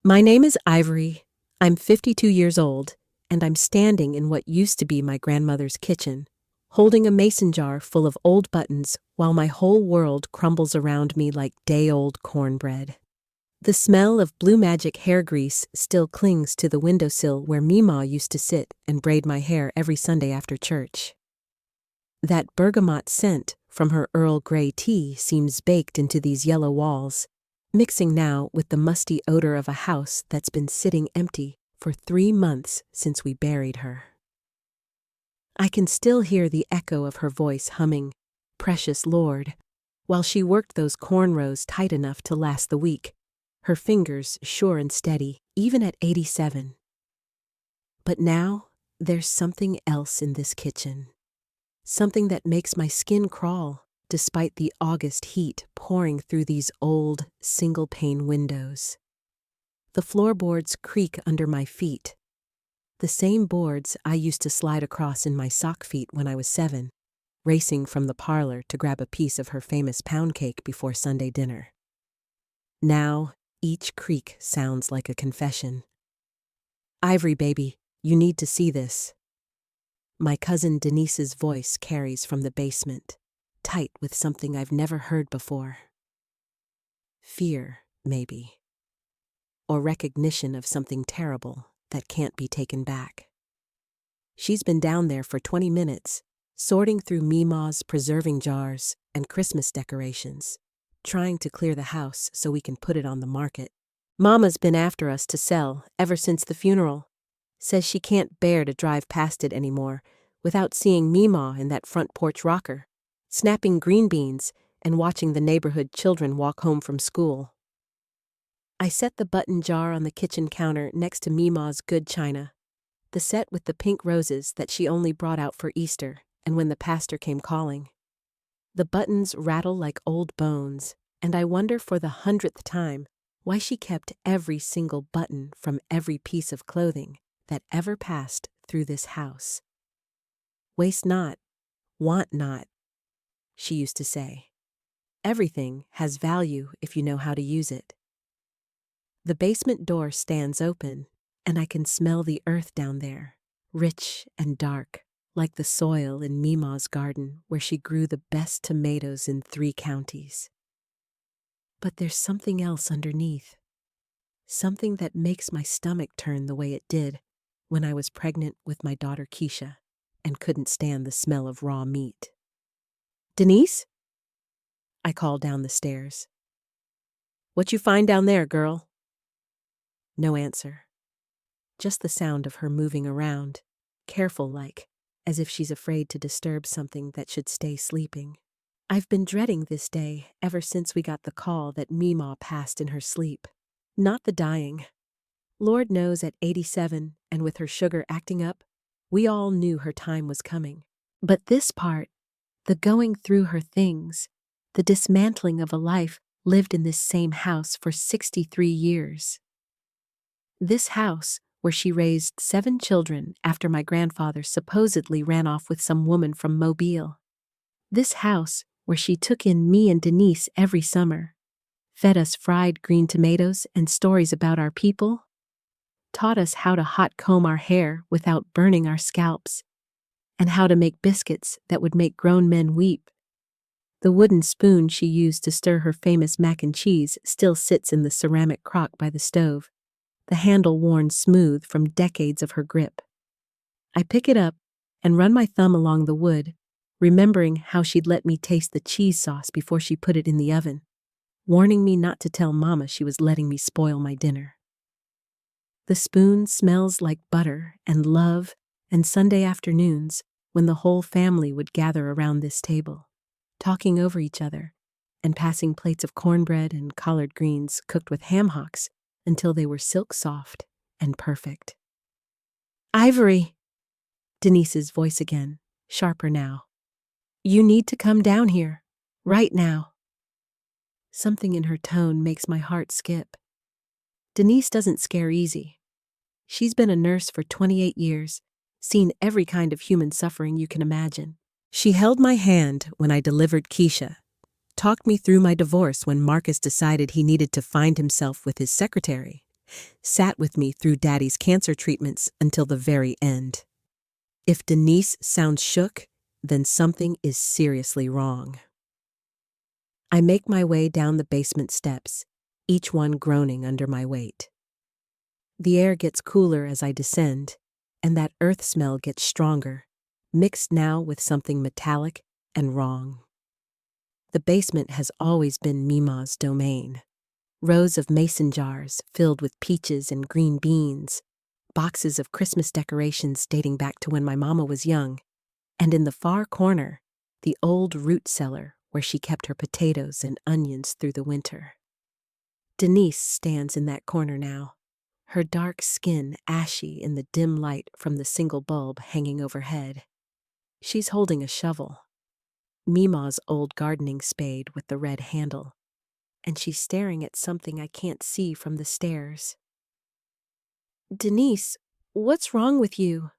My name is Ivory. I'm 52 years old, and I'm standing in what used to be my grandmother's kitchen, holding a mason jar full of old buttons while my whole world crumbles around me like day-old cornbread. The smell of Blue Magic hair grease still clings to the windowsill where Meemaw used to sit and braid my hair every Sunday after church. That bergamot scent from her Earl Grey tea seems baked into these yellow walls, mixing now with the musty odor of a house that's been sitting empty for 3 months since we buried her. I can still hear the echo of her voice humming, "Precious Lord," while she worked those cornrows tight enough to last the week, her fingers sure and steady, even at 87. But now, there's something else in this kitchen. Something that makes my skin crawl, despite the August heat pouring through these old, single-pane windows. The floorboards creak under my feet. The same boards I used to slide across in my sock feet when I was 7, racing from the parlor to grab a piece of her famous pound cake before Sunday dinner. Now, each creak sounds like a confession. "Ivory, baby, you need to see this." My cousin Denise's voice carries from the basement, tight with something I've never heard before. Fear, maybe. Or recognition of something terrible that can't be taken back. She's been down there for 20 minutes, sorting through Meemaw's preserving jars and Christmas decorations, trying to clear the house so we can put it on the market. Mama's been after us to sell ever since the funeral. Says she can't bear to drive past it anymore without seeing Meemaw in that front porch rocker, snapping green beans and watching the neighborhood children walk home from school. I set the button jar on the kitchen counter next to Meemaw's good china, the set with the pink roses that she only brought out for Easter and when the pastor came calling. The buttons rattle like old bones, and I wonder for the 100th time why she kept every single button from every piece of clothing that ever passed through this house. "Waste not, want not," she used to say. Everything has value if you know how to use it. The basement door stands open, and I can smell the earth down there, rich and dark, like the soil in Meemaw's garden where she grew the best tomatoes in 3 counties. But there's something else underneath, something that makes my stomach turn the way it did when I was pregnant with my daughter Keisha and couldn't stand the smell of raw meat. "Denise?" I called down the stairs. "What you find down there, girl?" No answer. Just the sound of her moving around, careful-like, as if she's afraid to disturb something that should stay sleeping. I've been dreading this day ever since we got the call that Meemaw passed in her sleep. Not the dying. Lord knows at 87, and with her sugar acting up, we all knew her time was coming. But this part, the going through her things, the dismantling of a life lived in this same house for 63 years. This house, where she raised 7 children after my grandfather supposedly ran off with some woman from Mobile. This house, where she took in me and Denise every summer, fed us fried green tomatoes and stories about our people, taught us how to hot comb our hair without burning our scalps, and how to make biscuits that would make grown men weep. The wooden spoon she used to stir her famous mac and cheese still sits in the ceramic crock by the stove, the handle worn smooth from decades of her grip. I pick it up and run my thumb along the wood, remembering how she'd let me taste the cheese sauce before she put it in the oven, warning me not to tell Mama she was letting me spoil my dinner. The spoon smells like butter and love and Sunday afternoons when the whole family would gather around this table, talking over each other and passing plates of cornbread and collard greens cooked with ham hocks until they were silk soft and perfect. "Ivory," Denise's voice again, sharper now. "You need to come down here, right now." Something in her tone makes my heart skip. Denise doesn't scare easy. She's been a nurse for 28 years, seen every kind of human suffering you can imagine. She held my hand when I delivered Keisha, talked me through my divorce when Marcus decided he needed to find himself with his secretary, sat with me through Daddy's cancer treatments until the very end. If Denise sounds shook, then something is seriously wrong. I make my way down the basement steps, each one groaning under my weight. The air gets cooler as I descend, and that earth smell gets stronger, mixed now with something metallic and wrong. The basement has always been Mima's domain. Rows of mason jars filled with peaches and green beans, boxes of Christmas decorations dating back to when my mama was young, and in the far corner, the old root cellar where she kept her potatoes and onions through the winter. Denise stands in that corner now, her dark skin ashy in the dim light from the single bulb hanging overhead. She's holding a shovel, Mima's old gardening spade with the red handle, and she's staring at something I can't see from the stairs. "Denise, what's wrong with you?"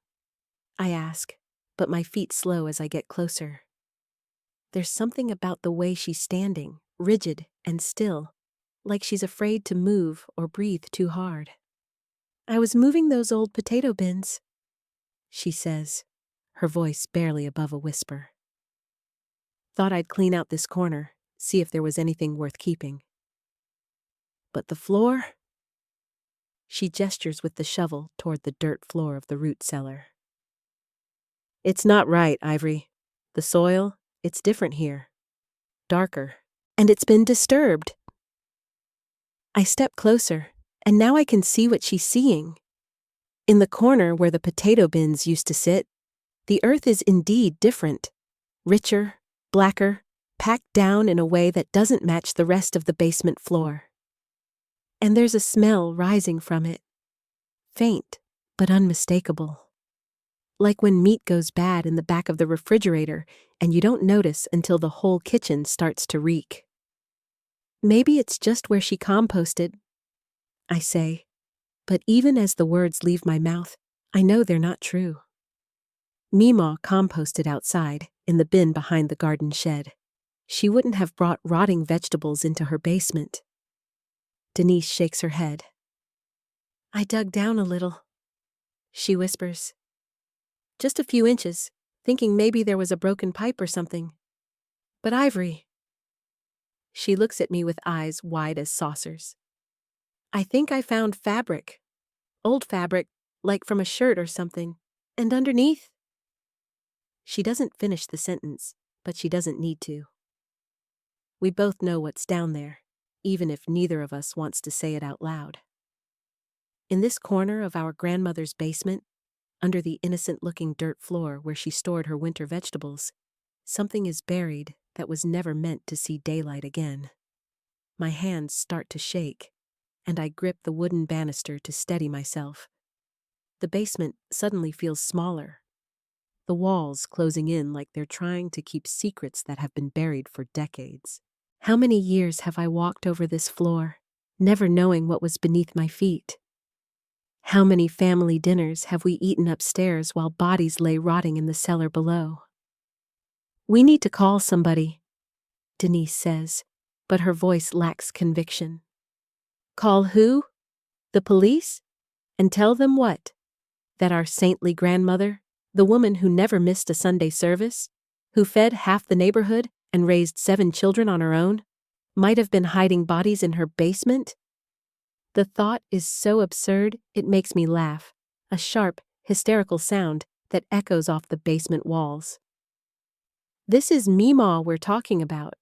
I ask, but my feet slow as I get closer. There's something about the way she's standing, rigid and still, like she's afraid to move or breathe too hard. "I was moving those old potato bins," she says, her voice barely above a whisper. "Thought I'd clean out this corner, see if there was anything worth keeping. But the floor?" She gestures with the shovel toward the dirt floor of the root cellar. "It's not right, Ivory. The soil, it's different here. Darker. And it's been disturbed." I step closer, and now I can see what she's seeing. In the corner where the potato bins used to sit, the earth is indeed different, richer, blacker, packed down in a way that doesn't match the rest of the basement floor. And there's a smell rising from it, faint but unmistakable. Like when meat goes bad in the back of the refrigerator and you don't notice until the whole kitchen starts to reek. "Maybe it's just where she composted," I say, but even as the words leave my mouth, I know they're not true. Mima composted outside, in the bin behind the garden shed. She wouldn't have brought rotting vegetables into her basement. Denise shakes her head. "I dug down a little," she whispers. "Just a few inches, thinking maybe there was a broken pipe or something. But Ivory..." She looks at me with eyes wide as saucers. "I think I found fabric. Old fabric, like from a shirt or something. And underneath..." She doesn't finish the sentence, but she doesn't need to. We both know what's down there, even if neither of us wants to say it out loud. In this corner of our grandmother's basement, under the innocent-looking dirt floor where she stored her winter vegetables, something is buried that was never meant to see daylight again. My hands start to shake, and I grip the wooden banister to steady myself. The basement suddenly feels smaller, the walls closing in like they're trying to keep secrets that have been buried for decades. How many years have I walked over this floor, never knowing what was beneath my feet? How many family dinners have we eaten upstairs while bodies lay rotting in the cellar below? "We need to call somebody," Denise says, but her voice lacks conviction. "Call who? The police? And tell them what? That our saintly grandmother, the woman who never missed a Sunday service, who fed half the neighborhood and raised 7 children on her own, might have been hiding bodies in her basement?" The thought is so absurd it makes me laugh, a sharp, hysterical sound that echoes off the basement walls. This is Mima we're talking about.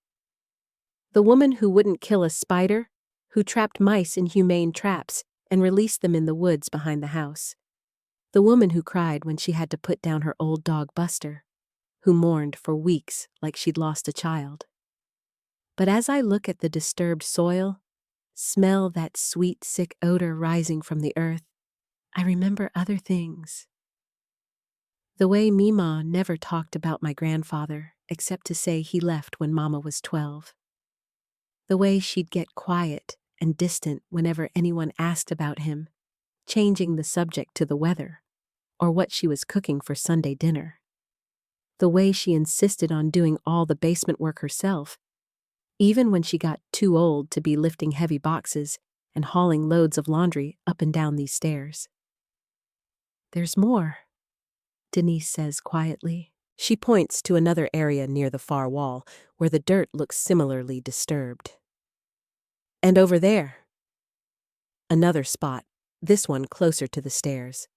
The woman who wouldn't kill a spider, who trapped mice in humane traps and released them in the woods behind the house. The woman who cried when she had to put down her old dog Buster, who mourned for weeks like she'd lost a child. But as I look at the disturbed soil, smell that sweet, sick odor rising from the earth, I remember other things. The way Mima never talked about my grandfather, except to say he left when Mama was 12. The way she'd get quiet and distant whenever anyone asked about him, changing the subject to the weather, or what she was cooking for Sunday dinner. The way she insisted on doing all the basement work herself, even when she got too old to be lifting heavy boxes and hauling loads of laundry up and down these stairs. "There's more," Denise says quietly. She points to another area near the far wall where the dirt looks similarly disturbed. "And over there." Another spot, this one closer to the stairs.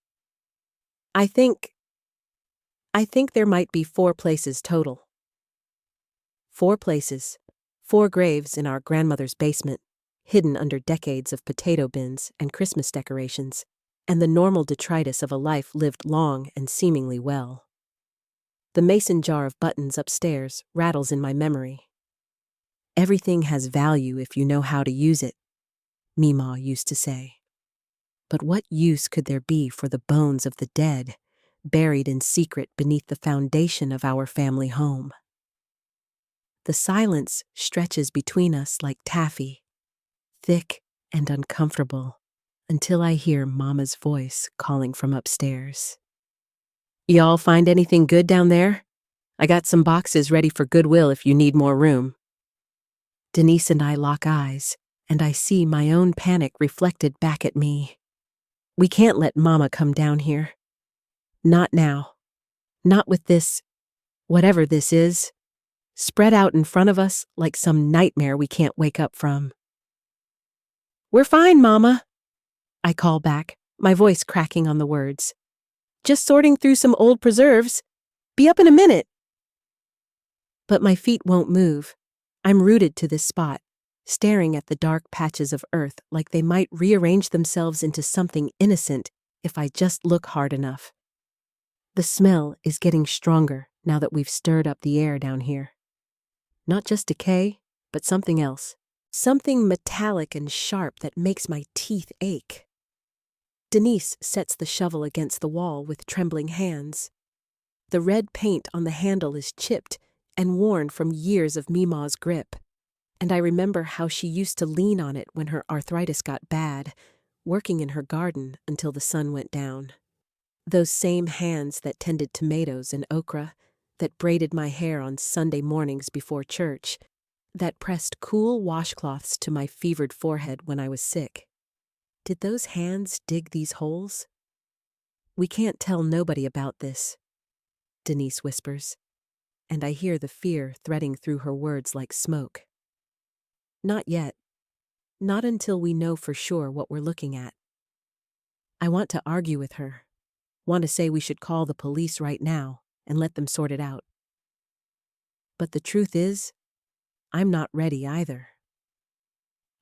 I think there might be 4 places total." 4 places, 4 graves in our grandmother's basement, hidden under decades of potato bins and Christmas decorations, and the normal detritus of a life lived long and seemingly well. The mason jar of buttons upstairs rattles in my memory. "Everything has value if you know how to use it," Mima used to say. But what use could there be for the bones of the dead, buried in secret beneath the foundation of our family home? The silence stretches between us like taffy, thick and uncomfortable, until I hear Mama's voice calling from upstairs. "Y'all find anything good down there? I got some boxes ready for Goodwill if you need more room." Denise and I lock eyes, and I see my own panic reflected back at me. We can't let Mama come down here. Not now. Not with this, whatever this is, spread out in front of us like some nightmare we can't wake up from. "We're fine, Mama," I call back, my voice cracking on the words. "Just sorting through some old preserves. Be up in a minute." But my feet won't move. I'm rooted to this spot, staring at the dark patches of earth like they might rearrange themselves into something innocent if I just look hard enough. The smell is getting stronger now that we've stirred up the air down here. Not just decay, but something else. Something metallic and sharp that makes my teeth ache. Denise sets the shovel against the wall with trembling hands. The red paint on the handle is chipped and worn from years of Mima's grip, and I remember how she used to lean on it when her arthritis got bad, working in her garden until the sun went down. Those same hands that tended tomatoes and okra, that braided my hair on Sunday mornings before church, that pressed cool washcloths to my fevered forehead when I was sick. Did those hands dig these holes? "We can't tell nobody about this," Denise whispers, and I hear the fear threading through her words like smoke. "Not yet. Not until we know for sure what we're looking at." I want to argue with her, want to say we should call the police right now and let them sort it out. But the truth is, I'm not ready either.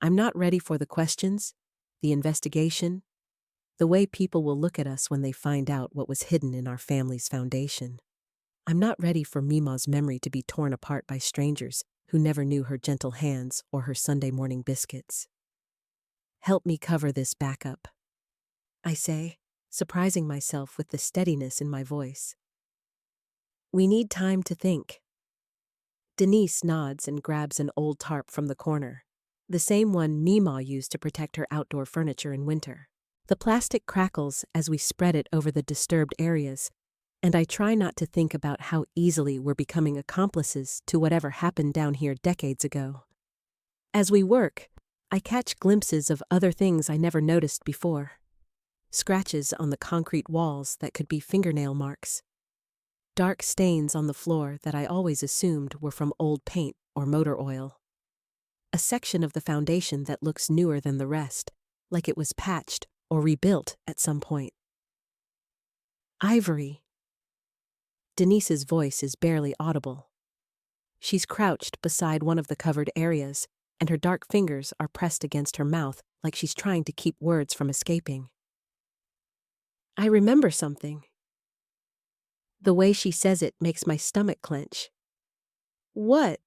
I'm not ready for the questions, the investigation, the way people will look at us when they find out what was hidden in our family's foundation. I'm not ready for Mima's memory to be torn apart by strangers who never knew her gentle hands or her Sunday morning biscuits. "Help me cover this back up," I say, surprising myself with the steadiness in my voice. "We need time to think." Denise nods and grabs an old tarp from the corner, the same one Mima used to protect her outdoor furniture in winter. The plastic crackles as we spread it over the disturbed areas, and I try not to think about how easily we're becoming accomplices to whatever happened down here decades ago. As we work, I catch glimpses of other things I never noticed before. Scratches on the concrete walls that could be fingernail marks. Dark stains on the floor that I always assumed were from old paint or motor oil. A section of the foundation that looks newer than the rest, like it was patched or rebuilt at some point. "Ivory." Denise's voice is barely audible. She's crouched beside one of the covered areas, and her dark fingers are pressed against her mouth like she's trying to keep words from escaping. I remember something. The way she says it makes my stomach clench. "What?"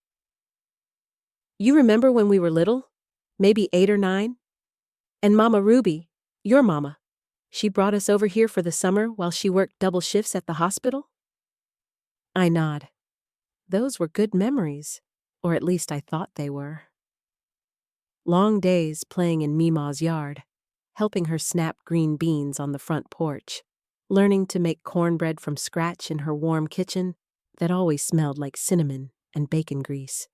"You remember when we were little? Maybe 8 or 9? And Mama Ruby, your mama, she brought us over here for the summer while she worked double shifts at the hospital?" I nod. Those were good memories, or at least I thought they were. Long days playing in Mima's yard, helping her snap green beans on the front porch, learning to make cornbread from scratch in her warm kitchen that always smelled like cinnamon and bacon grease.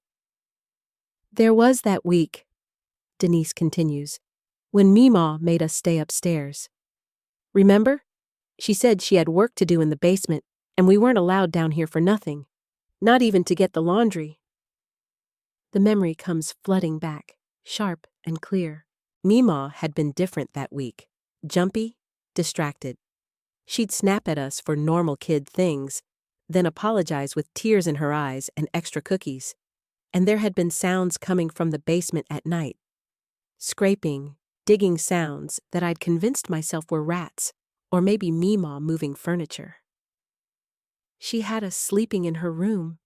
"There was that week," Denise continues, when Meemaw made us stay upstairs. Remember? She said she had work to do in the basement, and we weren't allowed down here for nothing, not even to get the laundry. The memory comes flooding back, sharp and clear. Meemaw had been different that week, jumpy, distracted. She'd snap at us for normal kid things, then apologize with tears in her eyes and extra cookies. And there had been sounds coming from the basement at night. Scraping, digging sounds that I'd convinced myself were rats, or maybe Meemaw moving furniture. She had us sleeping in her room,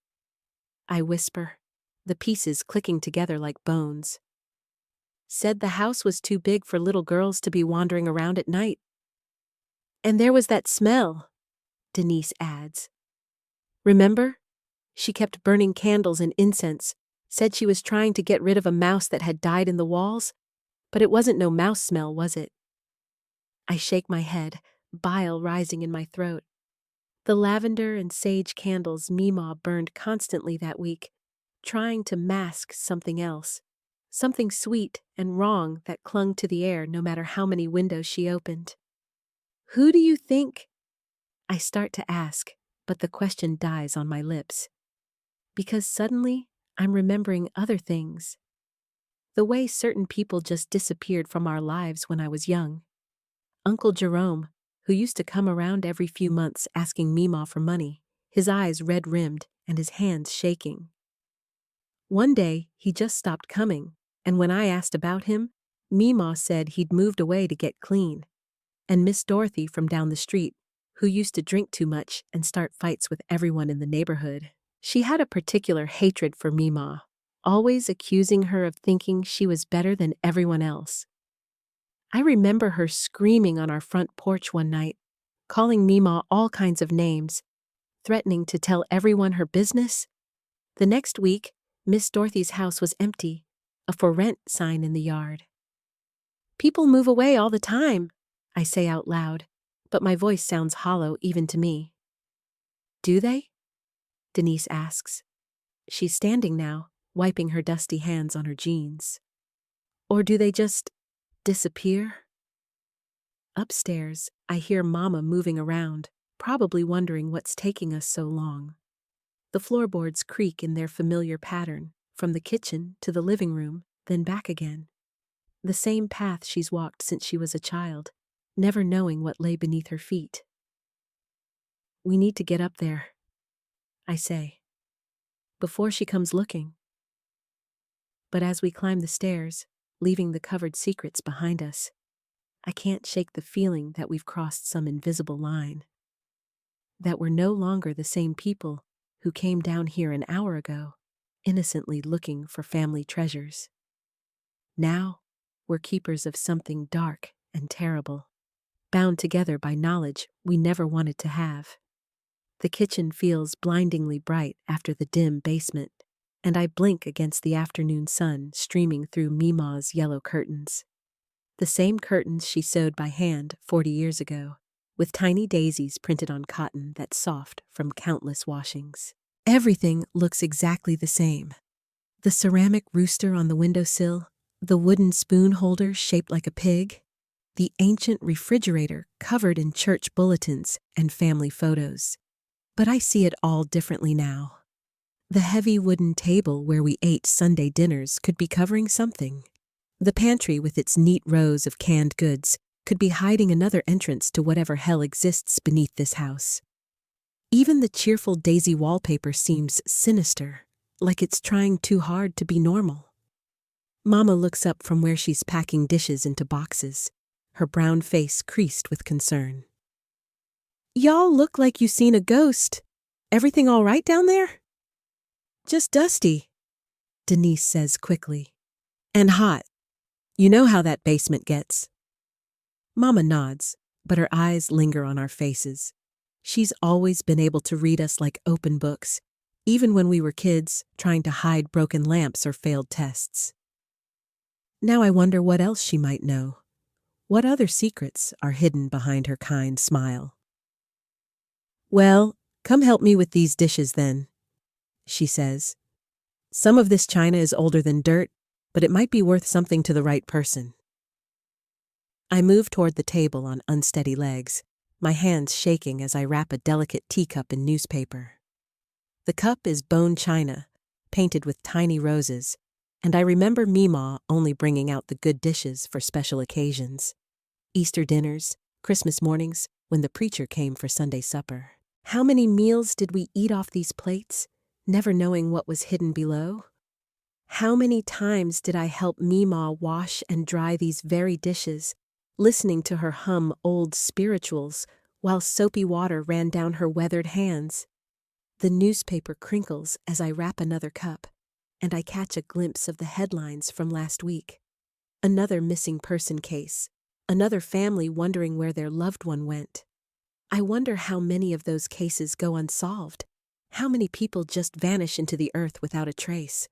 I whisper, the pieces clicking together like bones. Said the house was too big for little girls to be wandering around at night. And there was that smell, Denise adds. Remember? She kept burning candles and incense, said she was trying to get rid of a mouse that had died in the walls, but it wasn't no mouse smell, was it? I shake my head, bile rising in my throat. The lavender and sage candles Meemaw burned constantly that week, trying to mask something else, something sweet and wrong that clung to the air no matter how many windows she opened. Who do you think? I start to ask, but the question dies on my lips. Because suddenly, I'm remembering other things. The way certain people just disappeared from our lives when I was young. Uncle Jerome, who used to come around every few months asking Meemaw for money, his eyes red-rimmed and his hands shaking. One day, he just stopped coming, and when I asked about him, Meemaw said he'd moved away to get clean. And Miss Dorothy from down the street, who used to drink too much and start fights with everyone in the neighborhood. She had a particular hatred for Meemaw, always accusing her of thinking she was better than everyone else. I remember her screaming on our front porch one night, calling Meemaw all kinds of names, threatening to tell everyone her business. The next week, Miss Dorothy's house was empty, a for rent sign in the yard. People move away all the time, I say out loud, but my voice sounds hollow even to me. Do they? Denise asks. She's standing now, wiping her dusty hands on her jeans. Or do they just disappear? Upstairs, I hear Mama moving around, probably wondering what's taking us so long. The floorboards creak in their familiar pattern, from the kitchen to the living room, then back again. The same path she's walked since she was a child, never knowing what lay beneath her feet. We need to get up there, I say, before she comes looking. But as we climb the stairs, leaving the covered secrets behind us, I can't shake the feeling that we've crossed some invisible line. That we're no longer the same people who came down here an hour ago, innocently looking for family treasures. Now, we're keepers of something dark and terrible, bound together by knowledge we never wanted to have. The kitchen feels blindingly bright after the dim basement, and I blink against the afternoon sun streaming through Meemaw's yellow curtains. The same curtains she sewed by hand 40 years ago, with tiny daisies printed on cotton that's soft from countless washings. Everything looks exactly the same. The ceramic rooster on the windowsill, the wooden spoon holder shaped like a pig, the ancient refrigerator covered in church bulletins and family photos. But I see it all differently now. The heavy wooden table where we ate Sunday dinners could be covering something. The pantry with its neat rows of canned goods could be hiding another entrance to whatever hell exists beneath this house. Even the cheerful daisy wallpaper seems sinister, like it's trying too hard to be normal. Mama looks up from where she's packing dishes into boxes, her brown face creased with concern. Y'all look like you seen a ghost. Everything all right down there? Just dusty, Denise says quickly. And hot. You know how that basement gets. Mama nods, but her eyes linger on our faces. She's always been able to read us like open books, even when we were kids trying to hide broken lamps or failed tests. Now I wonder what else she might know. What other secrets are hidden behind her kind smile? Well, come help me with these dishes then, she says. Some of this china is older than dirt, but it might be worth something to the right person. I move toward the table on unsteady legs, my hands shaking as I wrap a delicate teacup in newspaper. The cup is bone china, painted with tiny roses, and I remember Meemaw only bringing out the good dishes for special occasions. Easter dinners, Christmas mornings, when the preacher came for Sunday supper. How many meals did we eat off these plates, never knowing what was hidden below? How many times did I help Meemaw wash and dry these very dishes, listening to her hum old spirituals while soapy water ran down her weathered hands? The newspaper crinkles as I wrap another cup, and I catch a glimpse of the headlines from last week. Another missing person case, another family wondering where their loved one went. I wonder how many of those cases go unsolved, how many people just vanish into the earth without a trace.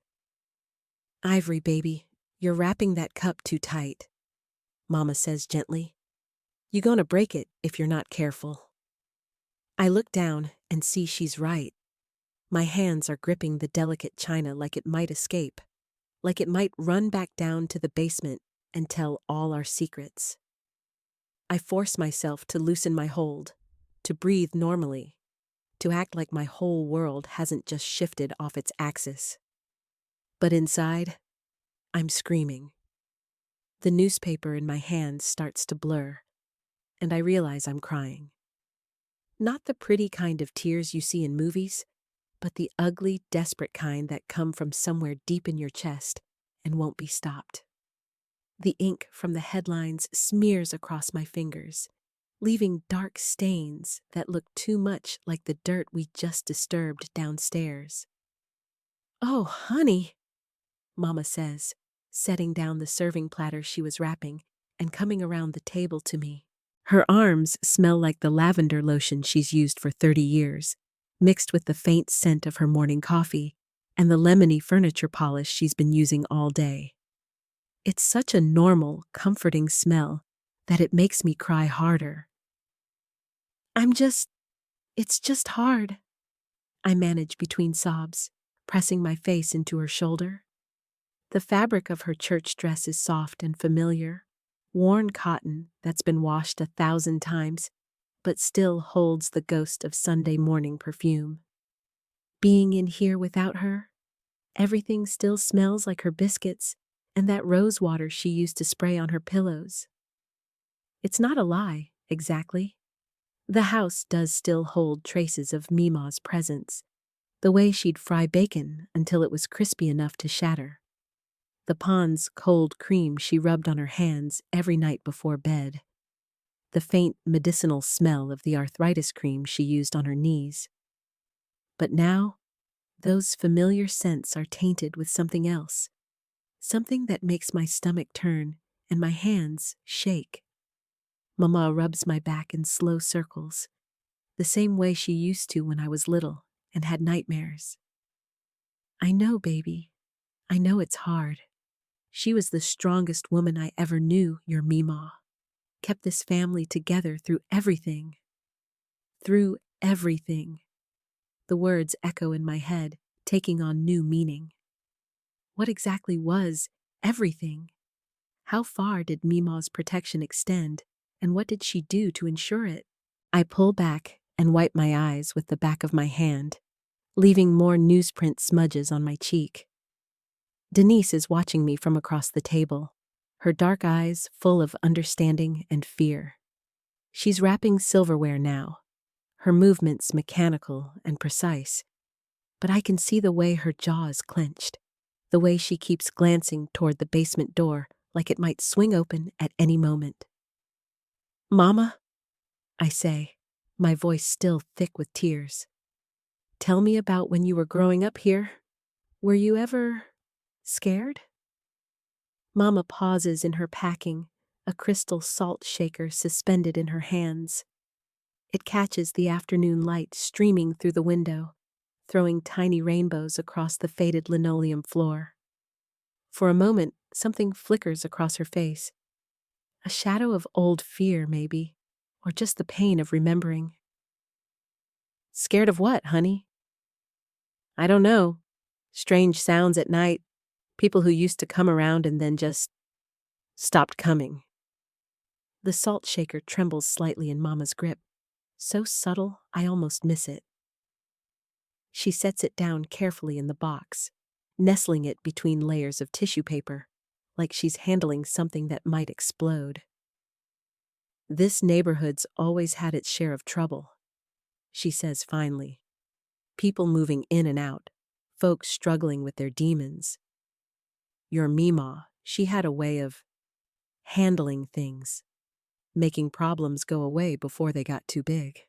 "Ivory, baby, you're wrapping that cup too tight," Mama says gently. "You're gonna break it if you're not careful." I look down and see she's right. My hands are gripping the delicate china like it might escape, like it might run back down to the basement and tell all our secrets. I force myself to loosen my hold, to breathe normally, to act like my whole world hasn't just shifted off its axis. But inside, I'm screaming. The newspaper in my hand starts to blur, and I realize I'm crying. Not the pretty kind of tears you see in movies, but the ugly, desperate kind that come from somewhere deep in your chest and won't be stopped. The ink from the headlines smears across my fingers, leaving dark stains that look too much like the dirt we just disturbed downstairs. "Oh, honey," Mama says, setting down the serving platter she was wrapping and coming around the table to me. Her arms smell like the lavender lotion she's used for 30 years, mixed with the faint scent of her morning coffee and the lemony furniture polish she's been using all day. It's such a normal, comforting smell that it makes me cry harder. It's just hard," I manage between sobs, pressing my face into her shoulder. The fabric of her church dress is soft and familiar, worn cotton that's been washed 1,000 times, but still holds the ghost of Sunday morning perfume. Being in here without her, everything still smells like her biscuits and that rose water she used to spray on her pillows. It's not a lie, exactly. The house does still hold traces of Meemaw's presence, the way she'd fry bacon until it was crispy enough to shatter. The Pond's cold cream she rubbed on her hands every night before bed. The faint medicinal smell of the arthritis cream she used on her knees. But now, those familiar scents are tainted with something else, something that makes my stomach turn and my hands shake. Mama rubs my back in slow circles, the same way she used to when I was little and had nightmares. "I know, baby. I know it's hard. She was the strongest woman I ever knew, your Meemaw. Kept this family together through everything." Through everything. The words echo in my head, taking on new meaning. What exactly was everything? How far did Meemaw's protection extend, and what did she do to ensure it? I pull back and wipe my eyes with the back of my hand, leaving more newsprint smudges on my cheek. Denise is watching me from across the table, her dark eyes full of understanding and fear. She's wrapping silverware now, her movements mechanical and precise, but I can see the way her jaw is clenched, the way she keeps glancing toward the basement door like it might swing open at any moment. "Mama," I say, my voice still thick with tears. "Tell me about when you were growing up here. Were you ever scared?" Mama pauses in her packing, a crystal salt shaker suspended in her hands. It catches the afternoon light streaming through the window, throwing tiny rainbows across the faded linoleum floor. For a moment, something flickers across her face. A shadow of old fear, maybe, or just the pain of remembering. "Scared of what, honey?" "I don't know. Strange sounds at night. People who used to come around and then just stopped coming." The salt shaker trembles slightly in Mama's grip, so subtle I almost miss it. She sets it down carefully in the box, nestling it between layers of tissue paper, like she's handling something that might explode. "This neighborhood's always had its share of trouble," she says finally. "People moving in and out, folks struggling with their demons. Your Meemaw, she had a way of handling things, making problems go away before they got too big."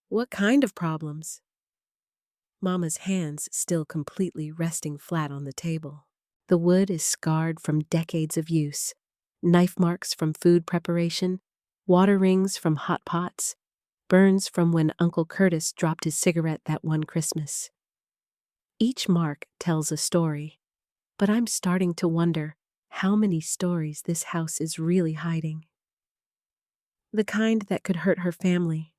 "What kind of problems?" Mama's hands still completely resting flat on the table. The wood is scarred from decades of use, knife marks from food preparation, water rings from hot pots, burns from when Uncle Curtis dropped his cigarette that one Christmas. Each mark tells a story, but I'm starting to wonder how many stories this house is really hiding. "The kind that could hurt her family,"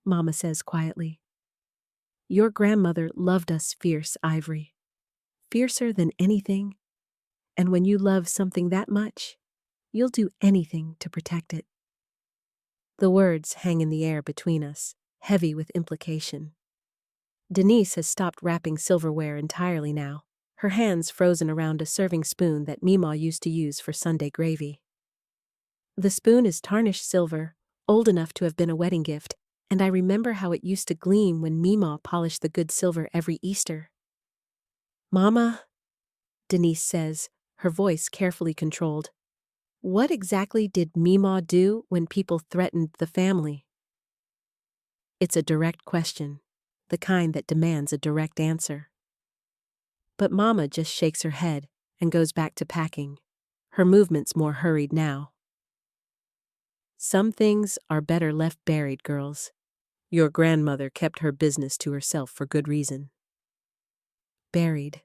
Mama says quietly. "Your grandmother loved us fierce, Ivory. Fiercer than anything. And when you love something that much, you'll do anything to protect it." The words hang in the air between us, heavy with implication. Denise has stopped wrapping silverware entirely now, her hands frozen around a serving spoon that Meemaw used to use for Sunday gravy. The spoon is tarnished silver, old enough to have been a wedding gift, and I remember how it used to gleam when Meemaw polished the good silver every Easter. "Mama," Denise says, her voice carefully controlled, "what exactly did Meemaw do when people threatened the family?" It's a direct question, the kind that demands a direct answer. But Mama just shakes her head and goes back to packing, her movements more hurried now. "Some things are better left buried, girls. Your grandmother kept her business to herself for good reason." Buried.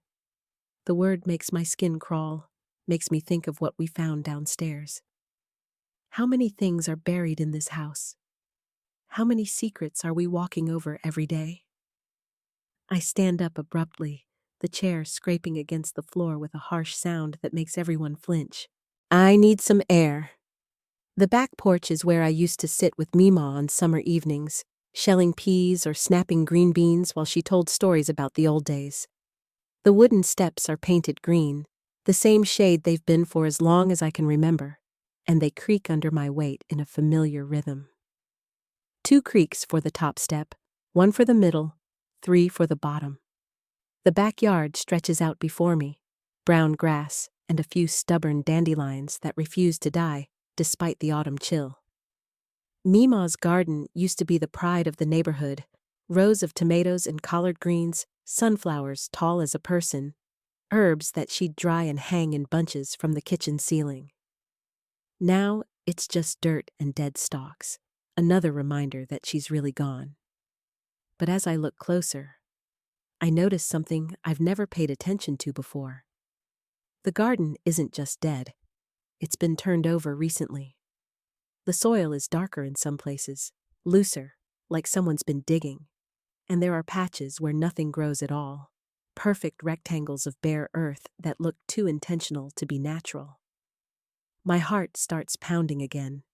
The word makes my skin crawl, makes me think of what we found downstairs. How many things are buried in this house? How many secrets are we walking over every day? I stand up abruptly, the chair scraping against the floor with a harsh sound that makes everyone flinch. "I need some air." The back porch is where I used to sit with Meemaw on summer evenings, shelling peas or snapping green beans while she told stories about the old days. The wooden steps are painted green, the same shade they've been for as long as I can remember, and they creak under my weight in a familiar rhythm. 2 creaks for the top step, 1 for the middle, 3 for the bottom. The backyard stretches out before me, brown grass and a few stubborn dandelions that refuse to die despite the autumn chill. Meemaw's garden used to be the pride of the neighborhood, rows of tomatoes and collard greens, sunflowers tall as a person, herbs that she'd dry and hang in bunches from the kitchen ceiling. Now it's just dirt and dead stalks, another reminder that she's really gone. But as I look closer, I notice something I've never paid attention to before. The garden isn't just dead. It's been turned over recently. The soil is darker in some places, looser, like someone's been digging. And there are patches where nothing grows at all, perfect rectangles of bare earth that look too intentional to be natural. My heart starts pounding again,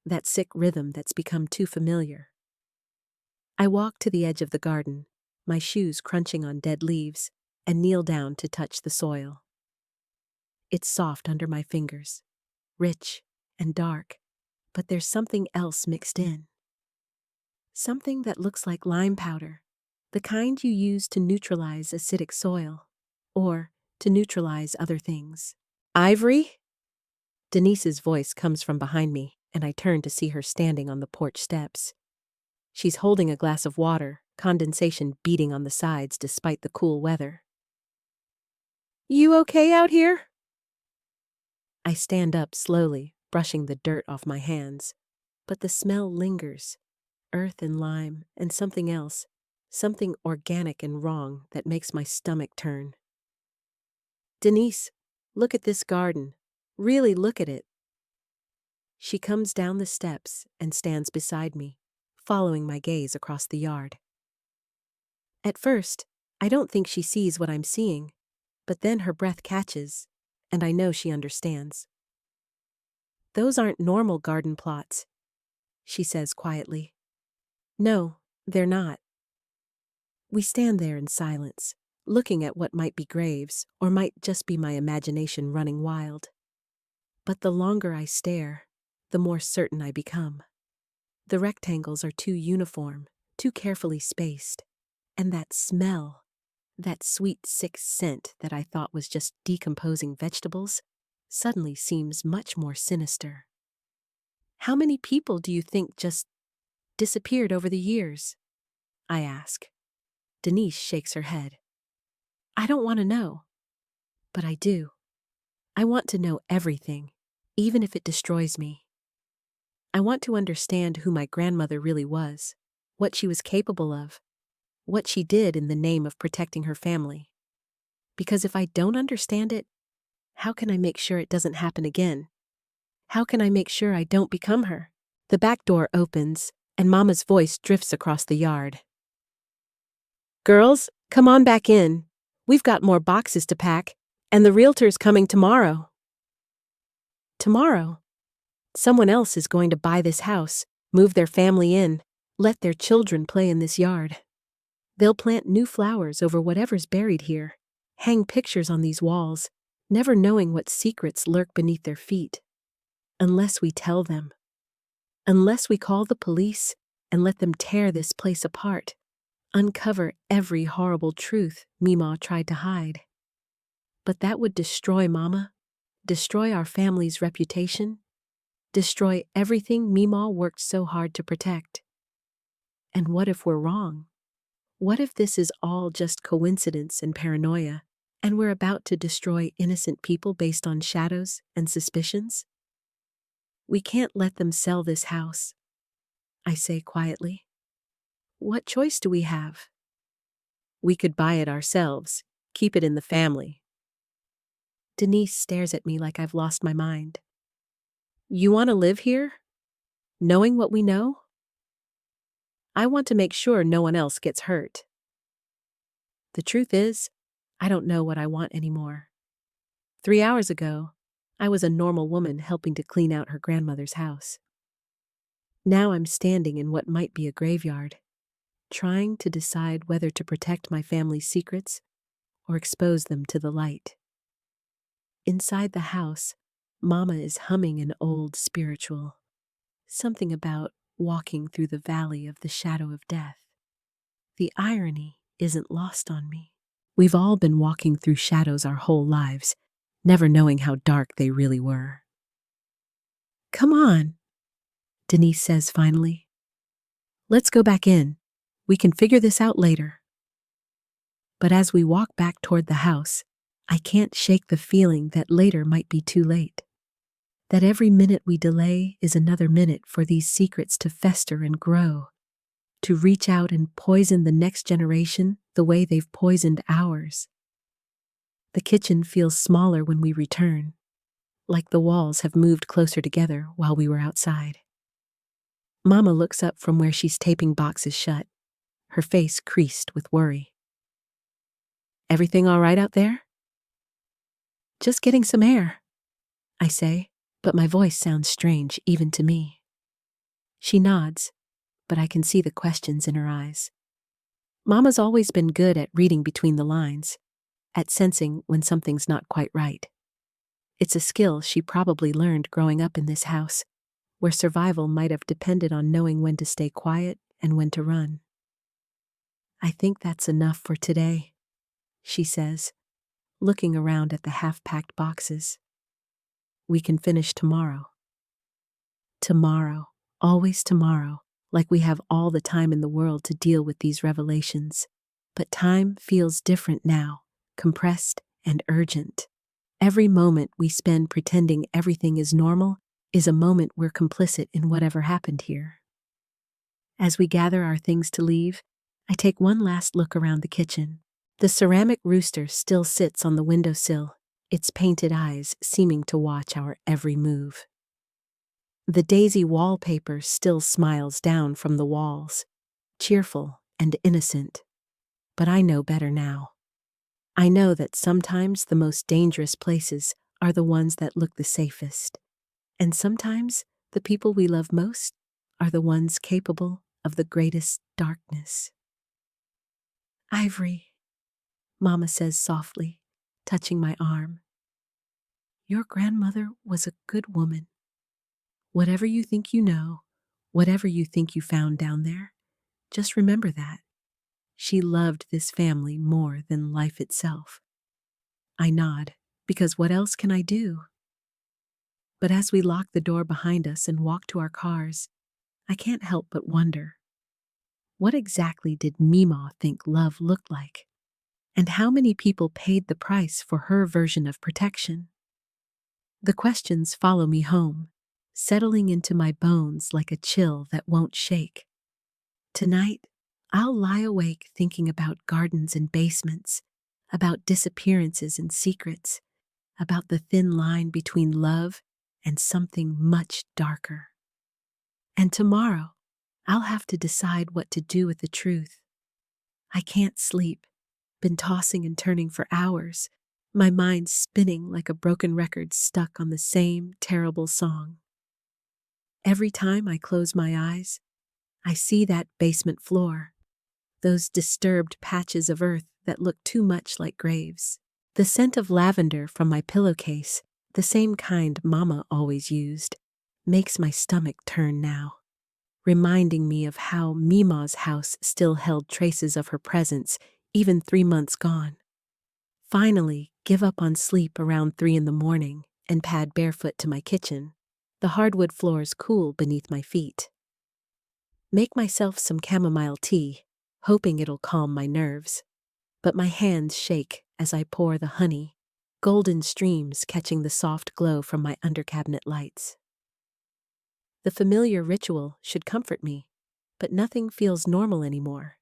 that sick rhythm that's become too familiar. I walk to the edge of the garden, my shoes crunching on dead leaves, and kneel down to touch the soil. It's soft under my fingers, rich and dark, but there's something else mixed in. Something that looks like lime powder, the kind you use to neutralize acidic soil, or to neutralize other things. "Ivory?" Denise's voice comes from behind me, and I turn to see her standing on the porch steps. She's holding a glass of water, condensation beating on the sides despite the cool weather. "You okay out here?" I stand up slowly, brushing the dirt off my hands, but the smell lingers, earth and lime and something else, something organic and wrong that makes my stomach turn. "Denise, look at this garden. Really look at it." She comes down the steps and stands beside me, following my gaze across the yard. At first, I don't think she sees what I'm seeing, but then her breath catches, and I know she understands. Those aren't normal garden plots, she says quietly. No, they're not. We stand there in silence, looking at what might be graves or might just be my imagination running wild. But the longer I stare, the more certain I become. The rectangles are too uniform, too carefully spaced, and that smell, that sweet sixth scent that I thought was just decomposing vegetables, suddenly seems much more sinister. How many people do you think just disappeared over the years? I ask. Denise shakes her head. I don't want to know. But I do. I want to know everything, even if it destroys me. I want to understand who my grandmother really was, what she was capable of, what she did in the name of protecting her family. Because if I don't understand it, how can I make sure it doesn't happen again? How can I make sure I don't become her? The back door opens, and Mama's voice drifts across the yard. Girls, come on back in. We've got more boxes to pack, and the realtor's coming tomorrow. Tomorrow? Someone else is going to buy this house, move their family in, let their children play in this yard. They'll plant new flowers over whatever's buried here, hang pictures on these walls, never knowing what secrets lurk beneath their feet. Unless we tell them. Unless we call the police and let them tear this place apart, uncover every horrible truth Mima tried to hide. But that would destroy Mama, destroy our family's reputation, destroy everything Mima worked so hard to protect. And what if we're wrong? What if this is all just coincidence and paranoia, and we're about to destroy innocent people based on shadows and suspicions? We can't let them sell this house, I say quietly. What choice do we have? We could buy it ourselves, keep it in the family. Denise stares at me like I've lost my mind. You want to live here? Knowing what we know? I want to make sure no one else gets hurt. The truth is, I don't know what I want anymore. 3 hours ago, I was a normal woman helping to clean out her grandmother's house. Now I'm standing in what might be a graveyard, trying to decide whether to protect my family's secrets or expose them to the light. Inside the house, Mama is humming an old spiritual, something about walking through the valley of the shadow of death. The irony isn't lost on me. We've all been walking through shadows our whole lives, never knowing how dark they really were. Come on, Denise says finally. Let's go back in. We can figure this out later. But as we walk back toward the house, I can't shake the feeling that later might be too late. That every minute we delay is another minute for these secrets to fester and grow, to reach out and poison the next generation the way they've poisoned ours. The kitchen feels smaller when we return, like the walls have moved closer together while we were outside. Mama looks up from where she's taping boxes shut, her face creased with worry. Everything all right out there? Just getting some air, I say, but my voice sounds strange even to me. She nods, but I can see the questions in her eyes. Mama's always been good at reading between the lines, at sensing when something's not quite right. It's a skill she probably learned growing up in this house, where survival might have depended on knowing when to stay quiet and when to run. I think that's enough for today, she says, looking around at the half-packed boxes. We can finish tomorrow. Tomorrow, always tomorrow, like we have all the time in the world to deal with these revelations. But time feels different now, compressed and urgent. Every moment we spend pretending everything is normal is a moment we're complicit in whatever happened here. As we gather our things to leave, I take one last look around the kitchen. The ceramic rooster still sits on the windowsill, its painted eyes seeming to watch our every move. The daisy wallpaper still smiles down from the walls, cheerful and innocent. But I know better now. I know that sometimes the most dangerous places are the ones that look the safest, And sometimes the people we love most are the ones capable of the greatest darkness. Ivory, Mama says softly, touching my arm. Your grandmother was a good woman. Whatever you think you know, whatever you think you found down there, just remember that. She loved this family more than life itself. I nod, because what else can I do? But as we lock the door behind us and walk to our cars, I can't help but wonder, what exactly did Meemaw think love looked like? And how many people paid the price for her version of protection? The questions follow me home, settling into my bones like a chill that won't shake. Tonight, I'll lie awake thinking about gardens and basements, about disappearances and secrets, about the thin line between love and something much darker. And tomorrow, I'll have to decide what to do with the truth. I can't sleep, been tossing and turning for hours, my mind spinning like a broken record stuck on the same terrible song. Every time I close my eyes, I see that basement floor, those disturbed patches of earth that look too much like graves. The scent of lavender from my pillowcase, the same kind Mama always used, makes my stomach turn now, reminding me of how Meemaw's house still held traces of her presence, even 3 months gone. Finally, give up on sleep around 3 in the morning and pad barefoot to my kitchen, the hardwood floors cool beneath my feet. Make myself some chamomile tea, hoping it'll calm my nerves. But my hands shake as I pour the honey, golden streams catching the soft glow from my undercabinet lights. The familiar ritual should comfort me, but nothing feels normal anymore.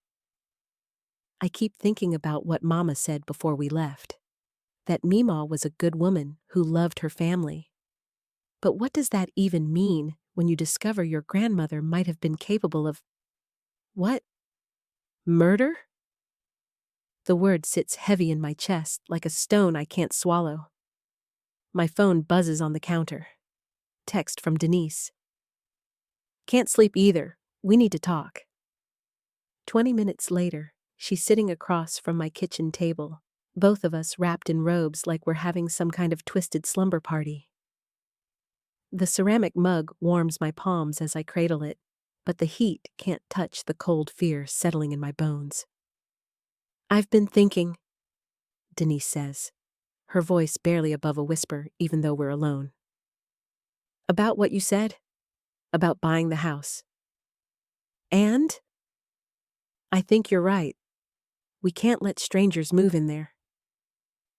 I keep thinking about what Mama said before we left, that Meemaw was a good woman who loved her family. But what does that even mean when you discover your grandmother might have been capable of, what? Murder? The word sits heavy in my chest like a stone I can't swallow. My phone buzzes on the counter. Text from Denise. Can't sleep either. We need to talk. 20 minutes later, she's sitting across from my kitchen table, both of us wrapped in robes like we're having some kind of twisted slumber party. The ceramic mug warms my palms as I cradle it, but the heat can't touch the cold fear settling in my bones. I've been thinking, Denise says, her voice barely above a whisper even though we're alone. About what you said? About buying the house. And? I think you're right. We can't let strangers move in there.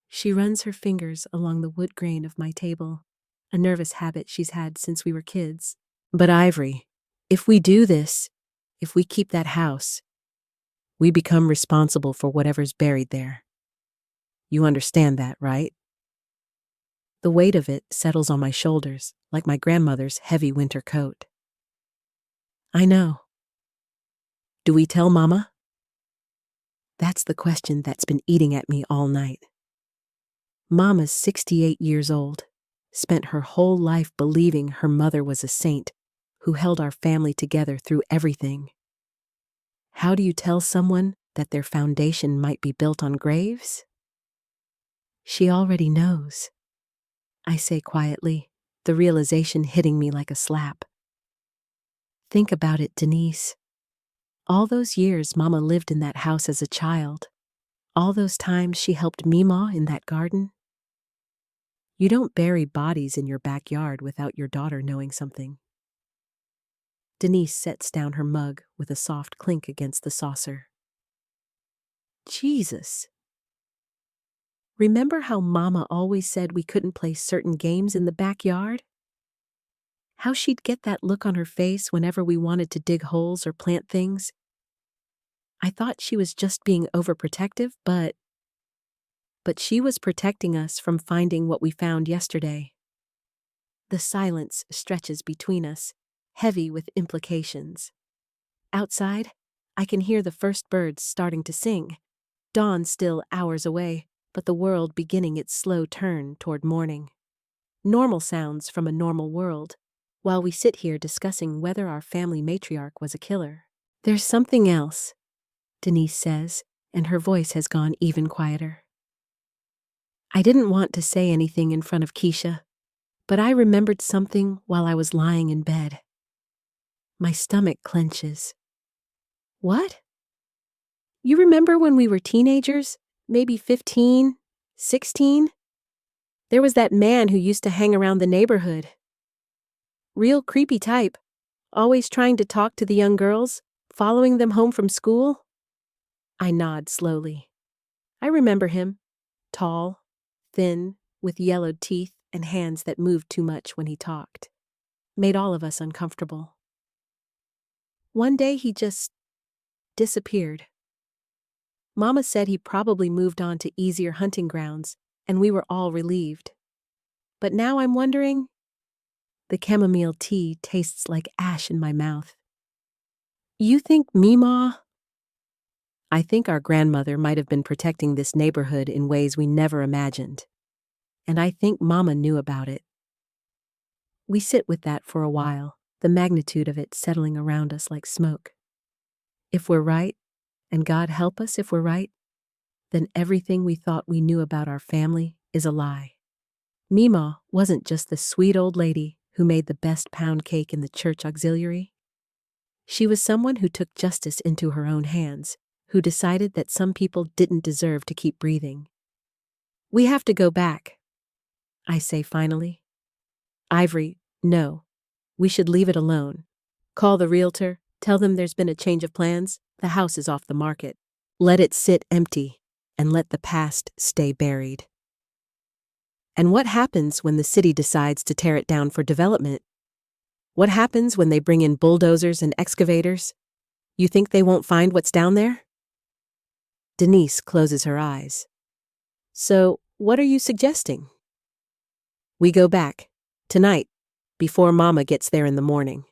She runs her fingers along the wood grain of my table, a nervous habit she's had since we were kids. But Ivory, if we do this, if we keep that house, we become responsible for whatever's buried there. You understand that, right? The weight of it settles on my shoulders like my grandmother's heavy winter coat. I know. Do we tell Mama? That's the question that's been eating at me all night. Mama's 68 years old, spent her whole life believing her mother was a saint who held our family together through everything. How do you tell someone that their foundation might be built on graves? She already knows, I say quietly, the realization hitting me like a slap. Think about it, Denise. All those years Mama lived in that house as a child, all those times she helped Meemaw in that garden. You don't bury bodies in your backyard without your daughter knowing something. Denise sets down her mug with a soft clink against the saucer. Jesus. Remember how Mama always said we couldn't play certain games in the backyard? How she'd get that look on her face whenever we wanted to dig holes or plant things? I thought she was just being overprotective, but she was protecting us from finding what we found yesterday. The silence stretches between us, heavy with implications. Outside, I can hear the first birds starting to sing, dawn still hours away, but the world beginning its slow turn toward morning. normal sounds from a normal world, while we sit here discussing whether our family matriarch was a killer. There's something else, Denise says, and her voice has gone even quieter. I didn't want to say anything in front of Keisha, but I remembered something while I was lying in bed. My stomach clenches. What? You remember when we were teenagers, maybe 15, 16? There was that man who used to hang around the neighborhood. Real creepy type, always trying to talk to the young girls, following them home from school. I nod slowly. I remember him, tall, thin, with yellowed teeth and hands that moved too much when he talked. Made all of us uncomfortable. One day he just disappeared. Mama said he probably moved on to easier hunting grounds, and we were all relieved. But now I'm wondering. The chamomile tea tastes like ash in my mouth. You think Meemaw? I think our grandmother might have been protecting this neighborhood in ways we never imagined. And I think Mama knew about it. We sit with that for a while, the magnitude of it settling around us like smoke. If we're right, and God help us if we're right, then everything we thought we knew about our family is a lie. Meemaw wasn't just the sweet old lady who made the best pound cake in the church auxiliary. She was someone who took justice into her own hands, who decided that some people didn't deserve to keep breathing. We have to go back, I say finally. Ivory, no. We should leave it alone. Call the realtor, tell them there's been a change of plans, the house is off the market. Let it sit empty, and let the past stay buried. And what happens when the city decides to tear it down for development? What happens when they bring in bulldozers and excavators? You think they won't find what's down there? Denise closes her eyes. So, what are you suggesting? We go back, tonight, before Mama gets there in the morning.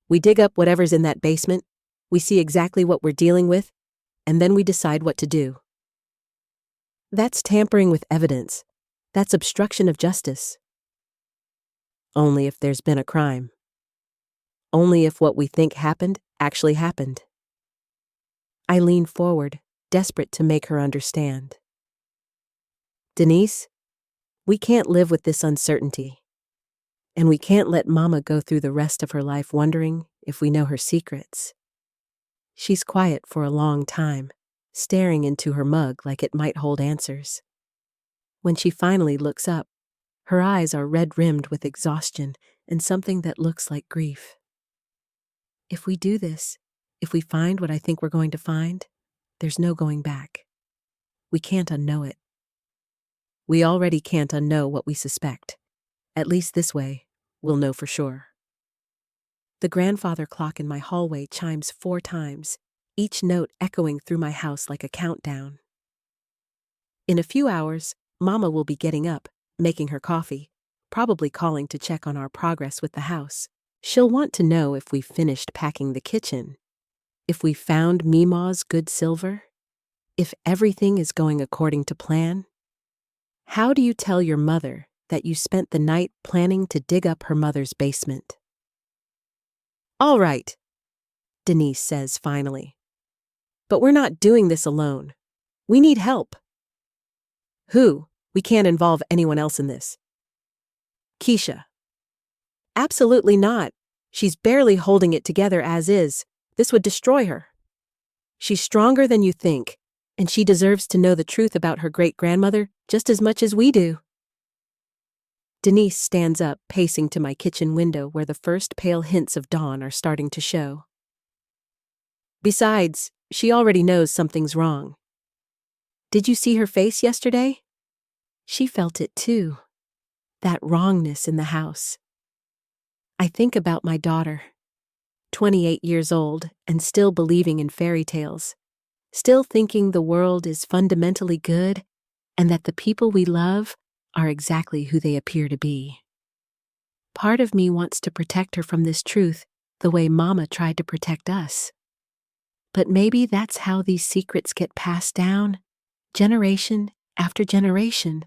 We dig up whatever's in that basement, we see exactly what we're dealing with, and then we decide what to do. That's tampering with evidence. That's obstruction of justice. Only if there's been a crime. Only if what we think happened actually happened. I lean forward, desperate to make her understand. Denise, we can't live with this uncertainty. And we can't let Mama go through the rest of her life wondering if we know her secrets. She's quiet for a long time, staring into her mug like it might hold answers. When she finally looks up, her eyes are red-rimmed with exhaustion and something that looks like grief. If we do this, if we find what I think we're going to find, there's no going back. We can't unknow it. We already can't unknow what we suspect. At least this way, we'll know for sure. The grandfather clock in my hallway chimes 4 times, each note echoing through my house like a countdown. In a few hours, Mama will be getting up, making her coffee, probably calling to check on our progress with the house. She'll want to know if we've finished packing the kitchen, if we found Meemaw's good silver, if everything is going according to plan. How do you tell your mother that you spent the night planning to dig up her mother's basement? All right, Denise says finally. But we're not doing this alone. We need help. Who? We can't involve anyone else in this. Keisha. Absolutely not. She's barely holding it together as is. This would destroy her. She's stronger than you think, and she deserves to know the truth about her great-grandmother just as much as we do. Denise stands up, pacing to my kitchen window where the first pale hints of dawn are starting to show. Besides, she already knows something's wrong. Did you see her face yesterday? She felt it too. That wrongness in the house. I think about my daughter, 28 years old and still believing in fairy tales, still thinking the world is fundamentally good and that the people we love are exactly who they appear to be. Part of me wants to protect her from this truth the way Mama tried to protect us. But maybe that's how these secrets get passed down, generation after generation,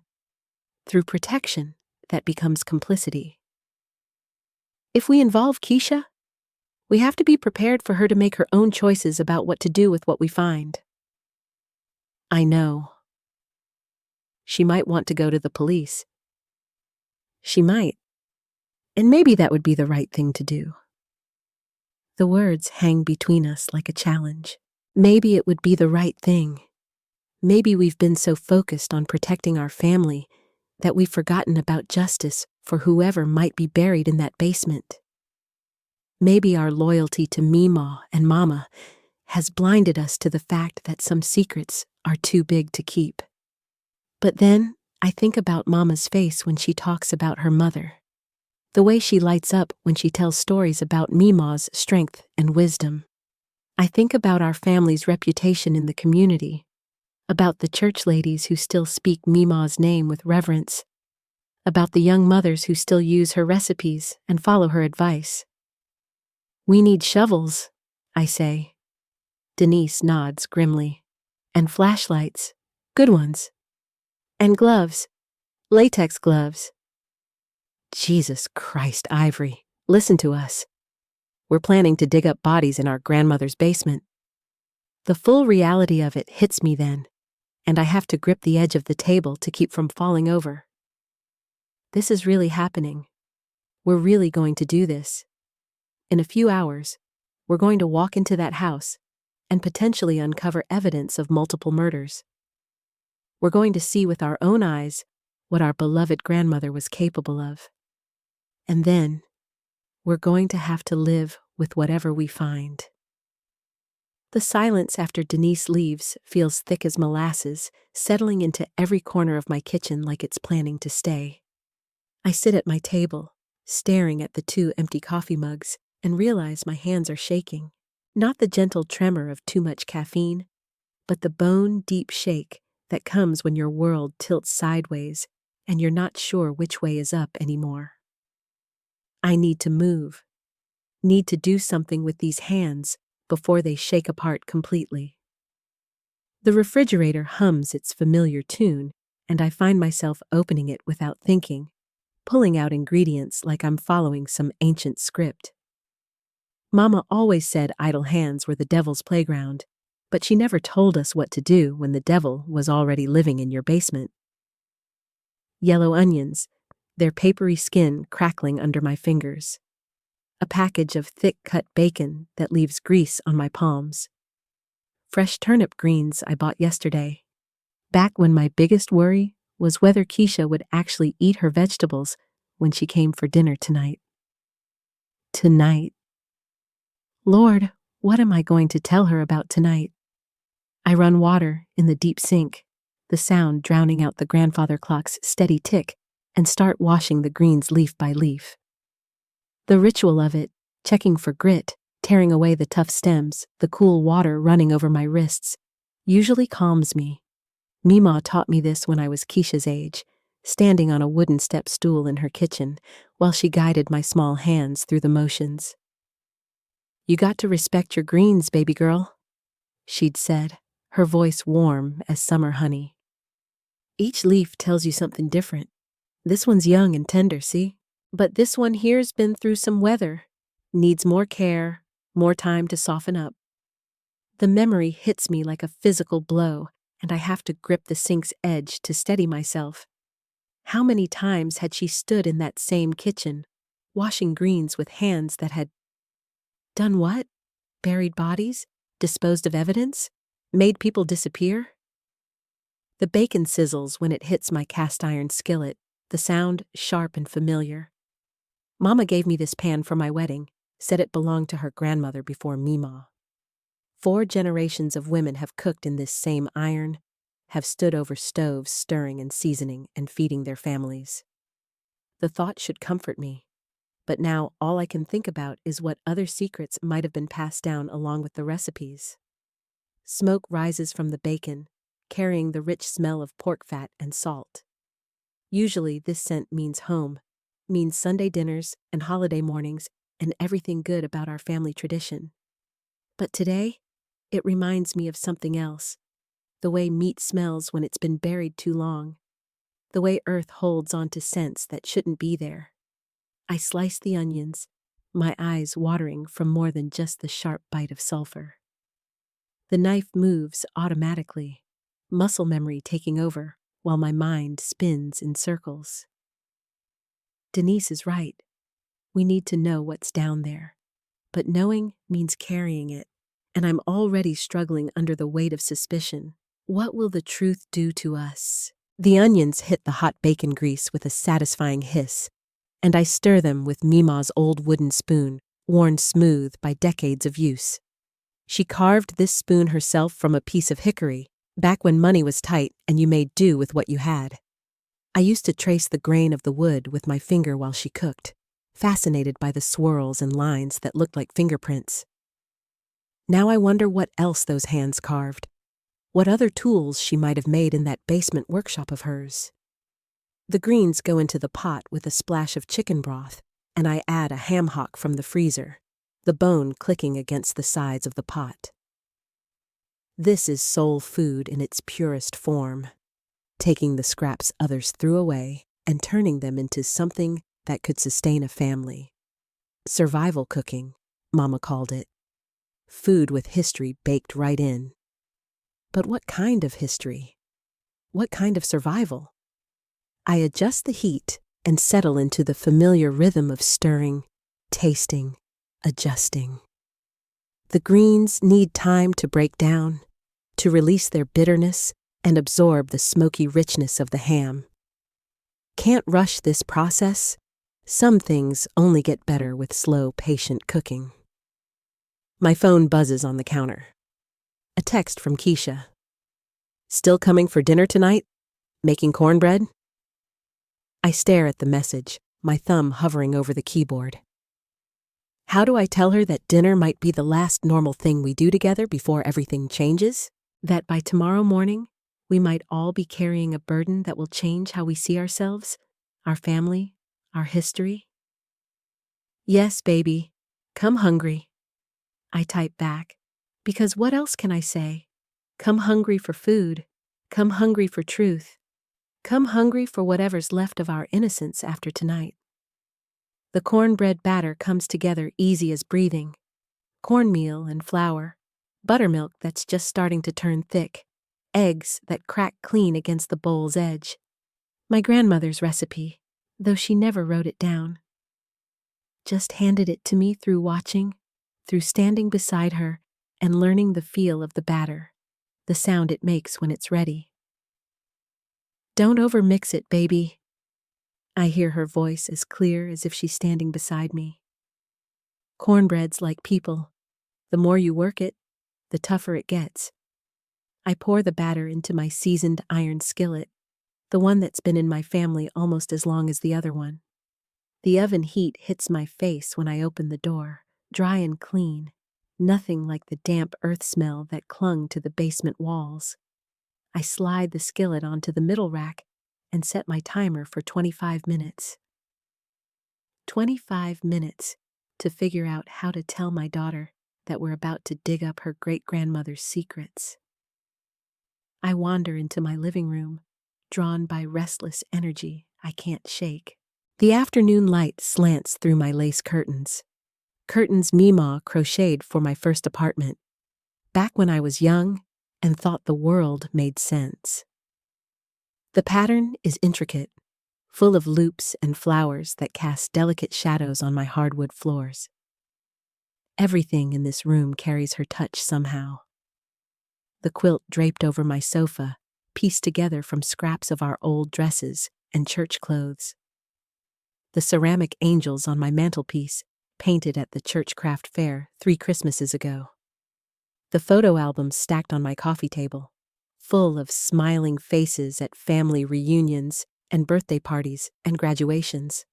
through protection, that becomes complicity. If we involve Keisha, we have to be prepared for her to make her own choices about what to do with what we find. I know. She might want to go to the police. She might. And maybe that would be the right thing to do. The words hang between us like a challenge. Maybe it would be the right thing. Maybe we've been so focused on protecting our family that we've forgotten about justice for whoever might be buried in that basement. Maybe our loyalty to Meemaw and Mama has blinded us to the fact that some secrets are too big to keep. But then I think about Mama's face when she talks about her mother. The way she lights up when she tells stories about Meemaw's strength and wisdom. I think about our family's reputation in the community, about the church ladies who still speak Meemaw's name with reverence, about the young mothers who still use her recipes and follow her advice. We need shovels, I say. Denise nods grimly. And flashlights, good ones. And gloves, latex gloves. Jesus Christ, Ivory, listen to us. We're planning to dig up bodies in our grandmother's basement. The full reality of it hits me then, and I have to grip the edge of the table to keep from falling over. This is really happening. We're really going to do this. In a few hours, we're going to walk into that house and potentially uncover evidence of multiple murders. We're going to see with our own eyes what our beloved grandmother was capable of. And then, we're going to have to live with whatever we find. The silence after Denise leaves feels thick as molasses, settling into every corner of my kitchen like it's planning to stay. I sit at my table, staring at the 2 empty coffee mugs, and realize my hands are shaking. Not the gentle tremor of too much caffeine, but the bone-deep shake that comes when your world tilts sideways and you're not sure which way is up anymore. I need to move, need to do something with these hands before they shake apart completely. The refrigerator hums its familiar tune, and I find myself opening it without thinking, pulling out ingredients like I'm following some ancient script. Mama always said idle hands were the devil's playground, but she never told us what to do when the devil was already living in your basement. Yellow onions, their papery skin crackling under my fingers. A package of thick-cut bacon that leaves grease on my palms. Fresh turnip greens I bought yesterday, back when my biggest worry was whether Keisha would actually eat her vegetables when she came for dinner tonight. Tonight. Lord, what am I going to tell her about tonight? I run water in the deep sink, the sound drowning out the grandfather clock's steady tick, and start washing the greens leaf by leaf. The ritual of it, checking for grit, tearing away the tough stems, the cool water running over my wrists, usually calms me. Meemaw taught me this when I was Keisha's age, standing on a wooden step stool in her kitchen, while she guided my small hands through the motions. You got to respect your greens, baby girl, she'd said, her voice warm as summer honey. Each leaf tells you something different. This one's young and tender, see? But this one here's been through some weather, needs more care, more time to soften up. The memory hits me like a physical blow, and I have to grip the sink's edge to steady myself. How many times had she stood in that same kitchen, washing greens with hands that had done what? Buried bodies? Disposed of evidence? Made people disappear? The bacon sizzles when it hits my cast-iron skillet, the sound sharp and familiar. Mama gave me this pan for my wedding, said it belonged to her grandmother before Meemaw. 4 generations of women have cooked in this same iron, have stood over stoves stirring and seasoning and feeding their families. The thought should comfort me, but now all I can think about is what other secrets might have been passed down along with the recipes. Smoke rises from the bacon, carrying the rich smell of pork fat and salt. Usually this scent means home, means Sunday dinners and holiday mornings and everything good about our family tradition. But today, it reminds me of something else, the way meat smells when it's been buried too long. the way earth holds onto scents that shouldn't be there. I slice the onions, my eyes watering from more than just the sharp bite of sulfur. The knife moves automatically, muscle memory taking over, while my mind spins in circles. Denise is right. We need to know what's down there. But knowing means carrying it, and I'm already struggling under the weight of suspicion. What will the truth do to us? The onions hit the hot bacon grease with a satisfying hiss, and I stir them with Mima's old wooden spoon, worn smooth by decades of use. She carved this spoon herself from a piece of hickory, back when money was tight and you made do with what you had. I used to trace the grain of the wood with my finger while she cooked, fascinated by the swirls and lines that looked like fingerprints. Now I wonder what else those hands carved, what other tools she might have made in that basement workshop of hers. The greens go into the pot with a splash of chicken broth, and I add a ham hock from the freezer, the bone clicking against the sides of the pot. This is soul food in its purest form, taking the scraps others threw away and turning them into something that could sustain a family. Survival cooking, Mama called it. Food with history baked right in. But what kind of history? What kind of survival? I adjust the heat and settle into the familiar rhythm of stirring, tasting, adjusting. The greens need time to break down, to release their bitterness and absorb the smoky richness of the ham. Can't rush this process. Some things only get better with slow, patient cooking. My phone buzzes on the counter. A text from Keisha. Still coming for dinner tonight? Making cornbread? I stare at the message, my thumb hovering over the keyboard. How do I tell her that dinner might be the last normal thing we do together before everything changes? That by tomorrow morning, we might all be carrying a burden that will change how we see ourselves, our family, our history? Yes, baby. Come hungry. I type back, because what else can I say? Come hungry for food. Come hungry for truth. Come hungry for whatever's left of our innocence after tonight. The cornbread batter comes together easy as breathing. Cornmeal and flour, buttermilk that's just starting to turn thick, eggs that crack clean against the bowl's edge. My grandmother's recipe, though she never wrote it down. Just handed it to me through watching, through standing beside her and learning the feel of the batter, the sound it makes when it's ready. Don't overmix it, baby. I hear her voice as clear as if she's standing beside me. Cornbread's like people. The more you work it, the tougher it gets. I pour the batter into my seasoned iron skillet, the one that's been in my family almost as long as the other one. The oven heat hits my face when I open the door, dry and clean, nothing like the damp earth smell that clung to the basement walls. I slide the skillet onto the middle rack and set my timer for 25 minutes. 25 minutes to figure out how to tell my daughter that we're about to dig up her great-grandmother's secrets. I wander into my living room, drawn by restless energy I can't shake. The afternoon light slants through my lace curtains. Curtains Mima crocheted for my first apartment, back when I was young and thought the world made sense. The pattern is intricate, full of loops and flowers that cast delicate shadows on my hardwood floors. Everything in this room carries her touch somehow. The quilt draped over my sofa, pieced together from scraps of our old dresses and church clothes. The ceramic angels on my mantelpiece, painted at the church craft fair 3 Christmases ago. The photo albums stacked on my coffee table, full of smiling faces at family reunions and birthday parties and graduations.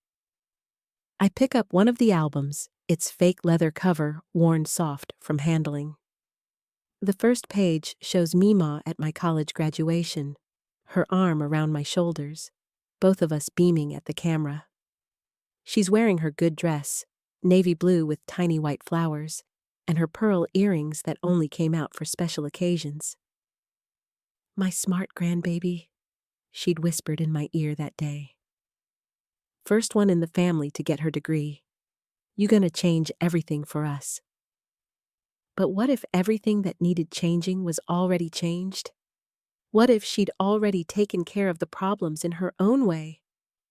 I pick up one of the albums, its fake leather cover worn soft from handling. The first page shows Mima at my college graduation, her arm around my shoulders, both of us beaming at the camera. She's wearing her good dress, navy blue with tiny white flowers, and her pearl earrings that only came out for special occasions. My smart grandbaby, she'd whispered in my ear that day. First one in the family to get her degree. You gonna change everything for us. But what if everything that needed changing was already changed? What if she'd already taken care of the problems in her own way,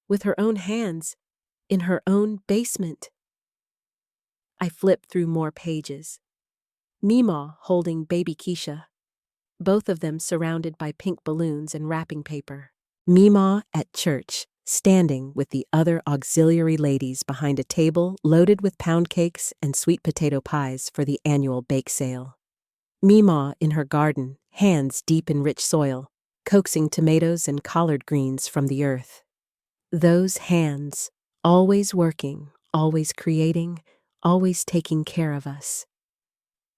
with her own hands, in her own basement? I flipped through more pages. Meemaw holding baby Keisha, both of them surrounded by pink balloons and wrapping paper. Meemaw at church, standing with the other auxiliary ladies behind a table loaded with pound cakes and sweet potato pies for the annual bake sale. Meemaw in her garden, hands deep in rich soil, coaxing tomatoes and collard greens from the earth. Those hands, always working, always creating, always taking care of us.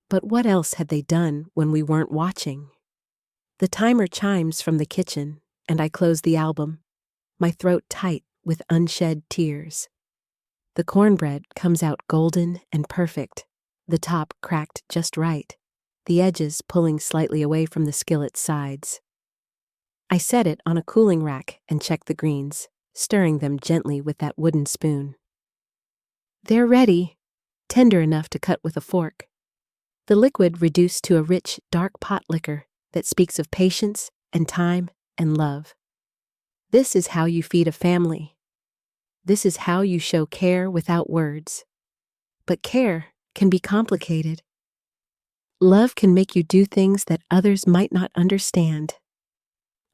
But what else had they done when we weren't watching? The timer chimes from the kitchen, and I close the album, my throat tight with unshed tears. The cornbread comes out golden and perfect, the top cracked just right, the edges pulling slightly away from the skillet's sides. I set it on a cooling rack and check the greens, stirring them gently with that wooden spoon. They're ready, tender enough to cut with a fork. The liquid reduced to a rich, dark pot liquor that speaks of patience and time and love. This is how you feed a family. This is how you show care without words. But care can be complicated. Love can make you do things that others might not understand.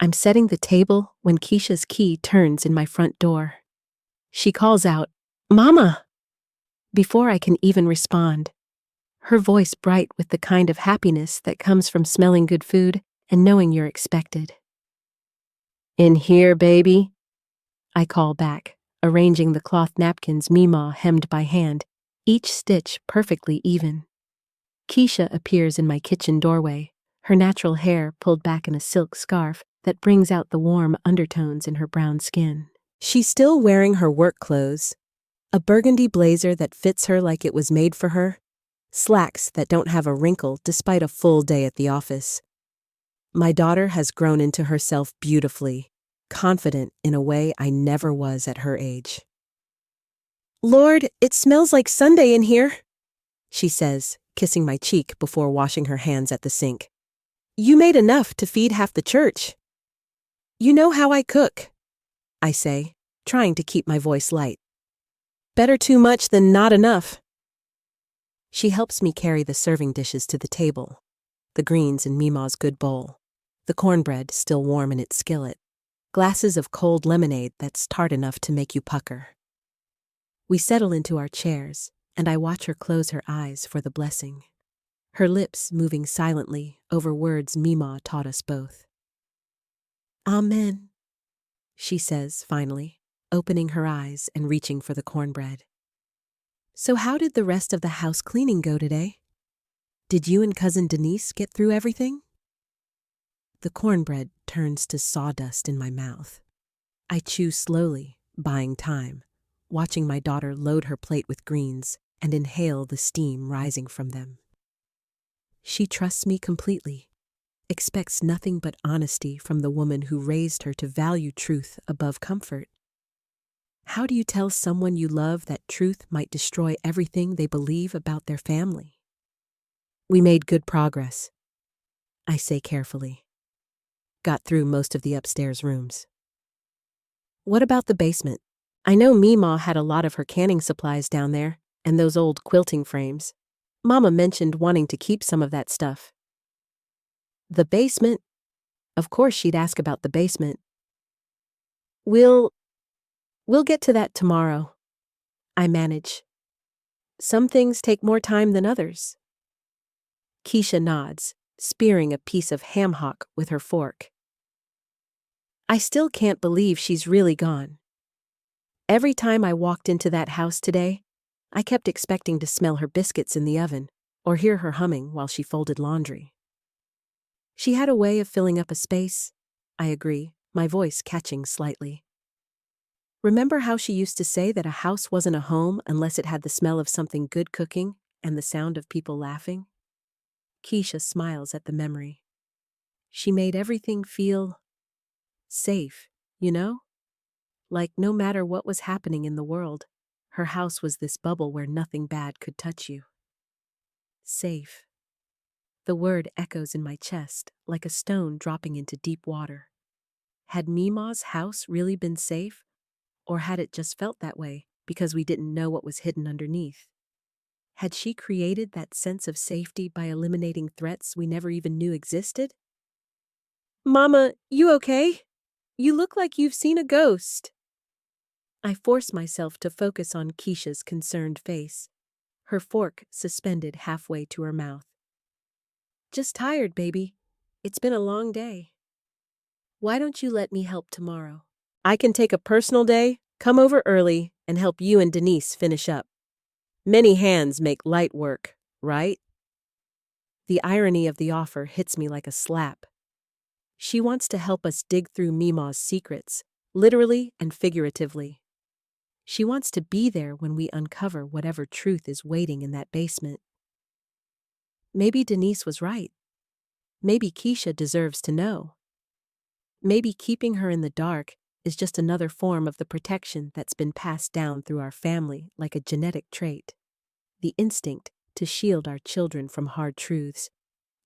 I'm setting the table when Keisha's key turns in my front door. She calls out, "Mama!" before I can even respond. Her voice bright with the kind of happiness that comes from smelling good food and knowing you're expected. "In here, baby," I call back, arranging the cloth napkins Meemaw hemmed by hand, each stitch perfectly even. Keisha appears in my kitchen doorway, her natural hair pulled back in a silk scarf that brings out the warm undertones in her brown skin. She's still wearing her work clothes, a burgundy blazer that fits her like it was made for her, slacks that don't have a wrinkle despite a full day at the office. My daughter has grown into herself beautifully, confident in a way I never was at her age. "Lord, it smells like Sunday in here," she says, kissing my cheek before washing her hands at the sink. "You made enough to feed half the church." "You know how I cook," I say, trying to keep my voice light. "Better too much than not enough." She helps me carry the serving dishes to the table, the greens in Meemaw's good bowl, the cornbread still warm in its skillet, glasses of cold lemonade that's tart enough to make you pucker. We settle into our chairs, and I watch her close her eyes for the blessing, her lips moving silently over words Meemaw taught us both. "Amen," she says finally, opening her eyes and reaching for the cornbread. "So how did the rest of the house cleaning go today? Did you and Cousin Denise get through everything?" The cornbread turns to sawdust in my mouth. I chew slowly, buying time, watching my daughter load her plate with greens and inhale the steam rising from them. She trusts me completely, expects nothing but honesty from the woman who raised her to value truth above comfort. How do you tell someone you love that truth might destroy everything they believe about their family? We made good progress, I say carefully. Got through most of the upstairs rooms. What about the basement? I know Meemaw had a lot of her canning supplies down there, and those old quilting frames. Mama mentioned wanting to keep some of that stuff. The basement? Of course she'd ask about the basement. We'll get to that tomorrow, I manage. Some things take more time than others. Keisha nods, spearing a piece of ham hock with her fork. I still can't believe she's really gone. Every time I walked into that house today, I kept expecting to smell her biscuits in the oven or hear her humming while she folded laundry. She had a way of filling up a space, I agree, my voice catching slightly. Remember how she used to say that a house wasn't a home unless it had the smell of something good cooking and the sound of people laughing? Keisha smiles at the memory. She made everything feel Safe, you know? Like no matter what was happening in the world, her house was this bubble where nothing bad could touch you. Safe. The word echoes in my chest like a stone dropping into deep water. Had Mima's house really been safe, or had it just felt that way because we didn't know what was hidden underneath? Had she created that sense of safety by eliminating threats we never even knew existed? Mama, you okay? You look like you've seen a ghost. I force myself to focus on Keisha's concerned face, her fork suspended halfway to her mouth. Just tired, baby. It's been a long day. Why don't you let me help tomorrow? I can take a personal day, come over early, and help you and Denise finish up. Many hands make light work, right? The irony of the offer hits me like a slap. She wants to help us dig through Mima's secrets, literally and figuratively. She wants to be there when we uncover whatever truth is waiting in that basement. Maybe Denise was right. Maybe Keisha deserves to know. Maybe keeping her in the dark is just another form of the protection that's been passed down through our family like a genetic trait. The instinct to shield our children from hard truths,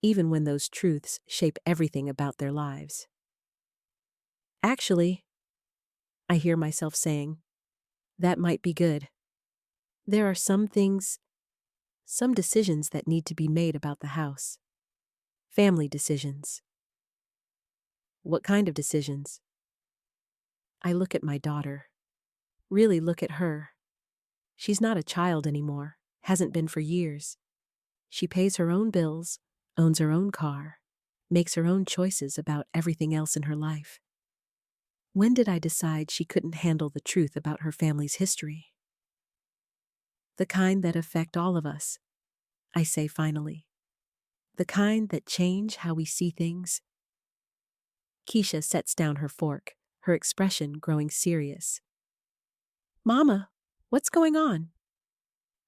even when those truths shape everything about their lives. Actually, I hear myself saying, that might be good. There are some decisions that need to be made about the house. Family decisions. What kind of decisions? I look at my daughter. Really look at her. She's not a child anymore, hasn't been for years. She pays her own bills, owns her own car, makes her own choices about everything else in her life. When did I decide she couldn't handle the truth about her family's history? The kind that affect all of us, I say finally. The kind that change how we see things. Keisha sets down her fork, her expression growing serious. Mama, what's going on?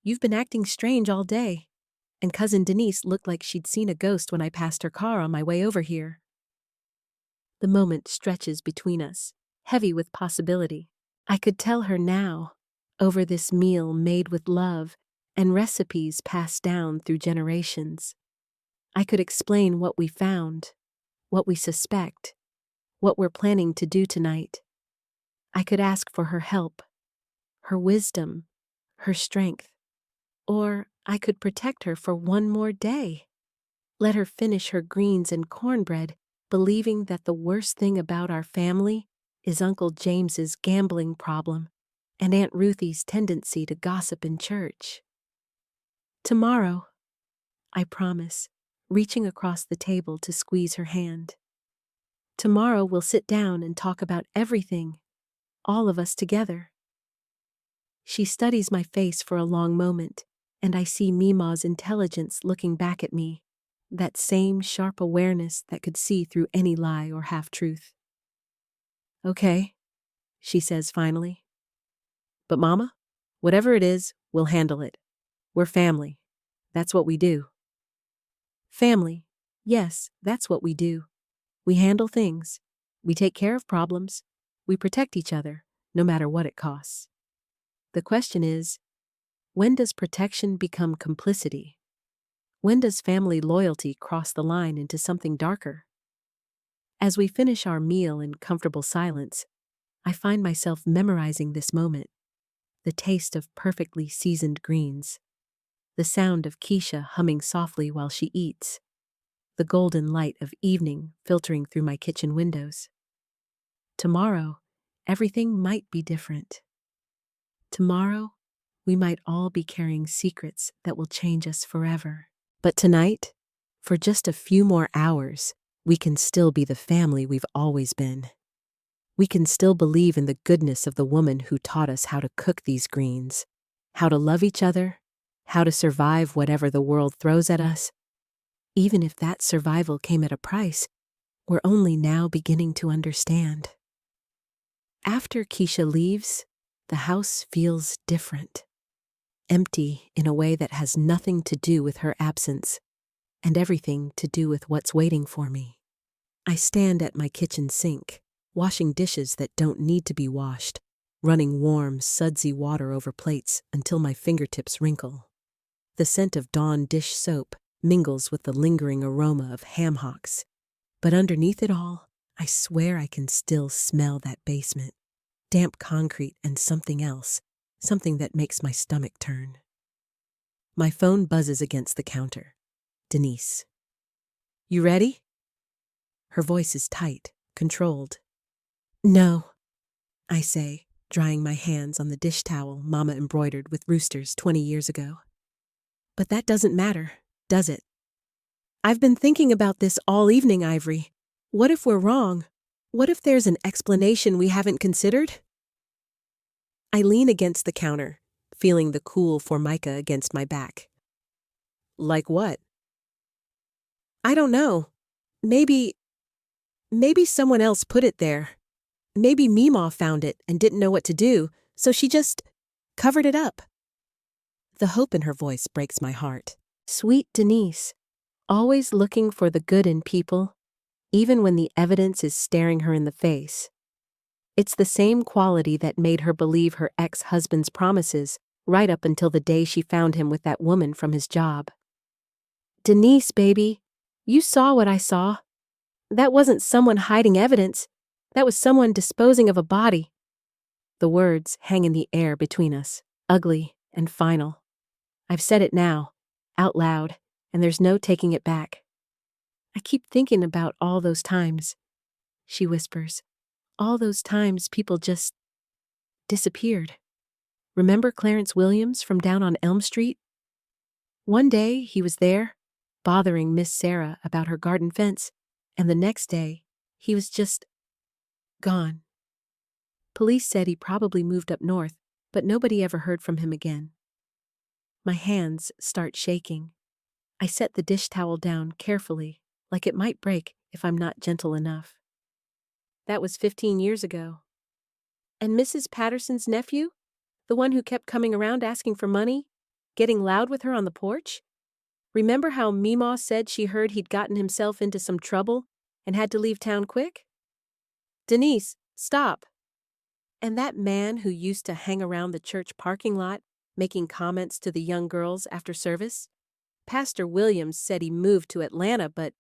You've been acting strange all day, and Cousin Denise looked like she'd seen a ghost when I passed her car on my way over here. The moment stretches between us, heavy with possibility. I could tell her now, over this meal made with love and recipes passed down through generations. I could explain what we found, what we suspect, what we're planning to do tonight. I could ask for her help, her wisdom, her strength. Or I could protect her for one more day. Let her finish her greens and cornbread, believing that the worst thing about our family is Uncle James's gambling problem and Aunt Ruthie's tendency to gossip in church. Tomorrow, I promise, reaching across the table to squeeze her hand. Tomorrow we'll sit down and talk about everything, all of us together. She studies my face for a long moment, and I see Mima's intelligence looking back at me, that same sharp awareness that could see through any lie or half-truth. Okay, she says finally. But Mama, whatever it is, we'll handle it. We're family. That's what we do. Family. Yes, that's what we do. We handle things. We take care of problems. We protect each other, no matter what it costs. The question is, when does protection become complicity? When does family loyalty cross the line into something darker? As we finish our meal in comfortable silence, I find myself memorizing this moment, the taste of perfectly seasoned greens, the sound of Keisha humming softly while she eats, the golden light of evening filtering through my kitchen windows. Tomorrow, everything might be different. Tomorrow, we might all be carrying secrets that will change us forever. But tonight, for just a few more hours, we can still be the family we've always been. We can still believe in the goodness of the woman who taught us how to cook these greens, how to love each other, how to survive whatever the world throws at us. Even if that survival came at a price, we're only now beginning to understand. After Keisha leaves, the house feels different. Empty in a way that has nothing to do with her absence, and everything to do with what's waiting for me. I stand at my kitchen sink, washing dishes that don't need to be washed, running warm, sudsy water over plates until my fingertips wrinkle. The scent of Dawn dish soap mingles with the lingering aroma of ham hocks, but underneath it all, I swear I can still smell that basement. Damp concrete and something else, something that makes my stomach turn. My phone buzzes against the counter. Denise. You ready? Her voice is tight, controlled. No, I say, drying my hands on the dish towel Mama embroidered with roosters 20 years ago. But that doesn't matter, does it? I've been thinking about this all evening, Ivory. What if we're wrong? What if there's an explanation we haven't considered? I lean against the counter, feeling the cool formica against my back. Like what? I don't know. Maybe someone else put it there. Maybe Meemaw found it and didn't know what to do, so she just covered it up. The hope in her voice breaks my heart. Sweet Denise, always looking for the good in people, even when the evidence is staring her in the face. It's the same quality that made her believe her ex-husband's promises right up until the day she found him with that woman from his job. Denise, baby, you saw what I saw. That wasn't someone hiding evidence. That was someone disposing of a body. The words hang in the air between us, ugly and final. I've said it now, out loud, and there's no taking it back. I keep thinking about all those times, she whispers. All those times people just disappeared. Remember Clarence Williams from down on Elm Street? One day he was there, bothering Miss Sarah about her garden fence, and the next day he was just gone. Police said he probably moved up north, but nobody ever heard from him again. My hands start shaking. I set the dish towel down carefully, like it might break if I'm not gentle enough. That was 15 years ago. And Mrs. Patterson's nephew? The one who kept coming around asking for money? Getting loud with her on the porch? Remember how Meemaw said she heard he'd gotten himself into some trouble and had to leave town quick? Denise, stop. And that man who used to hang around the church parking lot, making comments to the young girls after service? Pastor Williams said he moved to Atlanta, but...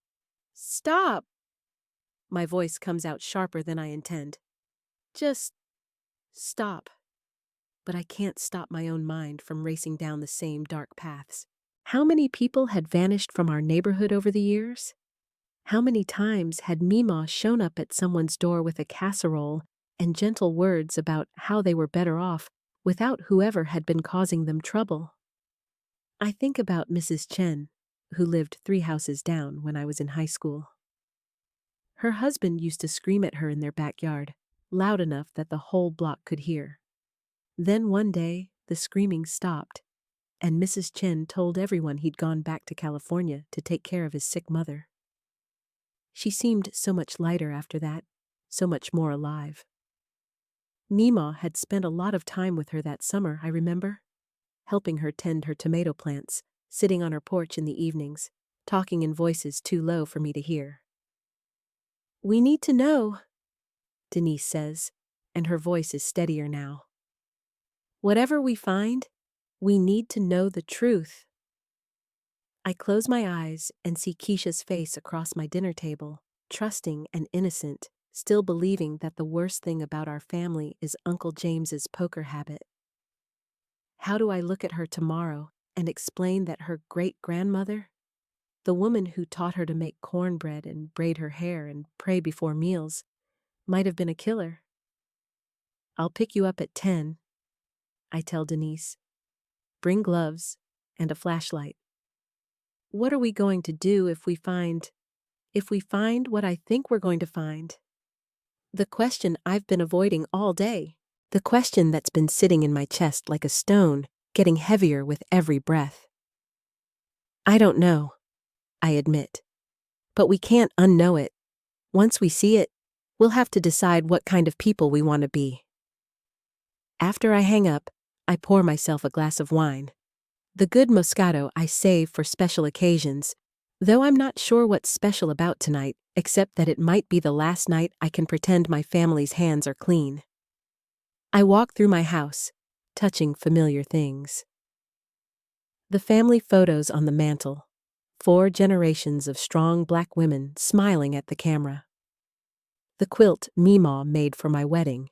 Stop! My voice comes out sharper than I intend. Just stop. But I can't stop my own mind from racing down the same dark paths. How many people had vanished from our neighborhood over the years? How many times had Meemaw shown up at someone's door with a casserole and gentle words about how they were better off without whoever had been causing them trouble? I think about Mrs. Chen, who lived 3 houses down when I was in high school. Her husband used to scream at her in their backyard, loud enough that the whole block could hear. Then one day, the screaming stopped, and Mrs. Chen told everyone he'd gone back to California to take care of his sick mother. She seemed so much lighter after that, so much more alive. Meemaw had spent a lot of time with her that summer, I remember, helping her tend her tomato plants, sitting on her porch in the evenings, talking in voices too low for me to hear. We need to know, Denise says, and her voice is steadier now. Whatever we find, we need to know the truth. I close my eyes and see Keisha's face across my dinner table, trusting and innocent, still believing that the worst thing about our family is Uncle James's poker habit. How do I look at her tomorrow and explain that her great-grandmother, the woman who taught her to make cornbread and braid her hair and pray before meals, might have been a killer? I'll pick you up at 10, I tell Denise. Bring gloves and a flashlight. What are we going to do if we find what I think we're going to find? The question I've been avoiding all day. The question that's been sitting in my chest like a stone, getting heavier with every breath. I don't know, I admit. But we can't unknow it. Once we see it, we'll have to decide what kind of people we want to be. After I hang up, I pour myself a glass of wine. The good Moscato I save for special occasions, Though I'm not sure what's special about tonight, except that it might be the last night I can pretend my family's hands are clean. I walk through my house, touching familiar things. The family photos on the mantel, 4 generations of strong black women smiling at the camera. The quilt Meemaw made for my wedding,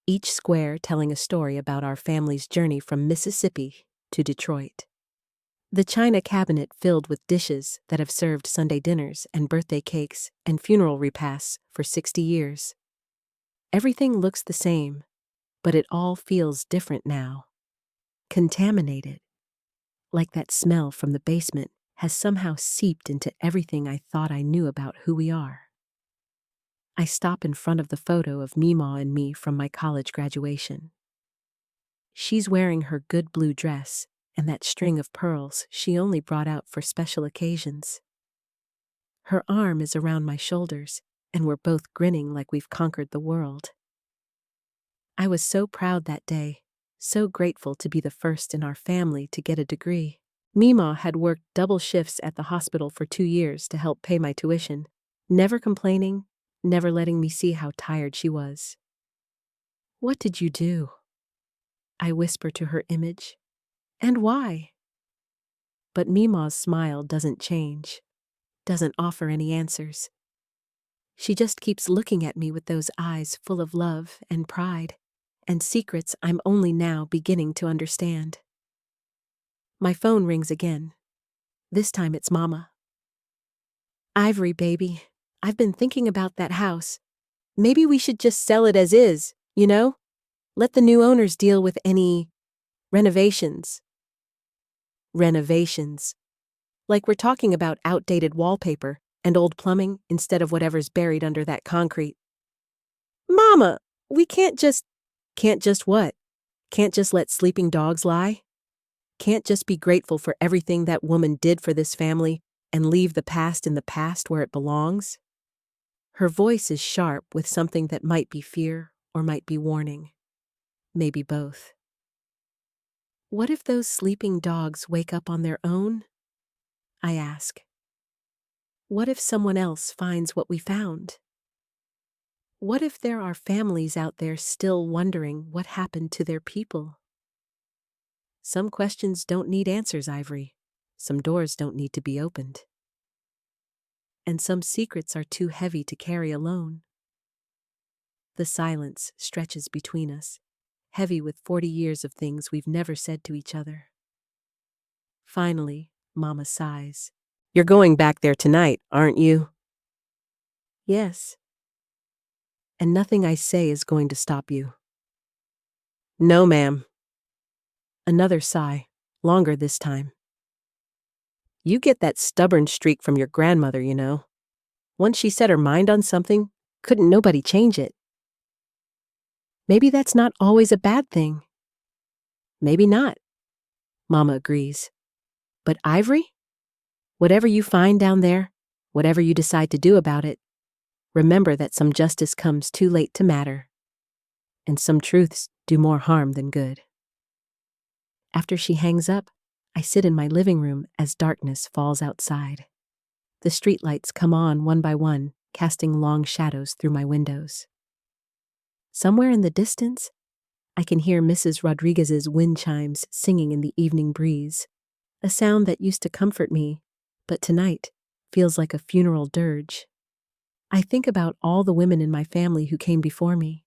each square telling a story about our family's journey from Mississippi to Detroit. The china cabinet filled with dishes that have served Sunday dinners and birthday cakes and funeral repasts for 60 years. Everything looks the same, but it all feels different now. Contaminated. Like that smell from the basement has somehow seeped into everything I thought I knew about who we are. I stop in front of the photo of Meemaw and me from my college graduation. She's wearing her good blue dress and that string of pearls she only brought out for special occasions. Her arm is around my shoulders, and we're both grinning like we've conquered the world. I was so proud that day, so grateful to be the first in our family to get a degree. Meemaw had worked double shifts at the hospital for 2 years to help pay my tuition, never complaining, never letting me see how tired she was. "What did you do?" I whisper to her image. "And why?" But Meemaw's smile doesn't change, doesn't offer any answers. She just keeps looking at me with those eyes full of love and pride, and secrets I'm only now beginning to understand. My phone rings again. This time it's Mama. "Ivory, baby, I've been thinking about that house. Maybe we should just sell it as is, you know? Let the new owners deal with any renovations." Renovations. Like we're talking about outdated wallpaper and old plumbing instead of whatever's buried under that concrete. "Mama, we can't just..." "Can't just what? Can't just let sleeping dogs lie? Can't just be grateful for everything that woman did for this family and leave the past in the past where it belongs?" Her voice is sharp with something that might be fear or might be warning. Maybe both. "What if those sleeping dogs wake up on their own?" I ask. "What if someone else finds what we found? What if there are families out there still wondering what happened to their people?" Some questions don't need answers, Ivory. Some doors don't need to be opened. And some secrets are too heavy to carry alone. The silence stretches between us, heavy with 40 years of things we've never said to each other. Finally, Mama sighs. "You're going back there tonight, aren't you?" "Yes." "And nothing I say is going to stop you." "No, ma'am." Another sigh, longer this time. "You get that stubborn streak from your grandmother, you know. Once she set her mind on something, couldn't nobody change it." "Maybe that's not always a bad thing." "Maybe not," Mama agrees. "But Ivory, whatever you find down there, whatever you decide to do about it, remember that some justice comes too late to matter, and some truths do more harm than good." After she hangs up, I sit in my living room as darkness falls outside. The streetlights come on one by one, casting long shadows through my windows. Somewhere in the distance, I can hear Mrs. Rodriguez's wind chimes singing in the evening breeze, a sound that used to comfort me, but tonight feels like a funeral dirge. I think about all the women in my family who came before me.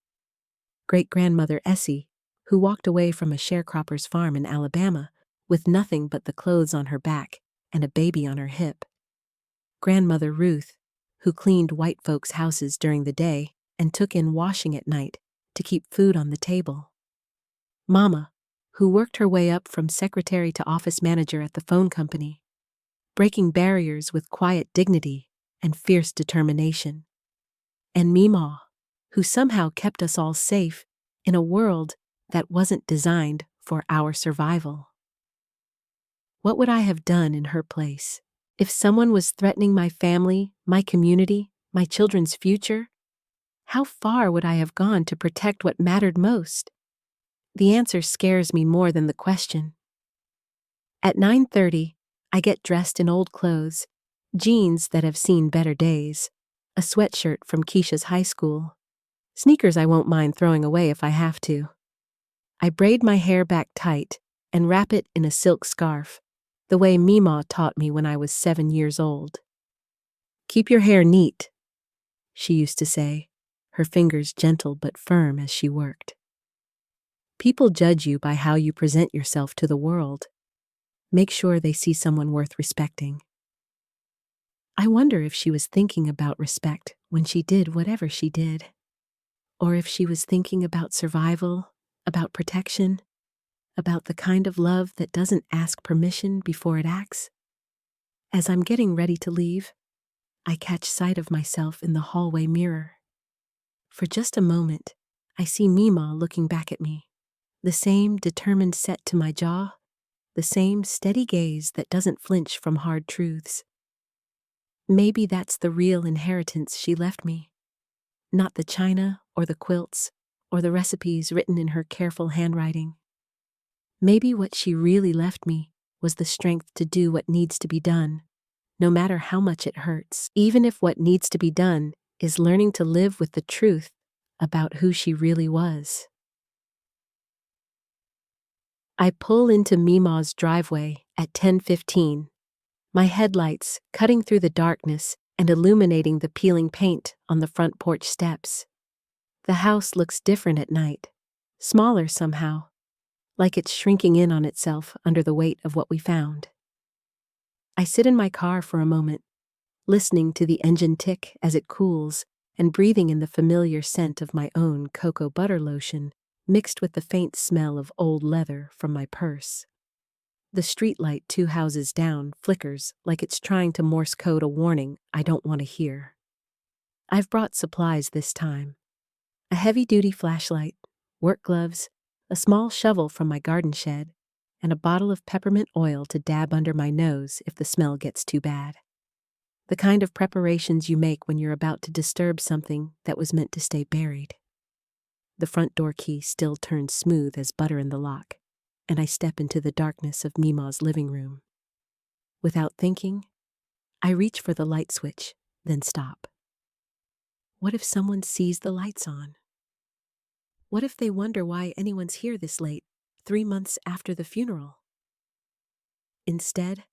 Great-grandmother Essie, who walked away from a sharecropper's farm in Alabama with nothing but the clothes on her back and a baby on her hip. Grandmother Ruth, who cleaned white folks' houses during the day and took in washing at night to keep food on the table. Mama, who worked her way up from secretary to office manager at the phone company, breaking barriers with quiet dignity and fierce determination. And Meemaw, who somehow kept us all safe in a world that wasn't designed for our survival. What would I have done in her place? If someone was threatening my family, my community, my children's future, how far would I have gone to protect what mattered most? The answer scares me more than the question. At 9:30, I get dressed in old clothes Jeans that have seen better days, a sweatshirt from Keisha's high school, sneakers I won't mind throwing away if I have to. I braid my hair back tight and wrap it in a silk scarf, the way Meemaw taught me when I was 7 years old. "Keep your hair neat," she used to say, her fingers gentle but firm as she worked. "People judge you by how you present yourself to the world. Make sure they see someone worth respecting." I wonder if she was thinking about respect when she did whatever she did, or if she was thinking about survival, about protection, about the kind of love that doesn't ask permission before it acts. As I'm getting ready to leave, I catch sight of myself in the hallway mirror. For just a moment, I see Meemaw looking back at me, the same determined set to my jaw, the same steady gaze that doesn't flinch from hard truths. Maybe that's the real inheritance she left me, not the china or the quilts or the recipes written in her careful handwriting. Maybe what she really left me was the strength to do what needs to be done, no matter how much it hurts, even if what needs to be done is learning to live with the truth about who she really was. I pull into Meemaw's driveway at 10:15, my headlights cutting through the darkness and illuminating the peeling paint on the front porch steps. The house looks different at night, smaller somehow, like it's shrinking in on itself under the weight of what we found. I sit in my car for a moment, listening to the engine tick as it cools and breathing in the familiar scent of my own cocoa butter lotion mixed with the faint smell of old leather from my purse. The streetlight 2 houses down flickers like it's trying to Morse code a warning I don't want to hear. I've brought supplies this time: a heavy-duty flashlight, work gloves, a small shovel from my garden shed, and a bottle of peppermint oil to dab under my nose if the smell gets too bad. The kind of preparations you make when you're about to disturb something that was meant to stay buried. The front door key still turns smooth as butter in the lock, and I step into the darkness of Meemaw's living room. Without thinking, I reach for the light switch, then stop. What if someone sees the lights on? What if they wonder why anyone's here this late, 3 months after the funeral? Instead,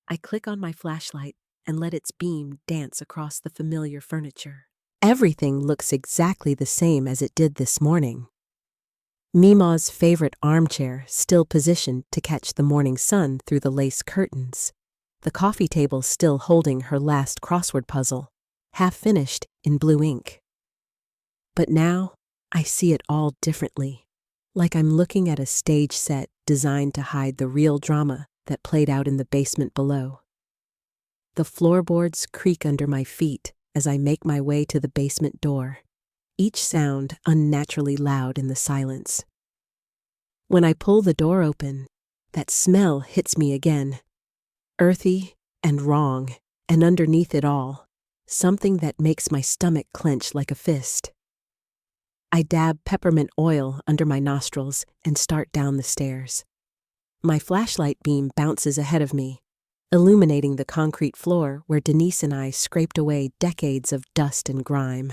I click on my flashlight and let its beam dance across the familiar furniture. Everything looks exactly the same as it did this morning. Meemaw's favorite armchair still positioned to catch the morning sun through the lace curtains. The coffee table still holding her last crossword puzzle, half finished in blue ink. But now, I see it all differently, like I'm looking at a stage set designed to hide the real drama that played out in the basement below. The floorboards creak under my feet as I make my way to the basement door, each sound unnaturally loud in the silence. When I pull the door open, that smell hits me again, earthy and wrong, and underneath it all, something that makes my stomach clench like a fist. I dab peppermint oil under my nostrils and start down the stairs. My flashlight beam bounces ahead of me, illuminating the concrete floor where Denise and I scraped away decades of dust and grime.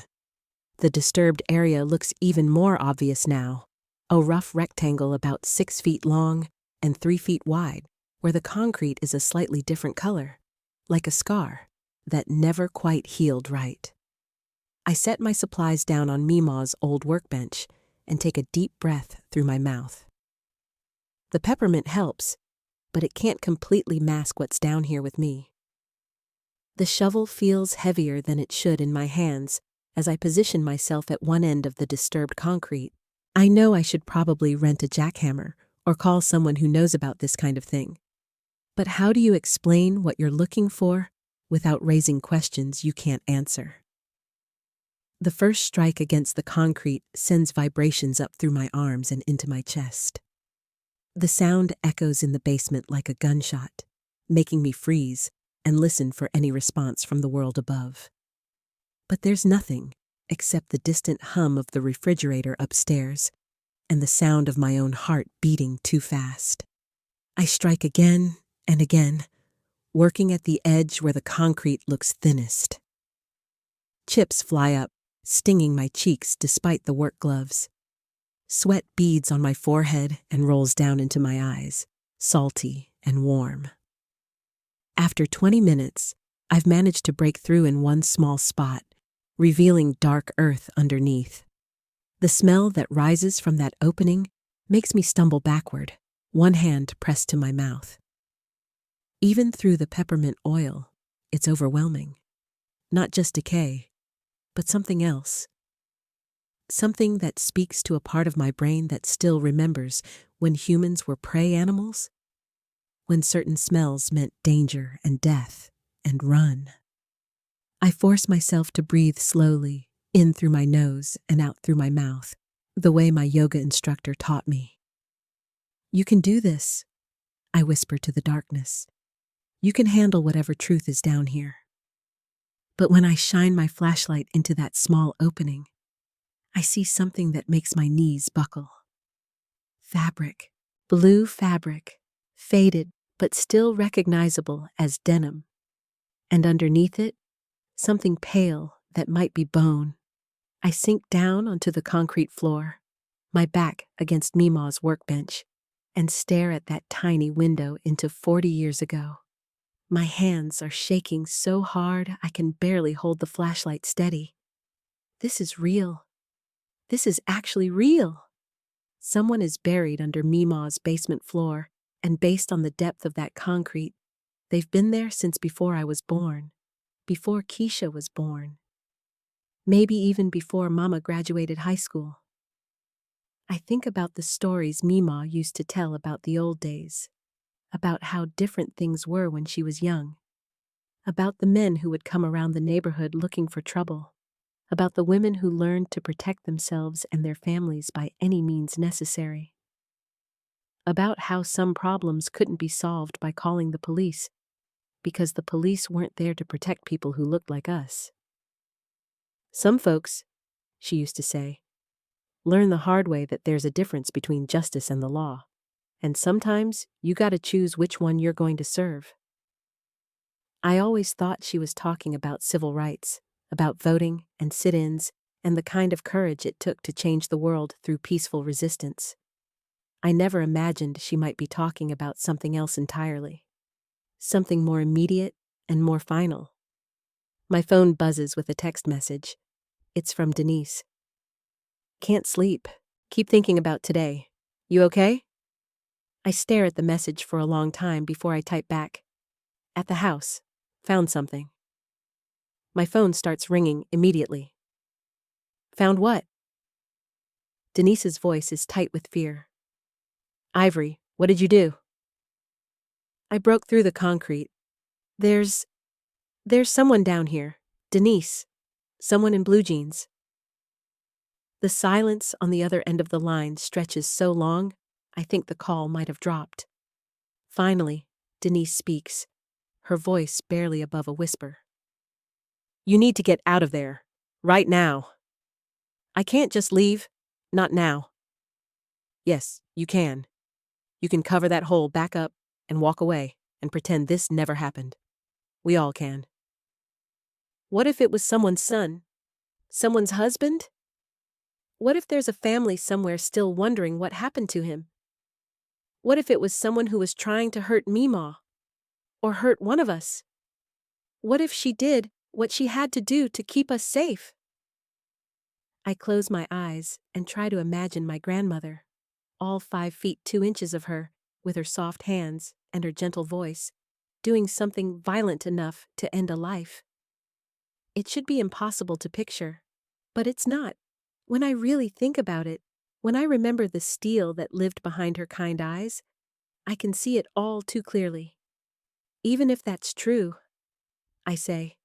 The disturbed area looks even more obvious now, a rough rectangle about 6 feet long and 3 feet wide, where the concrete is a slightly different color, like a scar that never quite healed right. I set my supplies down on Meemaw's old workbench and take a deep breath through my mouth. The peppermint helps, but it can't completely mask what's down here with me. The shovel feels heavier than it should in my hands as I position myself at one end of the disturbed concrete. I know I should probably rent a jackhammer or call someone who knows about this kind of thing. But how do you explain what you're looking for without raising questions you can't answer? The first strike against the concrete sends vibrations up through my arms and into my chest. The sound echoes in the basement like a gunshot, making me freeze and listen for any response from the world above. But there's nothing except the distant hum of the refrigerator upstairs and the sound of my own heart beating too fast. I strike again and again, working at the edge where the concrete looks thinnest. Chips fly up, stinging my cheeks despite the work gloves. Sweat beads on my forehead and rolls down into my eyes, salty and warm. After 20 minutes, I've managed to break through in one small spot, revealing dark earth underneath. The smell that rises from that opening makes me stumble backward, one hand pressed to my mouth. Even through the peppermint oil, it's overwhelming. Not just decay, but something else. Something that speaks to a part of my brain that still remembers when humans were prey animals, when certain smells meant danger and death, and run. I force myself to breathe slowly, in through my nose and out through my mouth, the way my yoga instructor taught me. "You can do this," I whisper to the darkness. "You can handle whatever truth is down here." But when I shine my flashlight into that small opening, I see something that makes my knees buckle. Fabric, blue fabric, faded but still recognizable as denim. And underneath it, something pale that might be bone. I sink down onto the concrete floor, my back against Mima's workbench, and stare at that tiny window into 40 years ago. My hands are shaking so hard I can barely hold the flashlight steady. This is real. This is actually real. Someone is buried under Mima's basement floor, and based on the depth of that concrete, they've been there since before I was born, before Keisha was born, maybe even before Mama graduated high school. I think about the stories Mima used to tell about the old days, about how different things were when she was young, about the men who would come around the neighborhood looking for trouble, about the women who learned to protect themselves and their families by any means necessary, about how some problems couldn't be solved by calling the police, because the police weren't there to protect people who looked like us. "Some folks," she used to say, "learn the hard way that there's a difference between justice and the law, and sometimes you gotta choose which one you're going to serve." I always thought she was talking about civil rights, about voting and sit-ins and the kind of courage it took to change the world through peaceful resistance. I never imagined she might be talking about something else entirely, something more immediate and more final. My phone buzzes with a text message. It's from Denise. "Can't sleep. Keep thinking about today. You okay?" I stare at the message for a long time before I type back. "At the house. Found something." My phone starts ringing immediately. "Found what?" Denise's voice is tight with fear. "Ivory, what did you do?" "I broke through the concrete. There's someone down here. Denise. Someone in blue jeans." The silence on the other end of the line stretches so long, I think the call might have dropped. Finally, Denise speaks, her voice barely above a whisper. "You need to get out of there. Right now." "I can't just leave. Not now." "Yes, you can. You can cover that hole back up and walk away and pretend this never happened. We all can." "What if it was someone's son? Someone's husband? What if there's a family somewhere still wondering what happened to him? What if it was someone who was trying to hurt Mima? Or hurt one of us? What if she did what she had to do to keep us safe?" I close my eyes and try to imagine my grandmother, all 5 feet 2 inches of her, with her soft hands and her gentle voice, doing something violent enough to end a life. It should be impossible to picture, but it's not. When I really think about it, when I remember the steel that lived behind her kind eyes, I can see it all too clearly. "Even if that's true," I say,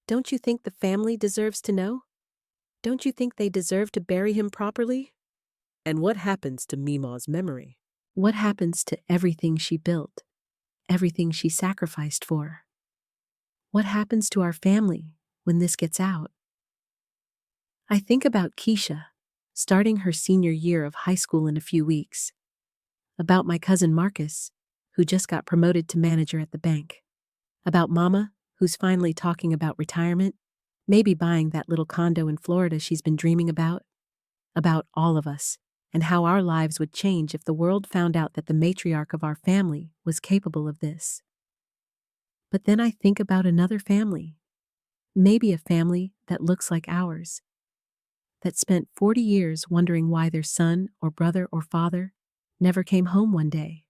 "don't you think the family deserves to know? Don't you think they deserve to bury him properly?" "And what happens to Mima's memory? What happens to everything she built, everything she sacrificed for? What happens to our family when this gets out?" I think about Keisha, starting her senior year of high school in a few weeks. About my cousin Marcus, who just got promoted to manager at the bank. About Mama, who's finally talking about retirement, maybe buying that little condo in Florida she's been dreaming about. About all of us, and how our lives would change if the world found out that the matriarch of our family was capable of this. But then I think about another family, maybe a family that looks like ours, that spent 40 years wondering why their son or brother or father never came home one day.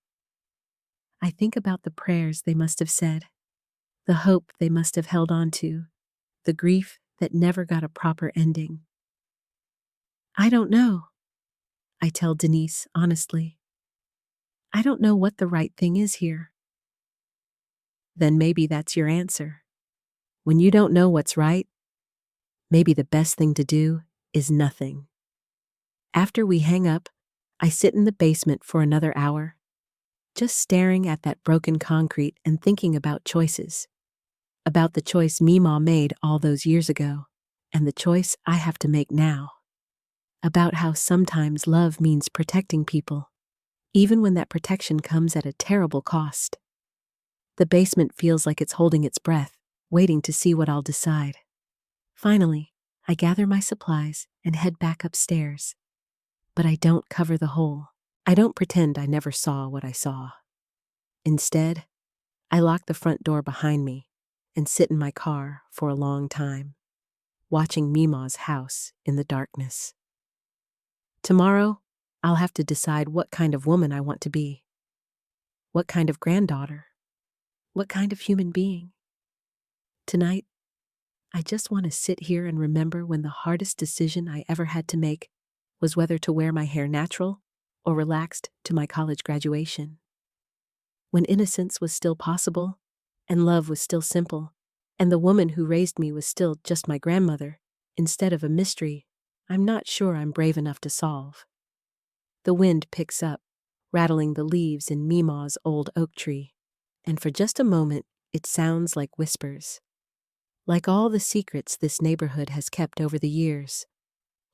I think about the prayers they must have said, the hope they must have held on to, the grief that never got a proper ending. I don't know, I tell Denise honestly. I don't know what the right thing is here. Then maybe that's your answer. When you don't know what's right, maybe the best thing to do is nothing. After we hang up, I sit in the basement for another hour, just staring at that broken concrete and thinking about choices. About the choice Meemaw made all those years ago, and the choice I have to make now. About how sometimes love means protecting people, even when that protection comes at a terrible cost. The basement feels like it's holding its breath, waiting to see what I'll decide. Finally, I gather my supplies and head back upstairs. But I don't cover the hole. I don't pretend I never saw what I saw. Instead, I lock the front door behind me and sit in my car for a long time, watching Meemaw's house in the darkness. Tomorrow, I'll have to decide what kind of woman I want to be. What kind of granddaughter? What kind of human being? Tonight, I just want to sit here and remember when the hardest decision I ever had to make was whether to wear my hair natural or relaxed to my college graduation. When innocence was still possible, and love was still simple, and the woman who raised me was still just my grandmother, instead of a mystery I'm not sure I'm brave enough to solve. The wind picks up, rattling the leaves in Meemaw's old oak tree, and for just a moment it sounds like whispers. Like all the secrets this neighborhood has kept over the years,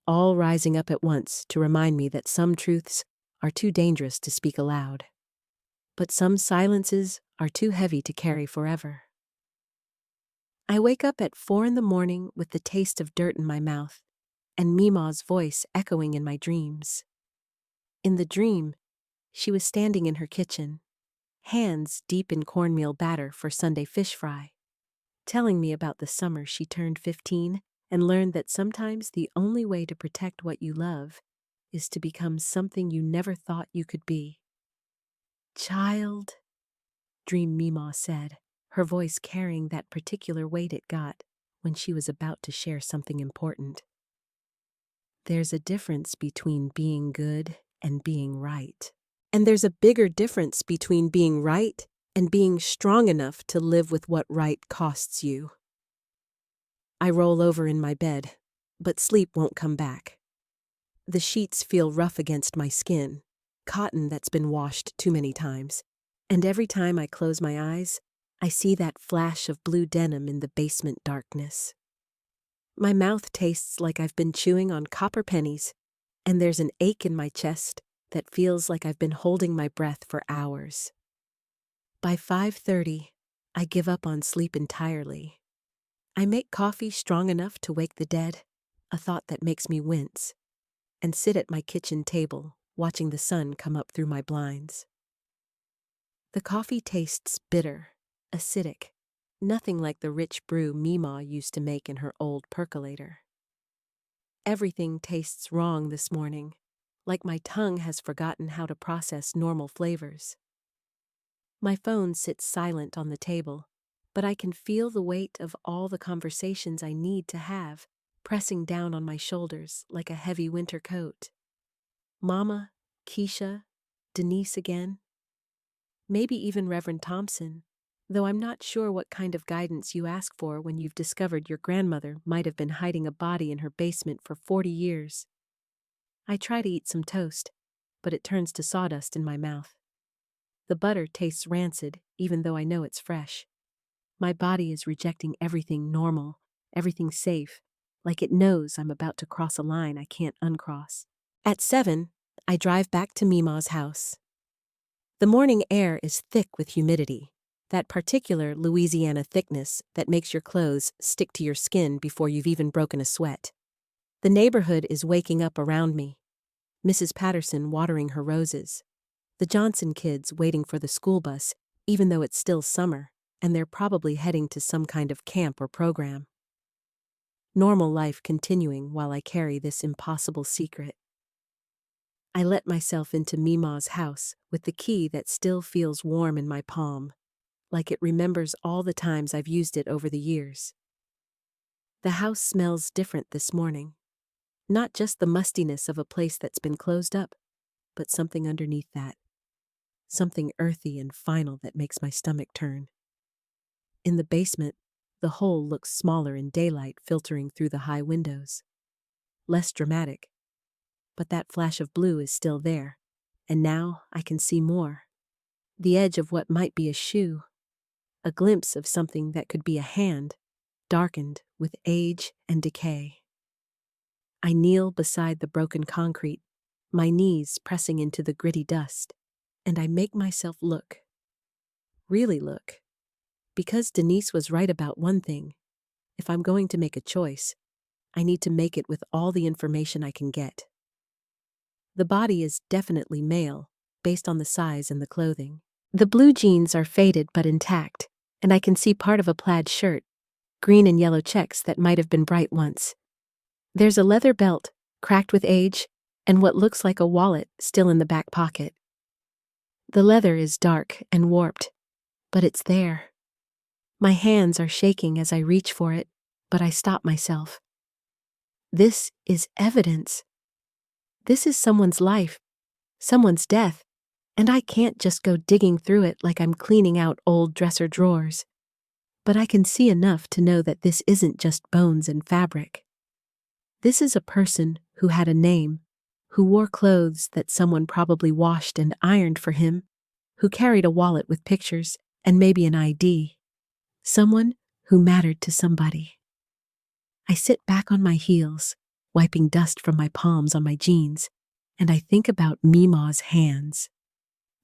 all rising up at once to remind me that some truths are too dangerous to speak aloud. But some silences are too heavy to carry forever. I wake up at 4 a.m. with the taste of dirt in my mouth and Meemaw's voice echoing in my dreams. In the dream, she was standing in her kitchen, hands deep in cornmeal batter for Sunday fish fry, telling me about the summer she turned 15 and learned that sometimes the only way to protect what you love is to become something you never thought you could be. Child, Dream Meemaw said, her voice carrying that particular weight it got when she was about to share something important. There's a difference between being good and being right. And there's a bigger difference between being right and being strong enough to live with what right costs you. I roll over in my bed, but sleep won't come back. The sheets feel rough against my skin, cotton that's been washed too many times, and every time I close my eyes, I see that flash of blue denim in the basement darkness. My mouth tastes like I've been chewing on copper pennies, and there's an ache in my chest that feels like I've been holding my breath for hours. By 5:30, I give up on sleep entirely. I make coffee strong enough to wake the dead, a thought that makes me wince, and sit at my kitchen table, watching the sun come up through my blinds. The coffee tastes bitter, acidic, nothing like the rich brew Meemaw used to make in her old percolator. Everything tastes wrong this morning, like my tongue has forgotten how to process normal flavors. My phone sits silent on the table, but I can feel the weight of all the conversations I need to have pressing down on my shoulders like a heavy winter coat. Mama, Keisha, Denise again. Maybe even Reverend Thompson, though I'm not sure what kind of guidance you ask for when you've discovered your grandmother might have been hiding a body in her basement for 40 years. I try to eat some toast, but it turns to sawdust in my mouth. The butter tastes rancid, even though I know it's fresh. My body is rejecting everything normal, everything safe, like it knows I'm about to cross a line I can't uncross. At 7, I drive back to Meemaw's house. The morning air is thick with humidity, That particular Louisiana thickness that makes your clothes stick to your skin before you've even broken a sweat. The neighborhood is waking up around me. Mrs. Patterson watering her roses. The Johnson kids waiting for the school bus, even though it's still summer, and they're probably heading to some kind of camp or program. Normal life continuing while I carry this impossible secret. I let myself into Mima's house with the key that still feels warm in my palm, like it remembers all the times I've used it over the years. The house smells different this morning. Not just the mustiness of a place that's been closed up, but something underneath that. Something earthy and final that makes my stomach turn. In the basement, the hole looks smaller in daylight filtering through the high windows. Less dramatic. But that flash of blue is still there, and now I can see more. The edge of what might be a shoe. A glimpse of something that could be a hand, darkened with age and decay. I kneel beside the broken concrete, my knees pressing into the gritty dust, and I make myself look. Really look. Because Denise was right about one thing. If I'm going to make a choice, I need to make it with all the information I can get. The body is definitely male, based on the size and the clothing. The blue jeans are faded but intact, and I can see part of a plaid shirt, green and yellow checks that might have been bright once. There's a leather belt, cracked with age, and what looks like a wallet still in the back pocket. The leather is dark and warped, but it's there. My hands are shaking as I reach for it, but I stop myself. This is evidence. This is someone's life, someone's death, and I can't just go digging through it like I'm cleaning out old dresser drawers. But I can see enough to know that this isn't just bones and fabric. This is a person who had a name, who wore clothes that someone probably washed and ironed for him, who carried a wallet with pictures and maybe an ID. Someone who mattered to somebody. I sit back on my heels, wiping dust from my palms on my jeans, and I think about Mima's hands.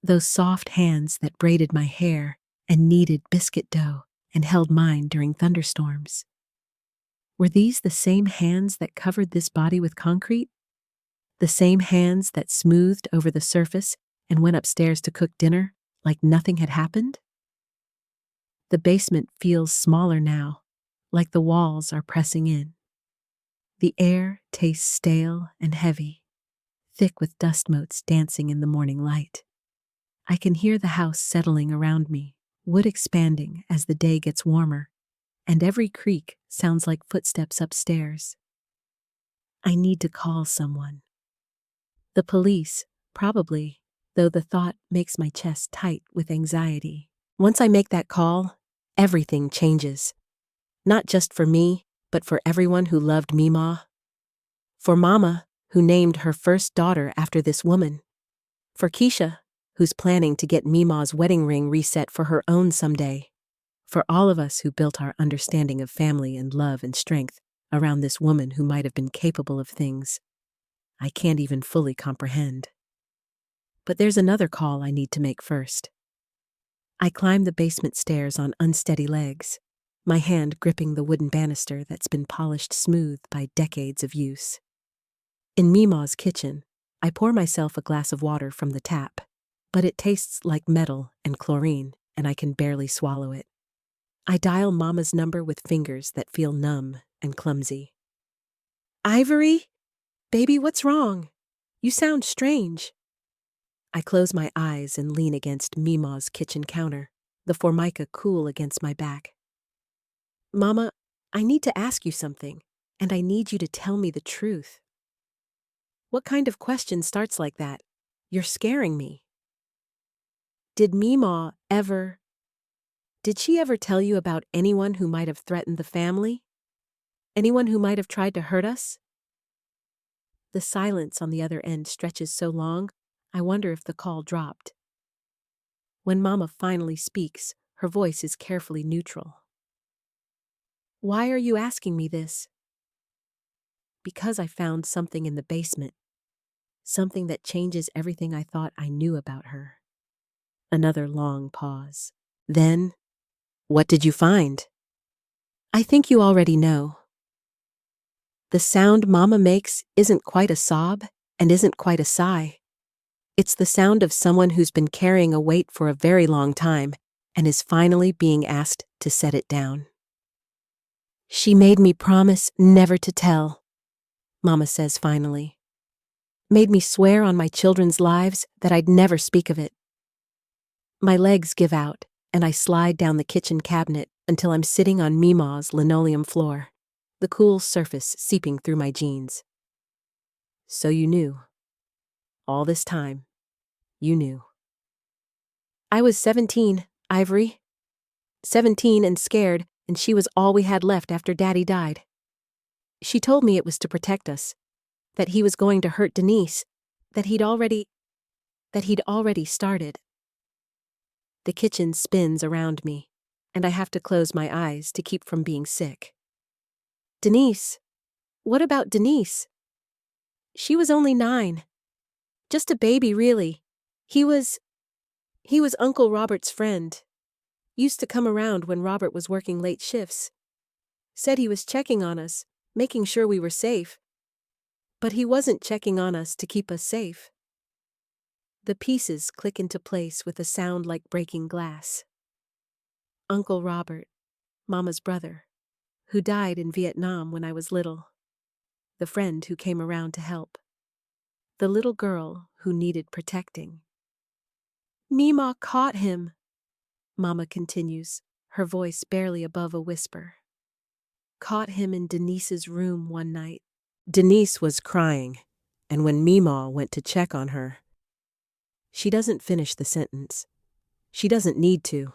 Those soft hands that braided my hair and kneaded biscuit dough and held mine during thunderstorms. Were these the same hands that covered this body with concrete? The same hands that smoothed over the surface and went upstairs to cook dinner like nothing had happened? The basement feels smaller now, like the walls are pressing in. The air tastes stale and heavy, thick with dust motes dancing in the morning light. I can hear the house settling around me, wood expanding as the day gets warmer, and every creak sounds like footsteps upstairs. I need to call someone. The police, probably, though the thought makes my chest tight with anxiety. Once I make that call, everything changes. Not just for me, but for everyone who loved Mima. For Mama, who named her first daughter after this woman. For Keisha, who's planning to get Mima's wedding ring reset for her own someday. For all of us who built our understanding of family and love and strength around this woman who might have been capable of things I can't even fully comprehend. But there's another call I need to make first. I climb the basement stairs on unsteady legs, my hand gripping the wooden banister that's been polished smooth by decades of use. In Mima's kitchen, I pour myself a glass of water from the tap, but it tastes like metal and chlorine, and I can barely swallow it. I dial Mama's number with fingers that feel numb and clumsy. Ivory? Baby, what's wrong? You sound strange. I close my eyes and lean against Mima's kitchen counter, the formica cool against my back. Mama, I need to ask you something, and I need you to tell me the truth. What kind of question starts like that? You're scaring me. Did she ever tell you about anyone who might have threatened the family? Anyone who might have tried to hurt us? The silence on the other end stretches so long, I wonder if the call dropped. When Mama finally speaks, her voice is carefully neutral. Why are you asking me this? Because I found something in the basement. Something that changes everything I thought I knew about her. Another long pause. Then, What did you find? I think you already know. The sound Mama makes isn't quite a sob and isn't quite a sigh. It's the sound of someone who's been carrying a weight for a very long time and is finally being asked to set it down. She made me promise never to tell, Mama says finally. Made me swear on my children's lives that I'd never speak of it. My legs give out, and I slide down the kitchen cabinet until I'm sitting on Meemaw's linoleum floor, the cool surface seeping through my jeans. So you knew. All this time, you knew. I was 17, Ivory. 17 and scared, and she was all we had left after Daddy died. She told me it was to protect us, that he was going to hurt Denise, that he'd already started. The kitchen spins around me, and I have to close my eyes to keep from being sick. Denise? What about Denise? She was only 9. Just a baby, really. He was Uncle Robert's friend. Used to come around when Robert was working late shifts. Said he was checking on us, making sure we were safe. But he wasn't checking on us to keep us safe. The pieces click into place with a sound like breaking glass. Uncle Robert, Mama's brother, who died in Vietnam when I was little. The friend who came around to help. The little girl who needed protecting. Meemaw caught him, Mama continues, her voice barely above a whisper. Caught him in Denise's room one night. Denise was crying, and when Meemaw went to check on her, she doesn't finish the sentence. She doesn't need to.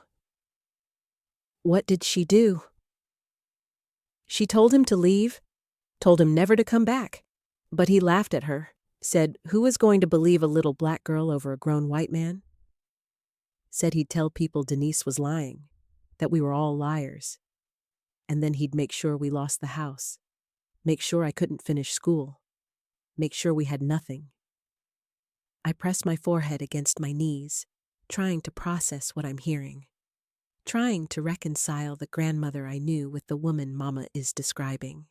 What did she do? She told him to leave, told him never to come back. But he laughed at her, said who was going to believe a little black girl over a grown white man? Said he'd tell people Denise was lying, that we were all liars. And then he'd make sure we lost the house, make sure I couldn't finish school, make sure we had nothing. I press my forehead against my knees, trying to process what I'm hearing, trying to reconcile the grandmother I knew with the woman Mama is describing.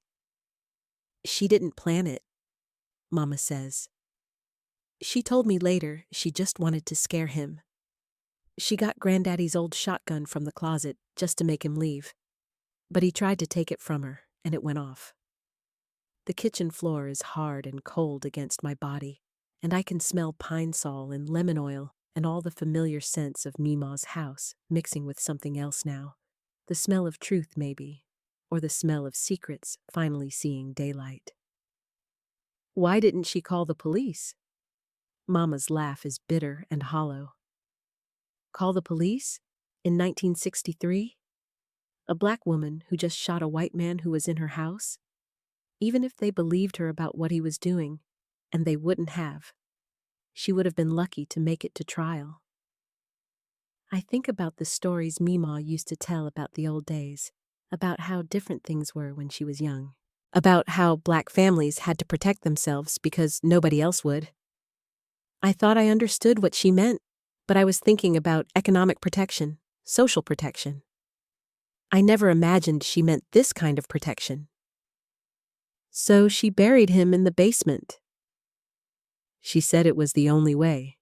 She didn't plan it, Mama says. She told me later she just wanted to scare him. She got Granddaddy's old shotgun from the closet just to make him leave, but he tried to take it from her, and it went off. The kitchen floor is hard and cold against my body, and I can smell pine sol and lemon oil and all the familiar scents of Meemaw's house mixing with something else now. The smell of truth, maybe, or the smell of secrets finally seeing daylight. Why didn't she call the police? Mama's laugh is bitter and hollow. Call the police? In 1963? A black woman who just shot a white man who was in her house? Even if they believed her about what he was doing, and they wouldn't have, she would have been lucky to make it to trial. I think about the stories Meemaw used to tell about the old days, about how different things were when she was young, about how black families had to protect themselves because nobody else would. I thought I understood what she meant, but I was thinking about economic protection, social protection. I never imagined she meant this kind of protection. So she buried him in the basement. She said it was the only way.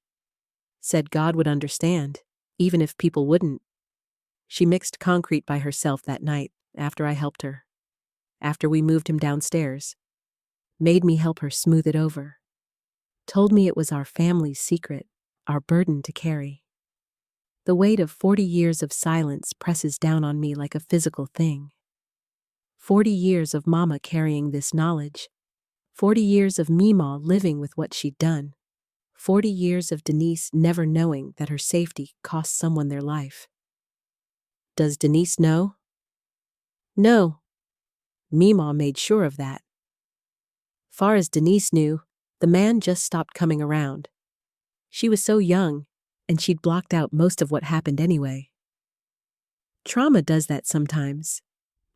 Said God would understand, even if people wouldn't. She mixed concrete by herself that night, after I helped her. After we moved him downstairs. Made me help her smooth it over. Told me it was our family's secret, our burden to carry. The weight of 40 years of silence presses down on me like a physical thing. 40 years of Mama carrying this knowledge. 40 years of Meemaw living with what she'd done. 40 years of Denise never knowing that her safety cost someone their life. Does Denise know? No. Meemaw made sure of that. Far as Denise knew, the man just stopped coming around. She was so young, and she'd blocked out most of what happened anyway. Trauma does that sometimes.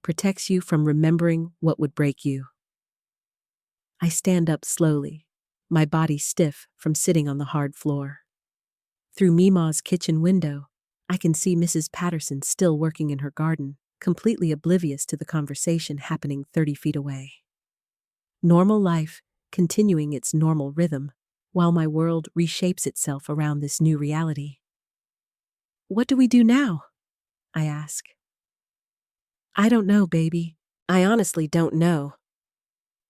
Protects you from remembering what would break you. I stand up slowly, my body stiff from sitting on the hard floor. Through Meemaw's kitchen window, I can see Mrs. Patterson still working in her garden, completely oblivious to the conversation happening 30 feet away. Normal life, continuing its normal rhythm, while my world reshapes itself around this new reality. What do we do now? I ask. I don't know, baby. I honestly don't know.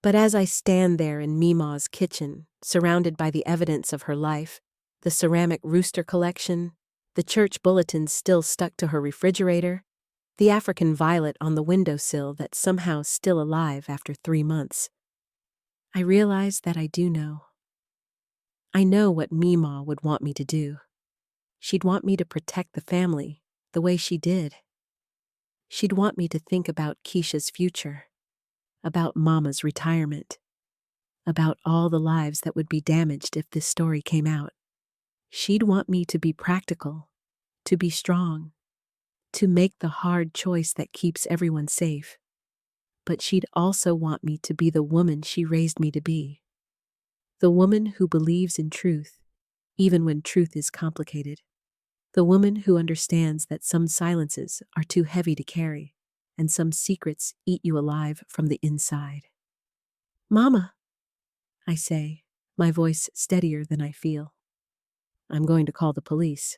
But as I stand there in Mima's kitchen, surrounded by the evidence of her life, the ceramic rooster collection, the church bulletins still stuck to her refrigerator, the African violet on the windowsill that's somehow still alive after 3 months, I realize that I do know. I know what Mima would want me to do. She'd want me to protect the family the way she did. She'd want me to think about Keisha's future, about Mama's retirement, about all the lives that would be damaged if this story came out. She'd want me to be practical, to be strong, to make the hard choice that keeps everyone safe. But she'd also want me to be the woman she raised me to be. The woman who believes in truth, even when truth is complicated. The woman who understands that some silences are too heavy to carry, and some secrets eat you alive from the inside. Mama, I say, my voice steadier than I feel. I'm going to call the police.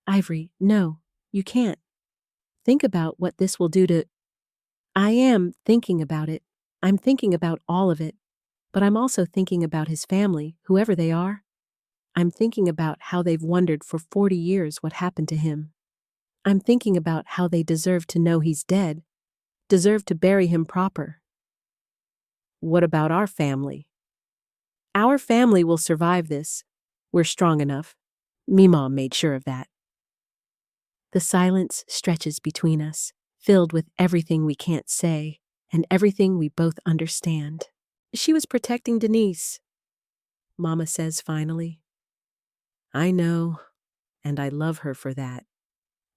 Ivory, no, you can't. Think about what this will do to... I am thinking about it. I'm thinking about all of it. But I'm also thinking about his family, whoever they are. I'm thinking about how they've wondered for 40 years what happened to him. I'm thinking about how they deserve to know he's dead, deserve to bury him proper. What about our family? Our family will survive this. We're strong enough. Mima made sure of that. The silence stretches between us, filled with everything we can't say and everything we both understand. She was protecting Denise, Mama says finally. I know, and I love her for that.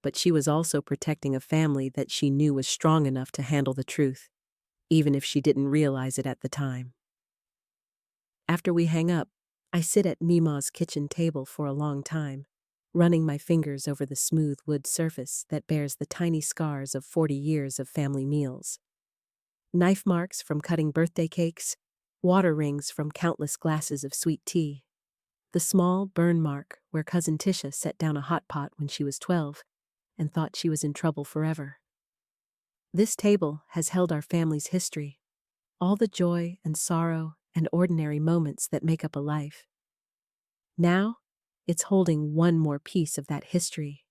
But she was also protecting a family that she knew was strong enough to handle the truth, even if she didn't realize it at the time. After we hang up, I sit at Mima's kitchen table for a long time, running my fingers over the smooth wood surface that bears the tiny scars of 40 years of family meals. Knife marks from cutting birthday cakes, water rings from countless glasses of sweet tea, the small burn mark where Cousin Tisha set down a hot pot when she was 12 and thought she was in trouble forever. This table has held our family's history, all the joy and sorrow and ordinary moments that make up a life. Now, it's holding one more piece of that history,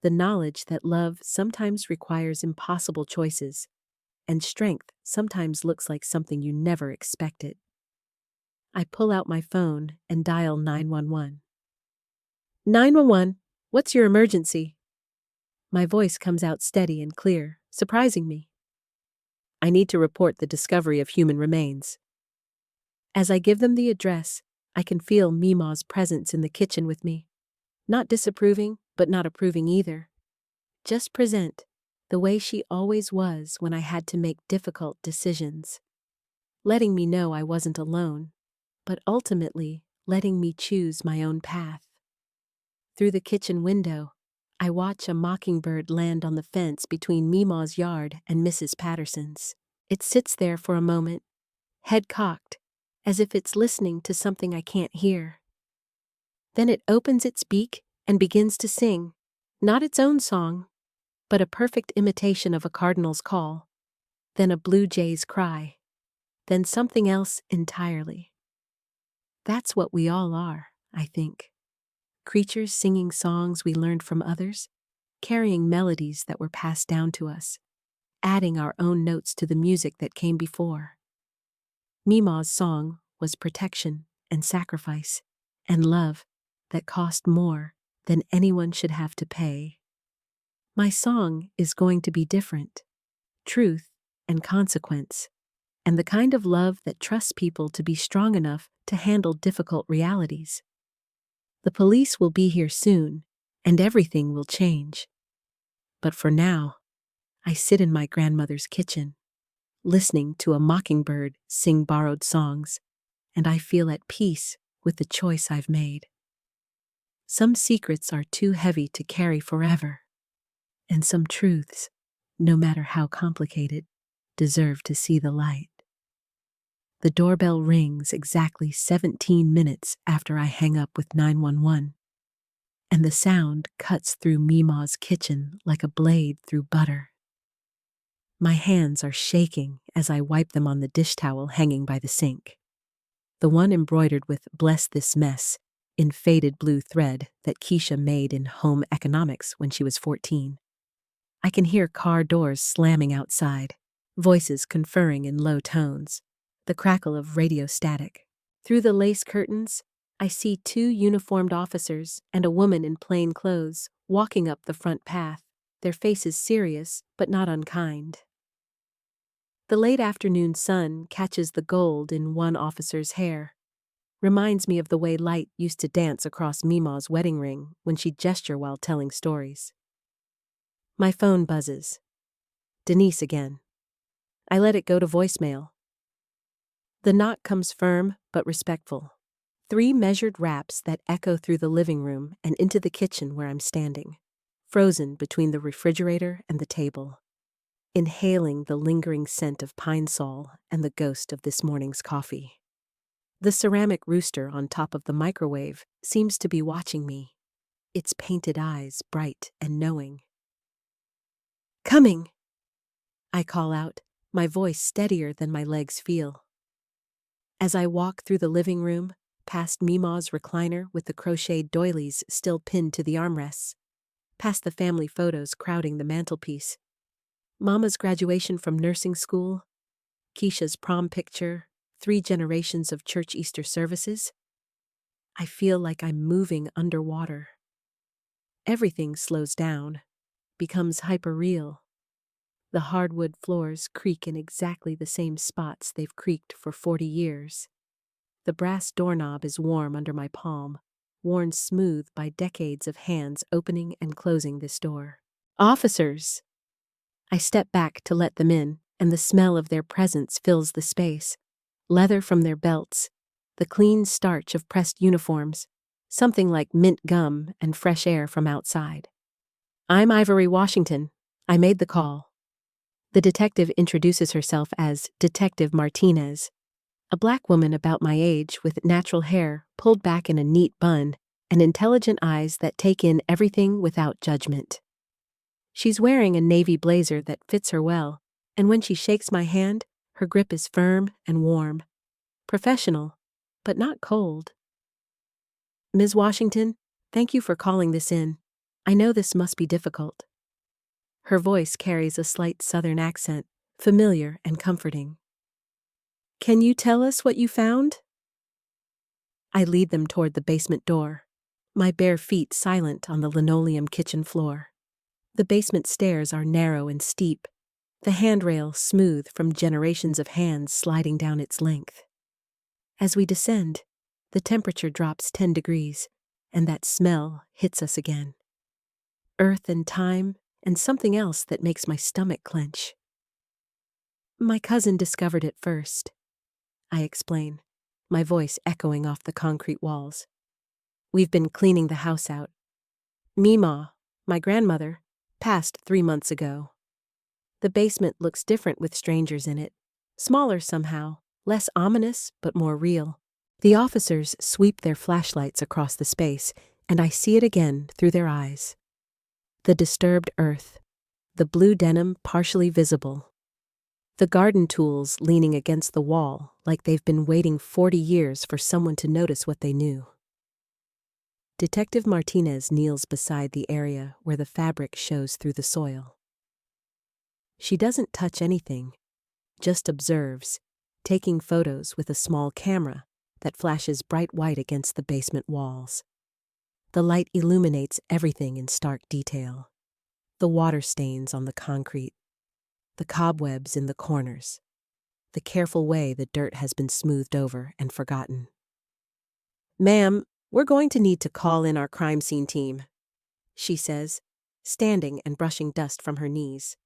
the knowledge that love sometimes requires impossible choices, and strength sometimes looks like something you never expected. I pull out my phone and dial 911. 911, what's your emergency? My voice comes out steady and clear, surprising me. I need to report the discovery of human remains. As I give them the address, I can feel Mima's presence in the kitchen with me. Not disapproving, but not approving either. Just present, the way she always was when I had to make difficult decisions. Letting me know I wasn't alone, but ultimately letting me choose my own path. Through the kitchen window, I watch a mockingbird land on the fence between Mima's yard and Mrs. Patterson's. It sits there for a moment, head cocked, as if it's listening to something I can't hear. Then it opens its beak and begins to sing, not its own song, but a perfect imitation of a cardinal's call, then a blue jay's cry, then something else entirely. That's what we all are, I think. Creatures singing songs we learned from others, carrying melodies that were passed down to us, adding our own notes to the music that came before. Mima's song was protection and sacrifice and love that cost more than anyone should have to pay. My song is going to be different, truth and consequence, and the kind of love that trusts people to be strong enough to handle difficult realities. The police will be here soon, and everything will change. But for now, I sit in my grandmother's kitchen, listening to a mockingbird sing borrowed songs, and I feel at peace with the choice I've made. Some secrets are too heavy to carry forever, and some truths, no matter how complicated, deserve to see the light. The doorbell rings exactly 17 minutes after I hang up with 911, and the sound cuts through Mima's kitchen like a blade through butter. My hands are shaking as I wipe them on the dish towel hanging by the sink, the one embroidered with "Bless this mess" in faded blue thread that Keisha made in home economics when she was 14. I can hear car doors slamming outside, voices conferring in low tones, the crackle of radio static. Through the lace curtains, I see 2 uniformed officers and a woman in plain clothes walking up the front path, their faces serious but not unkind. The late afternoon sun catches the gold in one officer's hair, reminds me of the way light used to dance across Mima's wedding ring when she'd gesture while telling stories. My phone buzzes. Denise again. I let it go to voicemail. The knock comes firm but respectful. 3 measured raps that echo through the living room and into the kitchen where I'm standing, frozen between the refrigerator and the table, inhaling the lingering scent of pine sol and the ghost of this morning's coffee. The ceramic rooster on top of the microwave seems to be watching me, its painted eyes bright and knowing. "Coming!" I call out, my voice steadier than my legs feel. As I walk through the living room, past Mima's recliner with the crocheted doilies still pinned to the armrests, past the family photos crowding the mantelpiece, Mama's graduation from nursing school, Keisha's prom picture, 3 generations of church Easter services, I feel like I'm moving underwater. Everything slows down, becomes hyper-real. The hardwood floors creak in exactly the same spots they've creaked for 40 years. The brass doorknob is warm under my palm, worn smooth by decades of hands opening and closing this door. "Officers!" I step back to let them in, and the smell of their presence fills the space. Leather from their belts, the clean starch of pressed uniforms, something like mint gum and fresh air from outside. "I'm Ivory Washington. I made the call." The detective introduces herself as Detective Martinez, a black woman about my age with natural hair pulled back in a neat bun and intelligent eyes that take in everything without judgment. She's wearing a navy blazer that fits her well, and when she shakes my hand, her grip is firm and warm. Professional, but not cold. "Ms. Washington, thank you for calling this in. I know this must be difficult." Her voice carries a slight southern accent, familiar and comforting. "Can you tell us what you found?" I lead them toward the basement door, my bare feet silent on the linoleum kitchen floor. The basement stairs are narrow and steep, the handrail smooth from generations of hands sliding down its length. As we descend, the temperature drops 10 degrees, and that smell hits us again. Earth and time, and something else that makes my stomach clench. "My cousin discovered it first," I explain, my voice echoing off the concrete walls. "We've been cleaning the house out. Mima, my grandmother, passed 3 months ago. The basement looks different with strangers in it, smaller somehow, less ominous but more real." The officers sweep their flashlights across the space, and I see it again through their eyes. The disturbed earth, the blue denim partially visible, the garden tools leaning against the wall like they've been waiting 40 years for someone to notice what they knew. Detective Martinez kneels beside the area where the fabric shows through the soil. She doesn't touch anything, just observes, taking photos with a small camera that flashes bright white against the basement walls. The light illuminates everything in stark detail. The water stains on the concrete, the cobwebs in the corners, the careful way the dirt has been smoothed over and forgotten. "Ma'am, we're going to need to call in our crime scene team," she says, standing and brushing dust from her knees.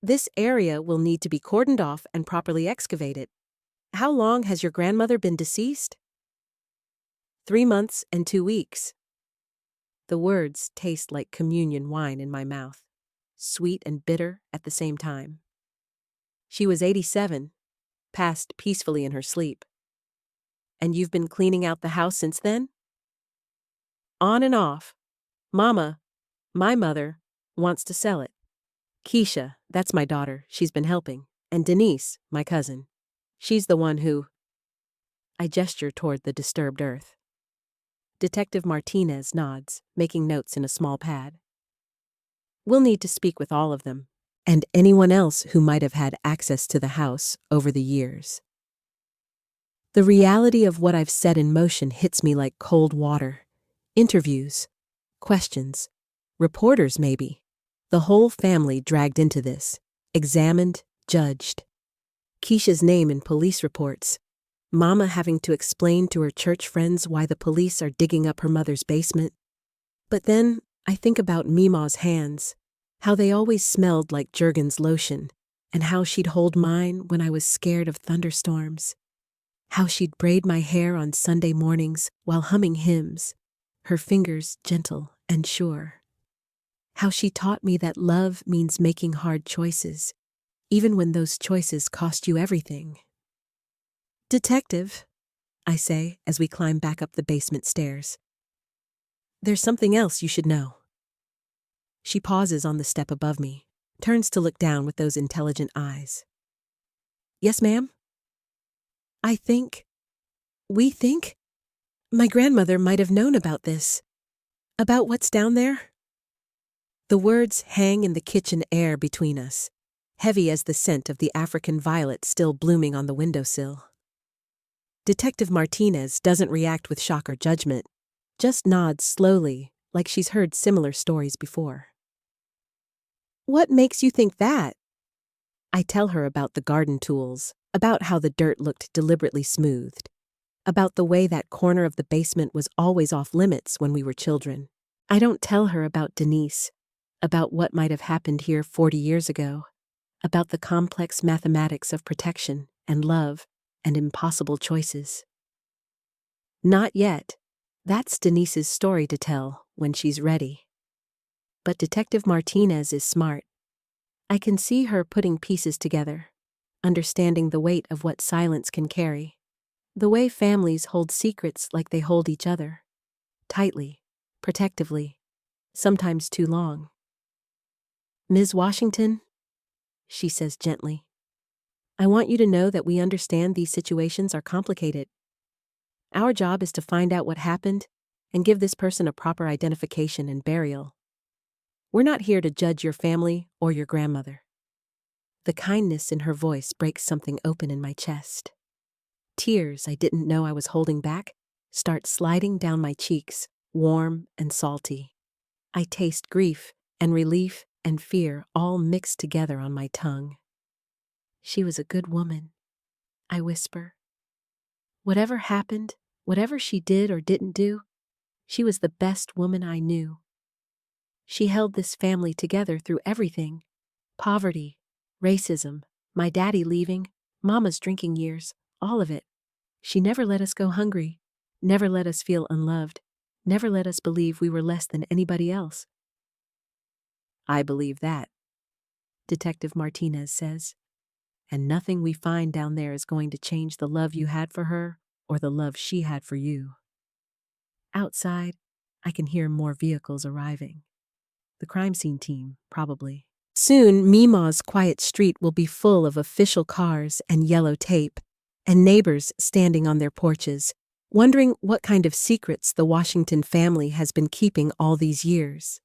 "This area will need to be cordoned off and properly excavated. How long has your grandmother been deceased?" 3 months and 2 weeks. The words taste like communion wine in my mouth, sweet and bitter at the same time. She was 87, passed peacefully in her sleep. And you've been cleaning out the house since then? On and off. Mama, my mother, wants to sell it. Keisha, that's my daughter, she's been helping. And Denise, my cousin. She's the one who... I gesture toward the disturbed earth. Detective Martinez nods, making notes in a small pad. We'll need to speak with all of them, and anyone else who might have had access to the house over the years. The reality of what I've set in motion hits me like cold water. Interviews, questions, reporters maybe. The whole family dragged into this, examined, judged. Keisha's name in police reports. Mama having to explain to her church friends why the police are digging up her mother's basement. But then I think about Mima's hands, how they always smelled like Jergens lotion, and how she'd hold mine when I was scared of thunderstorms. How she'd braid my hair on Sunday mornings while humming hymns, her fingers gentle and sure. How she taught me that love means making hard choices, even when those choices cost you everything. Detective, I say as we climb back up the basement stairs. There's something else you should know. She pauses on the step above me, turns to look down with those intelligent eyes. Yes, ma'am? We think, my grandmother might have known about this. About what's down there? The words hang in the kitchen air between us, heavy as the scent of the African violet still blooming on the windowsill. Detective Martinez doesn't react with shock or judgment, just nods slowly, like she's heard similar stories before. What makes you think that? I tell her about the garden tools, about how the dirt looked deliberately smoothed, about the way that corner of the basement was always off limits when we were children. I don't tell her about Denise, about what might have happened here 40 years ago, about the complex mathematics of protection and love and impossible choices. Not yet. That's Denise's story to tell when she's ready. But Detective Martinez is smart. I can see her putting pieces together, understanding the weight of what silence can carry, the way families hold secrets like they hold each other, tightly, protectively, sometimes too long. Ms. Washington, she says gently, I want you to know that we understand these situations are complicated. Our job is to find out what happened and give this person a proper identification and burial. We're not here to judge your family or your grandmother. The kindness in her voice breaks something open in my chest. Tears I didn't know I was holding back start sliding down my cheeks, warm and salty. I taste grief and relief and fear all mixed together on my tongue. She was a good woman, I whisper. Whatever happened, whatever she did or didn't do, she was the best woman I knew. She held this family together through everything. Poverty, racism, my daddy leaving, Mama's drinking years, all of it. She never let us go hungry, never let us feel unloved, never let us believe we were less than anybody else. I believe that, Detective Martinez says. And nothing we find down there is going to change the love you had for her or the love she had for you. Outside, I can hear more vehicles arriving. The crime scene team, probably. Soon, Mima's quiet street will be full of official cars and yellow tape, and neighbors standing on their porches, wondering what kind of secrets the Washington family has been keeping all these years.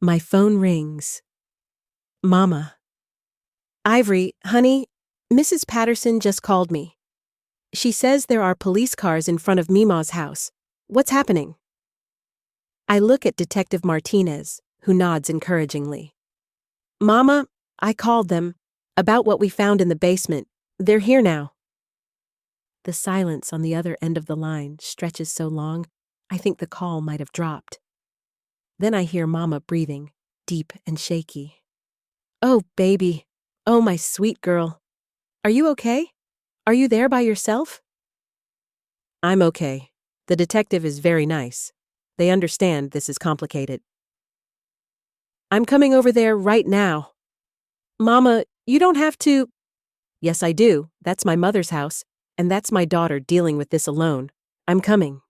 My phone rings. Mama. Ivory, honey, Mrs. Patterson just called me. She says there are police cars in front of Mima's house. What's happening? I look at Detective Martinez, who nods encouragingly. Mama, I called them about what we found in the basement. They're here now. The silence on the other end of the line stretches so long, I think the call might have dropped. Then I hear Mama breathing, deep and shaky. Oh, baby. Oh, my sweet girl. Are you okay? Are you there by yourself? I'm okay. The detective is very nice. They understand this is complicated. I'm coming over there right now. Mama, you don't have to. Yes, I do. That's my mother's house, and that's my daughter dealing with this alone. I'm coming.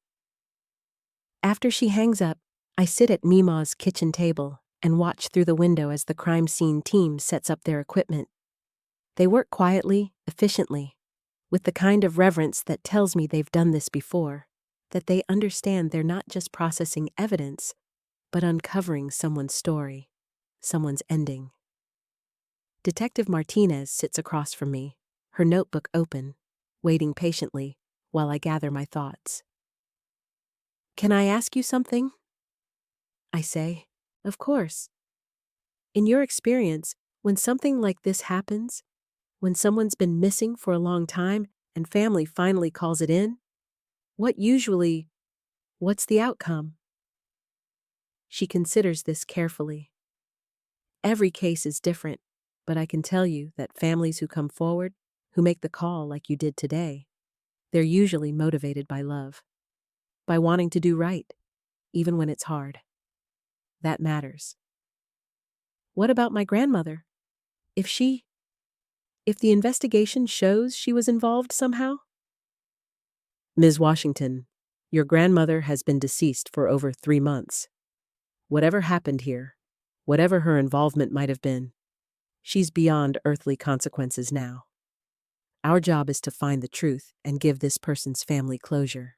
After she hangs up, I sit at Mima's kitchen table and watch through the window as the crime scene team sets up their equipment. They work quietly, efficiently, with the kind of reverence that tells me they've done this before, that they understand they're not just processing evidence, but uncovering someone's story, someone's ending. Detective Martinez sits across from me, her notebook open, waiting patiently while I gather my thoughts. Can I ask you something? I say, of course. In your experience, when something like this happens, when someone's been missing for a long time and family finally calls it in, what's the outcome? She considers this carefully. Every case is different, but I can tell you that families who come forward, who make the call like you did today, they're usually motivated by love, by wanting to do right, even when it's hard. That matters. What about my grandmother? If the investigation shows she was involved somehow? Ms. Washington, your grandmother has been deceased for over 3 months. Whatever happened here, whatever her involvement might have been, she's beyond earthly consequences now. Our job is to find the truth and give this person's family closure.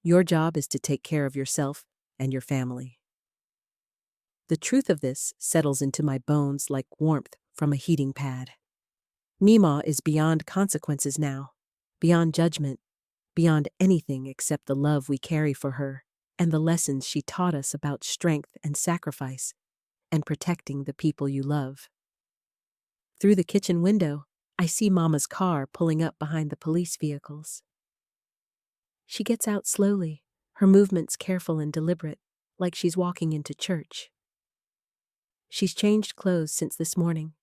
Your job is to take care of yourself and your family. The truth of this settles into my bones like warmth from a heating pad. Mima is beyond consequences now, beyond judgment, beyond anything except the love we carry for her and the lessons she taught us about strength and sacrifice and protecting the people you love. Through the kitchen window, I see Mama's car pulling up behind the police vehicles. She gets out slowly, her movements careful and deliberate, like she's walking into church. She's changed clothes since this morning,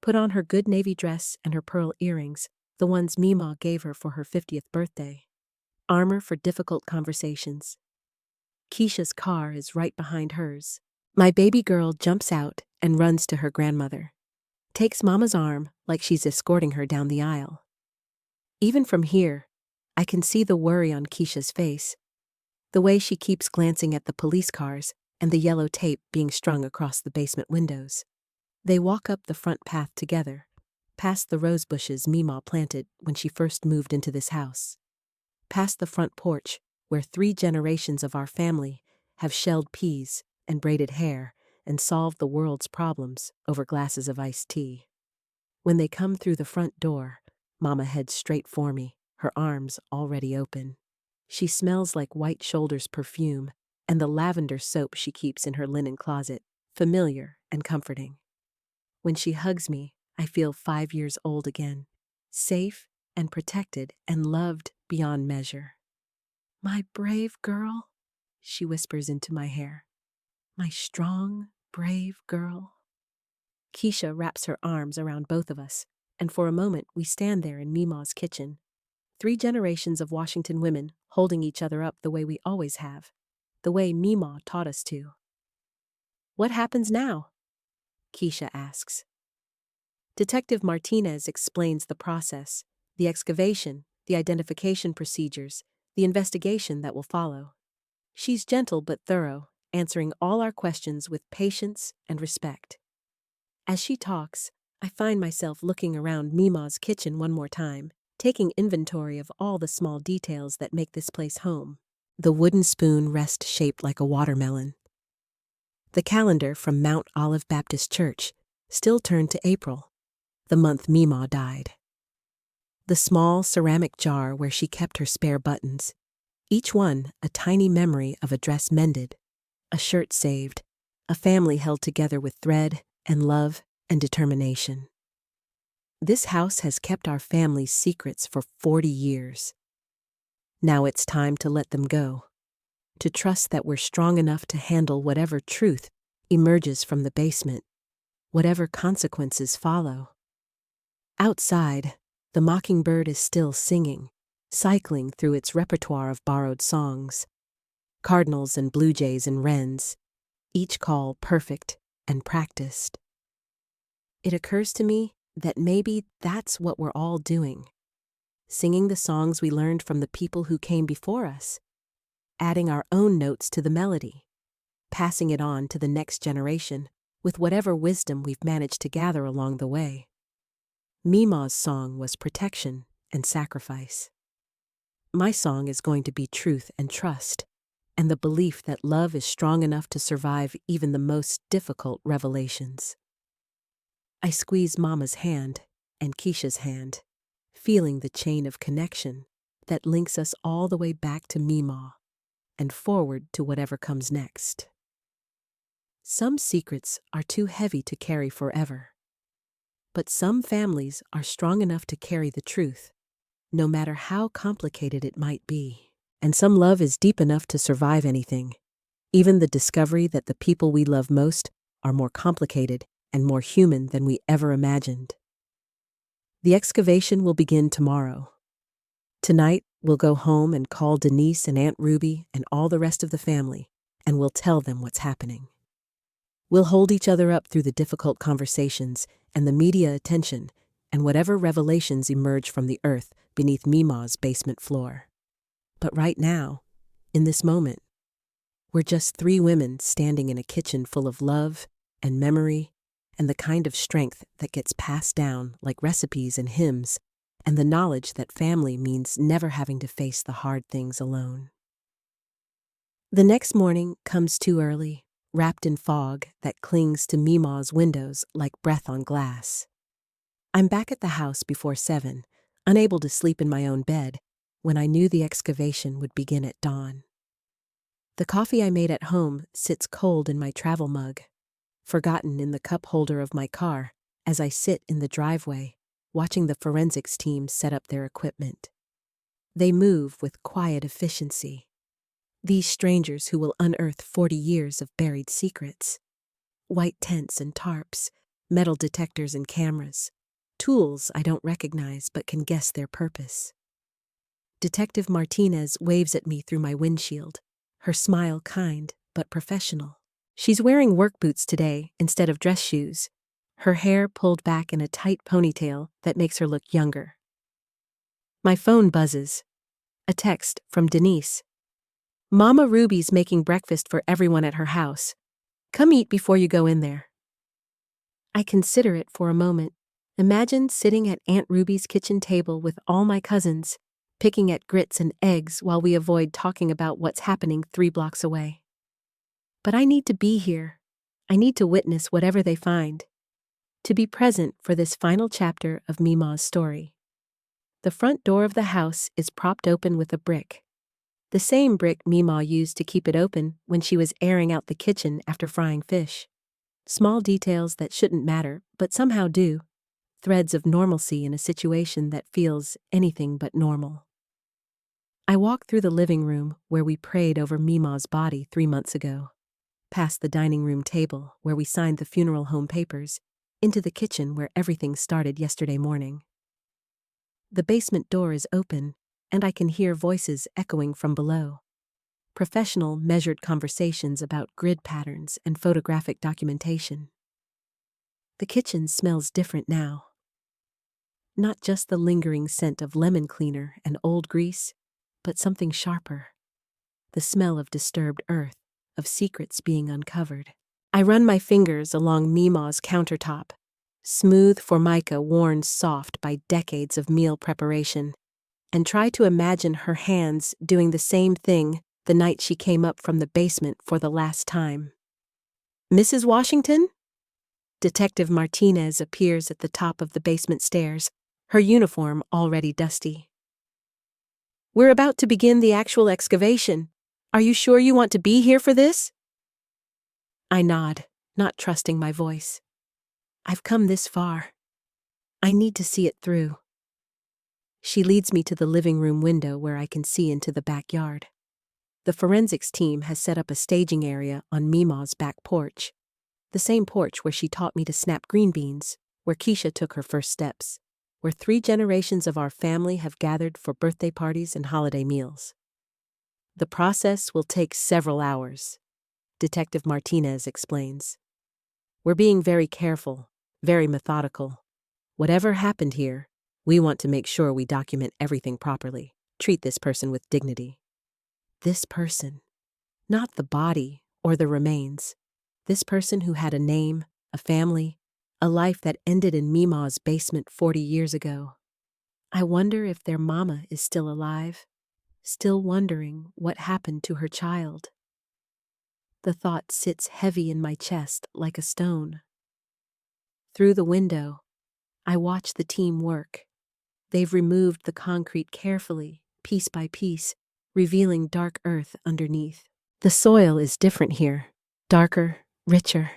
put on her good navy dress and her pearl earrings, the ones Mima gave her for her 50th birthday. Armor for difficult conversations. Keisha's car is right behind hers. My baby girl jumps out and runs to her grandmother, takes Mama's arm like she's escorting her down the aisle. Even from here, I can see the worry on Keisha's face, the way she keeps glancing at the police cars and the yellow tape being strung across the basement windows. They walk up the front path together, past the rose bushes Mima planted when she first moved into this house, past the front porch where 3 generations of our family have shelled peas and braided hair and solved the world's problems over glasses of iced tea. When they come through the front door, Mama heads straight for me, her arms already open. She smells like White Shoulder's perfume and the lavender soap she keeps in her linen closet, familiar and comforting. When she hugs me, I feel 5 years old again, safe and protected and loved beyond measure. My brave girl, she whispers into my hair. My strong, brave girl. Keisha wraps her arms around both of us, and for a moment we stand there in Mima's kitchen. 3 generations of Washington women holding each other up the way we always have, the way Mima taught us to. What happens now? Keisha asks. Detective Martinez explains the process, the excavation, the identification procedures, the investigation that will follow. She's gentle but thorough, answering all our questions with patience and respect. As she talks, I find myself looking around Mima's kitchen one more time, taking inventory of all the small details that make this place home. The wooden spoon rests shaped like a watermelon. The calendar from Mount Olive Baptist Church, still turned to April, the month Mima died. The small ceramic jar where she kept her spare buttons, each one a tiny memory of a dress mended, a shirt saved, a family held together with thread and love and determination. This house has kept our family's secrets for 40 years. Now it's time to let them go, to trust that we're strong enough to handle whatever truth emerges from the basement, whatever consequences follow. Outside, the mockingbird is still singing, cycling through its repertoire of borrowed songs. cardinals and blue jays and wrens, each call perfect and practiced. It occurs to me that maybe that's what we're all doing, singing the songs we learned from the people who came before us, adding our own notes to the melody, passing it on to the next generation with whatever wisdom we've managed to gather along the way. Mima's song was protection and sacrifice. My song is going to be truth and trust, and the belief that love is strong enough to survive even the most difficult revelations. I squeeze Mama's hand and Keisha's hand, feeling the chain of connection that links us all the way back to Mima and forward to whatever comes next. Some secrets are too heavy to carry forever, but some families are strong enough to carry the truth, no matter how complicated it might be. And some love is deep enough to survive anything, even the discovery that the people we love most are more complicated and more human than we ever imagined. The excavation will begin tomorrow. Tonight, we'll go home and call Denise and Aunt Ruby and all the rest of the family, and we'll tell them what's happening. We'll hold each other up through the difficult conversations and the media attention and whatever revelations emerge from the earth beneath Mima's basement floor. But right now, in this moment, we're just three women standing in a kitchen full of love and memory and the kind of strength that gets passed down like recipes and hymns, and the knowledge that family means never having to face the hard things alone. The next morning comes too early, wrapped in fog that clings to Mima's windows like breath on glass. I'm back at the house before 7, unable to sleep in my own bed, when I knew the excavation would begin at dawn. The coffee I made at home sits cold in my travel mug, forgotten in the cup holder of my car as I sit in the driveway, watching the forensics team set up their equipment. They move with quiet efficiency. These strangers who will unearth 40 years of buried secrets. White tents and tarps, metal detectors and cameras, tools I don't recognize but can guess their purpose. Detective Martinez waves at me through my windshield, her smile kind but professional. She's wearing work boots today instead of dress shoes, her hair pulled back in a tight ponytail that makes her look younger. My phone buzzes. A text from Denise. Mama Ruby's making breakfast for everyone at her house. Come eat before you go in there. I consider it for a moment. Imagine sitting at Aunt Ruby's kitchen table with all my cousins, picking at grits and eggs while we avoid talking about what's happening 3 blocks away. But I need to be here. I need to witness whatever they find, to be present for this final chapter of Mima's story. The front door of the house is propped open with a brick. The same brick Mima used to keep it open when she was airing out the kitchen after frying fish. Small details that shouldn't matter, but somehow do. Threads of normalcy in a situation that feels anything but normal. I walk through the living room where we prayed over Mima's body 3 months ago, past the dining room table where we signed the funeral home papers, into the kitchen where everything started yesterday morning. The basement door is open, and I can hear voices echoing from below. Professional, measured conversations about grid patterns and photographic documentation. The kitchen smells different now. Not just the lingering scent of lemon cleaner and old grease, but something sharper. The smell of disturbed earth, of secrets being uncovered. I run my fingers along Mima's countertop, smooth formica worn soft by decades of meal preparation, and try to imagine her hands doing the same thing the night she came up from the basement for the last time. Mrs. Washington? Detective Martinez appears at the top of the basement stairs, her uniform already dusty. We're about to begin the actual excavation. Are you sure you want to be here for this? I nod, not trusting my voice. I've come this far. I need to see it through. She leads me to the living room window where I can see into the backyard. The forensics team has set up a staging area on Mima's back porch, the same porch where she taught me to snap green beans, where Keisha took her first steps, where 3 generations of our family have gathered for birthday parties and holiday meals. The process will take several hours, Detective Martinez explains. We're being very careful, very methodical. Whatever happened here, we want to make sure we document everything properly, treat this person with dignity. This person, not the body or the remains. This person who had a name, a family, a life that ended in Mima's basement 40 years ago. I wonder if their mama is still alive, still wondering what happened to her child. The thought sits heavy in my chest like a stone. Through the window, I watch the team work. They've removed the concrete carefully, piece by piece, revealing dark earth underneath. The soil is different here, darker, richer.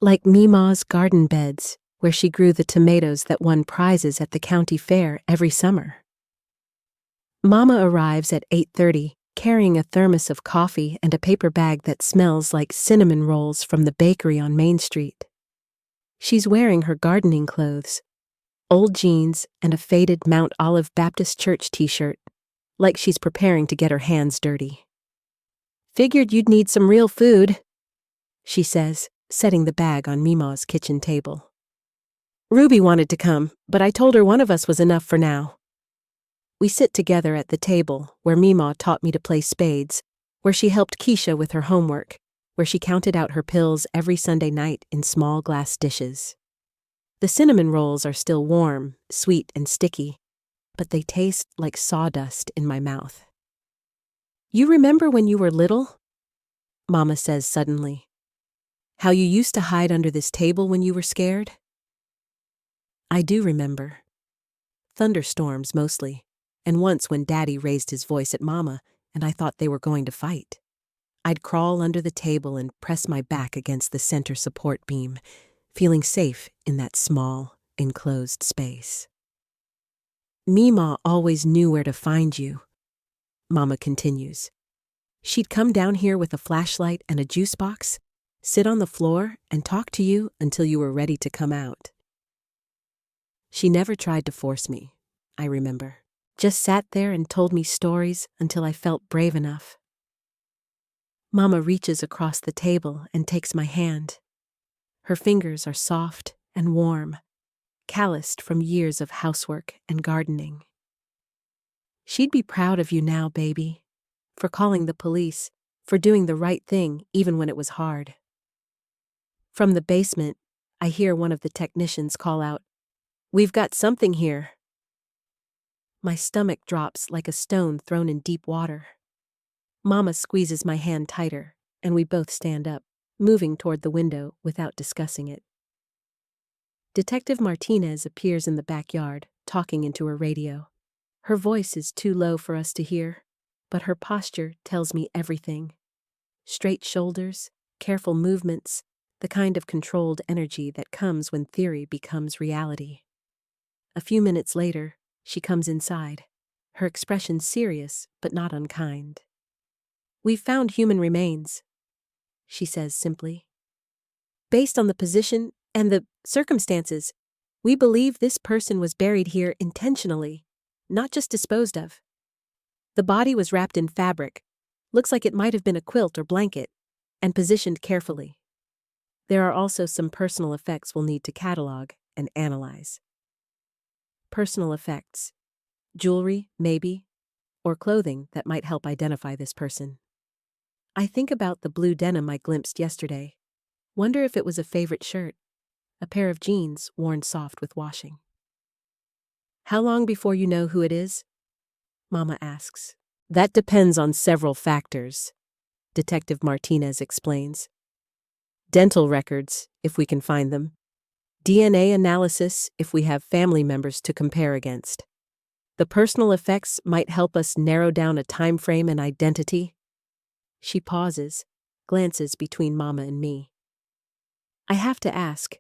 Like Mima's garden beds, where she grew the tomatoes that won prizes at the county fair every summer. Mama arrives at 8:30, carrying a thermos of coffee and a paper bag that smells like cinnamon rolls from the bakery on Main Street. She's wearing her gardening clothes, old jeans and a faded Mount Olive Baptist Church t-shirt, like she's preparing to get her hands dirty. Figured you'd need some real food, she says, setting the bag on Mima's kitchen table. Ruby wanted to come, but I told her one of us was enough for now. We sit together at the table where Mima taught me to play spades, where she helped Keisha with her homework, where she counted out her pills every Sunday night in small glass dishes. The cinnamon rolls are still warm, sweet, and sticky, but they taste like sawdust in my mouth. You remember when you were little? Mama says suddenly. How you used to hide under this table when you were scared? I do remember. Thunderstorms mostly, and once when Daddy raised his voice at Mama and I thought they were going to fight. I'd crawl under the table and press my back against the center support beam, feeling safe in that small, enclosed space. Mima always knew where to find you, Mama continues. She'd come down here with a flashlight and a juice box, sit on the floor and talk to you until you were ready to come out. She never tried to force me, I remember. Just sat there and told me stories until I felt brave enough. Mama reaches across the table and takes my hand. Her fingers are soft and warm, calloused from years of housework and gardening. She'd be proud of you now, baby, for calling the police, for doing the right thing even when it was hard. From the basement, I hear one of the technicians call out, "We've got something here." My stomach drops like a stone thrown in deep water. Mama squeezes my hand tighter, and we both stand up, moving toward the window without discussing it. Detective Martinez appears in the backyard, talking into her radio. Her voice is too low for us to hear, but her posture tells me everything. Straight shoulders, careful movements, the kind of controlled energy that comes when theory becomes reality. A few minutes later, she comes inside, her expression serious but not unkind. "We've found human remains," she says simply. "Based on the position and the circumstances, we believe this person was buried here intentionally, not just disposed of. The body was wrapped in fabric, looks like it might have been a quilt or blanket, and positioned carefully. There are also some personal effects we'll need to catalog and analyze." Personal effects. Jewelry, maybe, or clothing that might help identify this person. I think about the blue denim I glimpsed yesterday. Wonder if it was a favorite shirt, a pair of jeans worn soft with washing. "How long before you know who it is?" Mama asks. "That depends on several factors," Detective Martinez explains. "Dental records, if we can find them. DNA analysis, if we have family members to compare against. The personal effects might help us narrow down a time frame and identity." She pauses, glances between Mama and me. I have to ask,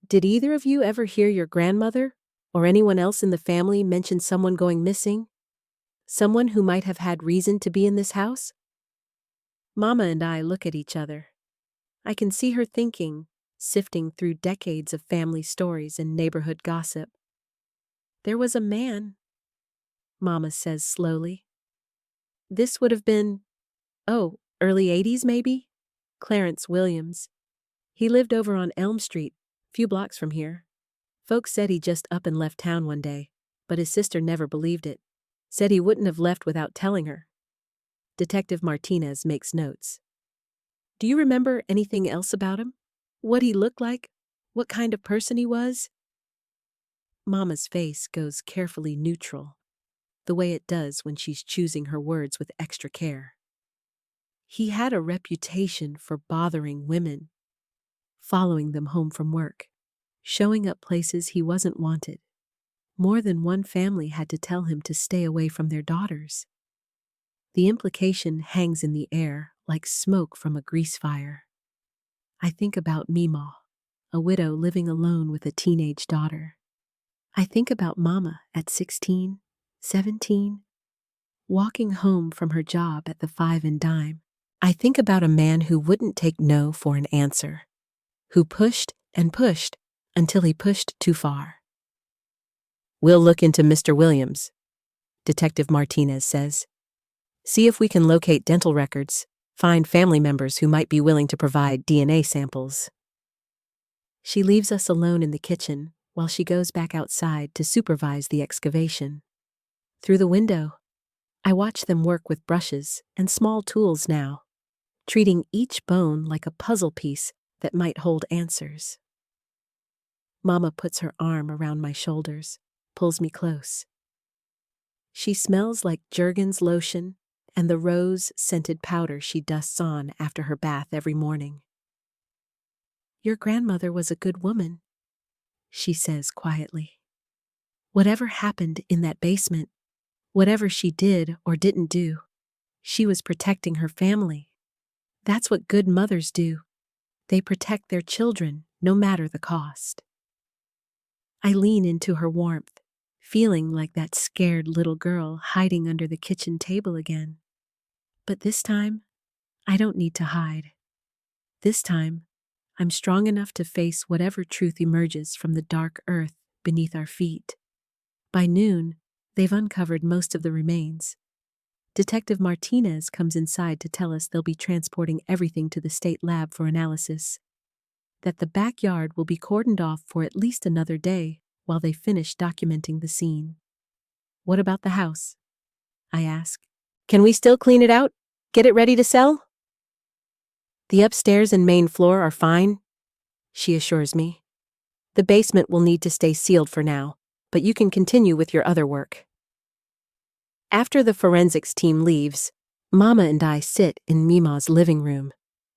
did either of you ever hear your grandmother or anyone else in the family mention someone going missing? Someone who might have had reason to be in this house? Mama and I look at each other. I can see her thinking, sifting through decades of family stories and neighborhood gossip. "There was a man," Mama says slowly. This would have been, early 80s maybe? Clarence Williams. He lived over on Elm Street, few blocks from here. Folks said he just up and left town one day, but his sister never believed it. Said he wouldn't have left without telling her. Detective Martinez makes notes. Do you remember anything else about him? What he looked like? What kind of person he was? Mama's face goes carefully neutral, the way it does when she's choosing her words with extra care. He had a reputation for bothering women, following them home from work, showing up places he wasn't wanted. More than one family had to tell him to stay away from their daughters. The implication hangs in the air like smoke from a grease fire. I think about Meemaw, a widow living alone with a teenage daughter. I think about Mama at 16, 17, walking home from her job at the Five and Dime. I think about a man who wouldn't take no for an answer, who pushed and pushed until he pushed too far. We'll look into Mr. Williams, Detective Martinez says. See if we can locate dental records, find family members who might be willing to provide DNA samples. She leaves us alone in the kitchen while she goes back outside to supervise the excavation. Through the window, I watch them work with brushes and small tools now, treating each bone like a puzzle piece that might hold answers. Mama puts her arm around my shoulders, pulls me close. She smells like Jergens lotion and the rose-scented powder she dusts on after her bath every morning. Your grandmother was a good woman, she says quietly. Whatever happened in that basement, whatever she did or didn't do, she was protecting her family. That's what good mothers do. They protect their children, no matter the cost. I lean into her warmth, feeling like that scared little girl hiding under the kitchen table again. But this time, I don't need to hide. This time, I'm strong enough to face whatever truth emerges from the dark earth beneath our feet. By noon, they've uncovered most of the remains. Detective Martinez comes inside to tell us they'll be transporting everything to the state lab for analysis, that the backyard will be cordoned off for at least another day while they finish documenting the scene. What about the house? I ask. Can we still clean it out? Get it ready to sell? The upstairs and main floor are fine, she assures me. The basement will need to stay sealed for now, but you can continue with your other work. After the forensics team leaves, Mama and I sit in Meemaw's living room,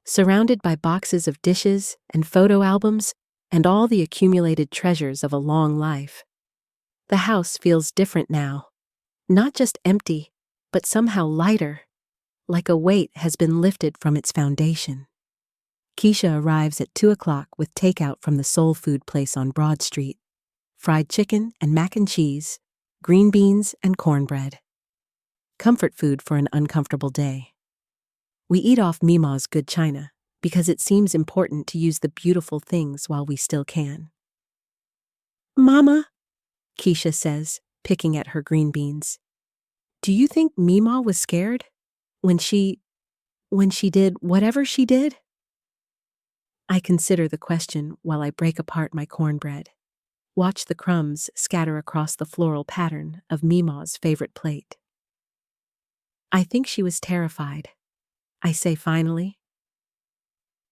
surrounded by boxes of dishes and photo albums and all the accumulated treasures of a long life. The house feels different now, not just empty, but somehow lighter, like a weight has been lifted from its foundation. Keisha arrives at 2 o'clock with takeout from the soul food place on Broad Street. Fried chicken and mac and cheese, green beans and cornbread. Comfort food for an uncomfortable day. We eat off Meemaw's good china because it seems important to use the beautiful things while we still can. Mama, Keisha says, picking at her green beans. Do you think Meemaw was scared when she did whatever she did? I consider the question while I break apart my cornbread. Watch the crumbs scatter across the floral pattern of Meemaw's favorite plate. I think she was terrified, I say finally.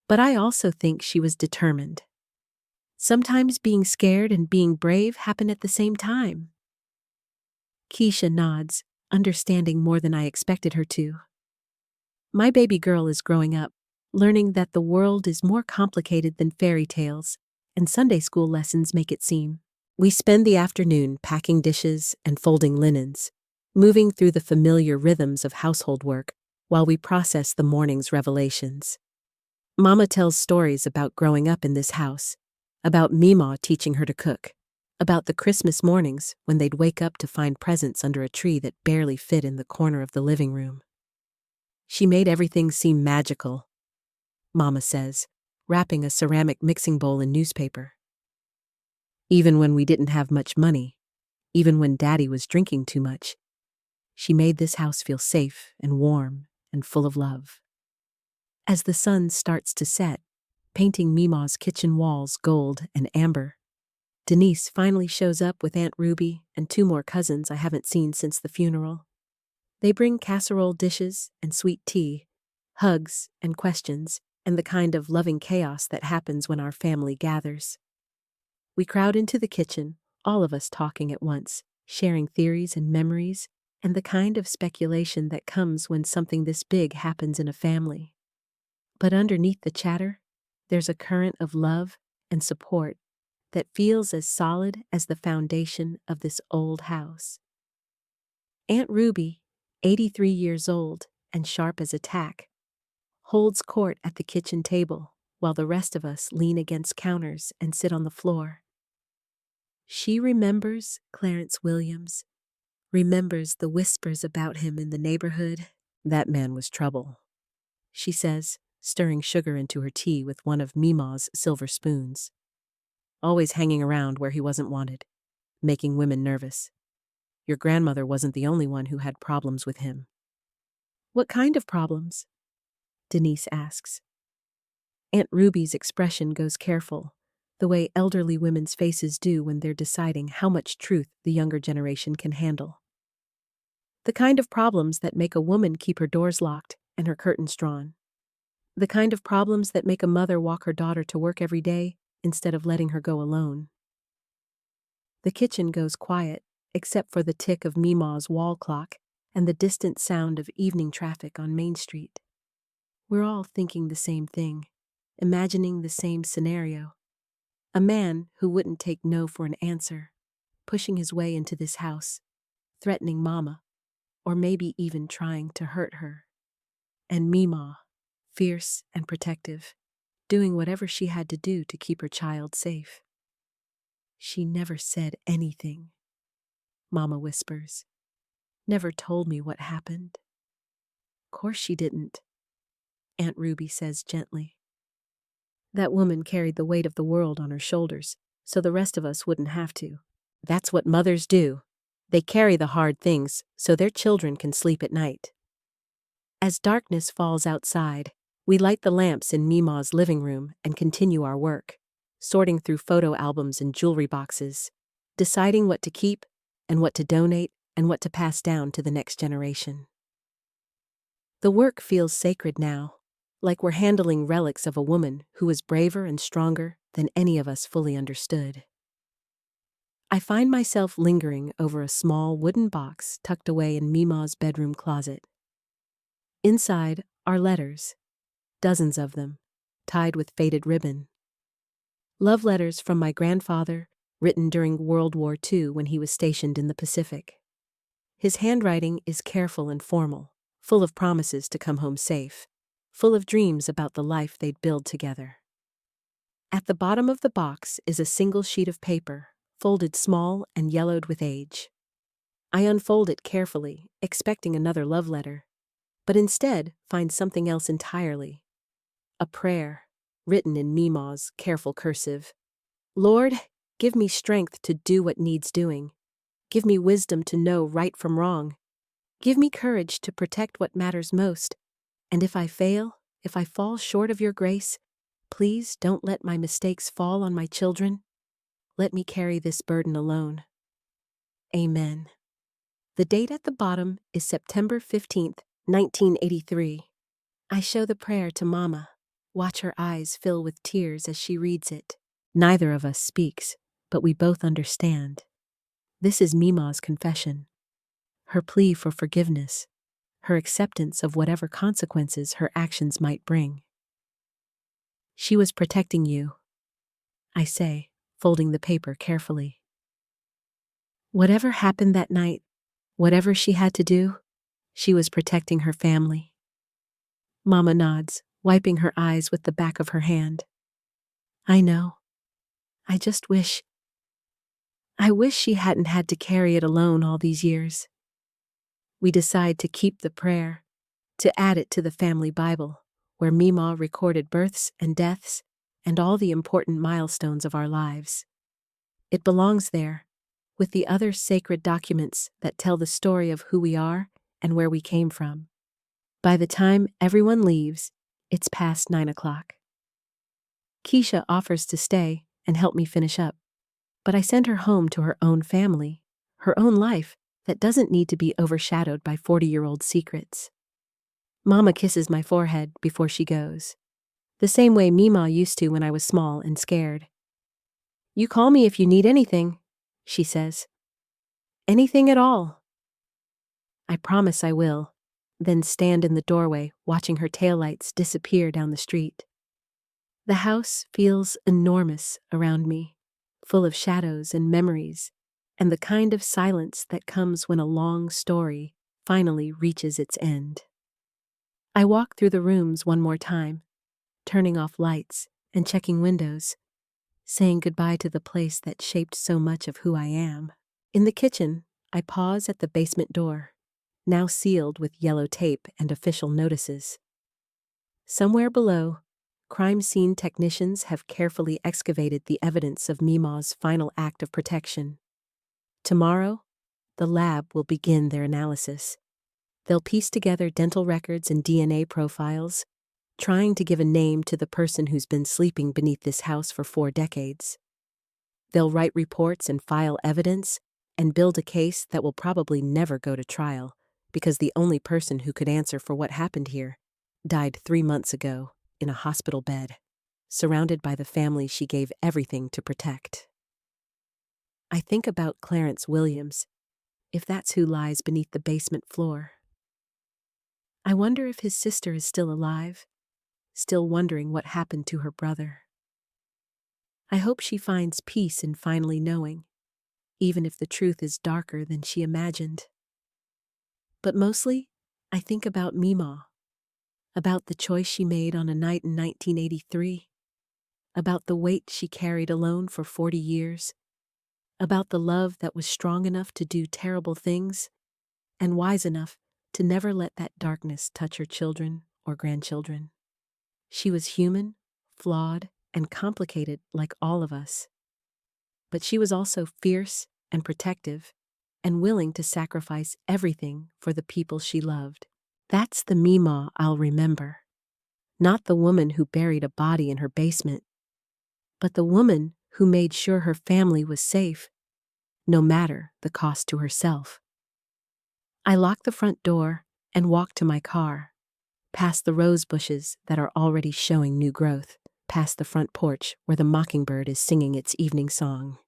But I also think she was determined. Sometimes being scared and being brave happen at the same time. Keisha nods, understanding more than I expected her to. My baby girl is growing up, learning that the world is more complicated than fairy tales, and Sunday school lessons make it seem. We spend the afternoon packing dishes and folding linens, moving through the familiar rhythms of household work while we process the morning's revelations. Mama tells stories about growing up in this house, about Meemaw teaching her to cook, about the Christmas mornings when they'd wake up to find presents under a tree that barely fit in the corner of the living room. She made everything seem magical, Mama says, wrapping a ceramic mixing bowl in newspaper. Even when we didn't have much money, even when Daddy was drinking too much, She made this house feel safe and warm and full of love. As the sun starts to set, painting Mima's kitchen walls gold and amber, Denise finally shows up with Aunt Ruby and 2 more cousins I haven't seen since the funeral. They bring casserole dishes and sweet tea, hugs and questions, and the kind of loving chaos that happens when our family gathers. We crowd into the kitchen, all of us talking at once, sharing theories and memories, and the kind of speculation that comes when something this big happens in a family. But underneath the chatter, there's a current of love and support that feels as solid as the foundation of this old house. Aunt Ruby, 83 years old and sharp as a tack, holds court at the kitchen table while the rest of us lean against counters and sit on the floor. She remembers Clarence Williams, remembers the whispers about him in the neighborhood. That man was trouble, she says, stirring sugar into her tea with one of Mima's silver spoons. Always hanging around where he wasn't wanted, making women nervous. Your grandmother wasn't the only one who had problems with him. What kind of problems? Denise asks. Aunt Ruby's expression goes careful, the way elderly women's faces do when they're deciding how much truth the younger generation can handle. The kind of problems that make a woman keep her doors locked and her curtains drawn. The kind of problems that make a mother walk her daughter to work every day instead of letting her go alone. The kitchen goes quiet, except for the tick of Mima's wall clock and the distant sound of evening traffic on Main Street. We're all thinking the same thing, imagining the same scenario. A man who wouldn't take no for an answer, pushing his way into this house, threatening Mama, or maybe even trying to hurt her. And Mima, fierce and protective, doing whatever she had to do to keep her child safe. She never said anything, Mama whispers. Never told me what happened. Course she didn't, Aunt Ruby says gently. That woman carried the weight of the world on her shoulders, so the rest of us wouldn't have to. That's what mothers do. They carry the hard things so their children can sleep at night. As darkness falls outside, we light the lamps in Mima's living room and continue our work, sorting through photo albums and jewelry boxes, deciding what to keep and what to donate and what to pass down to the next generation. The work feels sacred now, like we're handling relics of a woman who was braver and stronger than any of us fully understood. I find myself lingering over a small wooden box tucked away in Mima's bedroom closet. Inside are letters, dozens of them, tied with faded ribbon. Love letters from my grandfather, written during World War II when he was stationed in the Pacific. His handwriting is careful and formal, full of promises to come home safe, full of dreams about the life they'd build together. At the bottom of the box is a single sheet of paper, folded small and yellowed with age. I unfold it carefully, expecting another love letter, but instead find something else entirely. A prayer, written in Mima's careful cursive. Lord, give me strength to do what needs doing. Give me wisdom to know right from wrong. Give me courage to protect what matters most. And if I fail, if I fall short of your grace, please don't let my mistakes fall on my children. Let me carry this burden alone. Amen. The date at the bottom is September 15th, 1983. I show the prayer to Mama, watch her eyes fill with tears as she reads it. Neither of us speaks, but we both understand. This is Mima's confession, her plea for forgiveness, her acceptance of whatever consequences her actions might bring. She was protecting you, I say, folding the paper carefully. Whatever happened that night, whatever she had to do, she was protecting her family. Mama nods, wiping her eyes with the back of her hand. I know. I wish she hadn't had to carry it alone all these years. We decide to keep the prayer, to add it to the family Bible, where Mima recorded births and deaths and all the important milestones of our lives. It belongs there, with the other sacred documents that tell the story of who we are and where we came from. By the time everyone leaves, it's past 9 o'clock. Keisha offers to stay and help me finish up, but I send her home to her own family, her own life that doesn't need to be overshadowed by 40-year-old secrets. Mama kisses my forehead before she goes, the same way Mima used to when I was small and scared. "You call me if you need anything," she says. "Anything at all." I promise I will, then stand in the doorway watching her taillights disappear down the street. The house feels enormous around me, full of shadows and memories, and the kind of silence that comes when a long story finally reaches its end. I walk through the rooms one more time, turning off lights and checking windows, saying goodbye to the place that shaped so much of who I am. In the kitchen, I pause at the basement door, now sealed with yellow tape and official notices. Somewhere below, crime scene technicians have carefully excavated the evidence of Mima's final act of protection. Tomorrow, the lab will begin their analysis. They'll piece together dental records and DNA profiles, trying to give a name to the person who's been sleeping beneath this house for 4 decades. They'll write reports and file evidence and build a case that will probably never go to trial, because the only person who could answer for what happened here died 3 months ago in a hospital bed, surrounded by the family she gave everything to protect. I think about Clarence Williams, if that's who lies beneath the basement floor. I wonder if his sister is still alive, still wondering what happened to her brother. I hope she finds peace in finally knowing, even if the truth is darker than she imagined. But mostly, I think about Mima, about the choice she made on a night in 1983, about the weight she carried alone for 40 years, about the love that was strong enough to do terrible things and wise enough to never let that darkness touch her children or grandchildren. She was human, flawed, and complicated like all of us. But she was also fierce and protective and willing to sacrifice everything for the people she loved. That's the Mima I'll remember. Not the woman who buried a body in her basement, but the woman who made sure her family was safe, no matter the cost to herself. I lock the front door and walk to my car, past the rose bushes that are already showing new growth, past the front porch where the mockingbird is singing its evening song.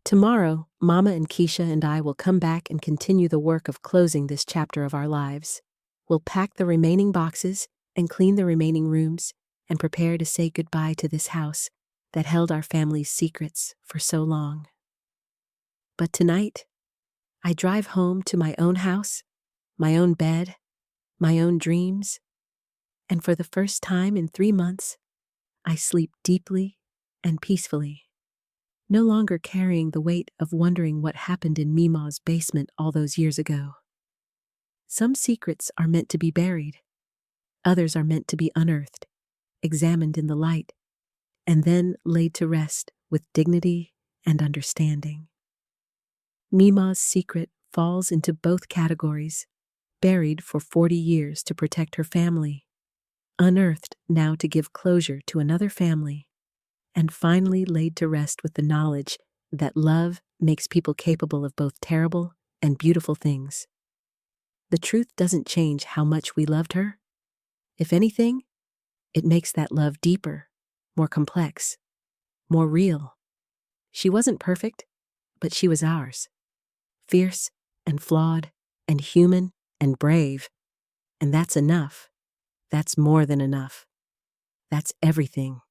Tomorrow, Mama and Keisha and I will come back and continue the work of closing this chapter of our lives. We'll pack the remaining boxes and clean the remaining rooms and prepare to say goodbye to this house that held our family's secrets for so long. But tonight, I drive home to my own house, my own bed, my own dreams, and for the first time in 3 months, I sleep deeply and peacefully, no longer carrying the weight of wondering what happened in Mima's basement all those years ago. Some secrets are meant to be buried. Others are meant to be unearthed, examined in the light, and then laid to rest with dignity and understanding. Mima's secret falls into both categories: buried for 40 years to protect her family, unearthed now to give closure to another family, and finally laid to rest with the knowledge that love makes people capable of both terrible and beautiful things. The truth doesn't change how much we loved her. If anything, it makes that love deeper, more complex, more real. She wasn't perfect, but she was ours. Fierce and flawed and human and brave. And that's enough. That's more than enough. That's everything.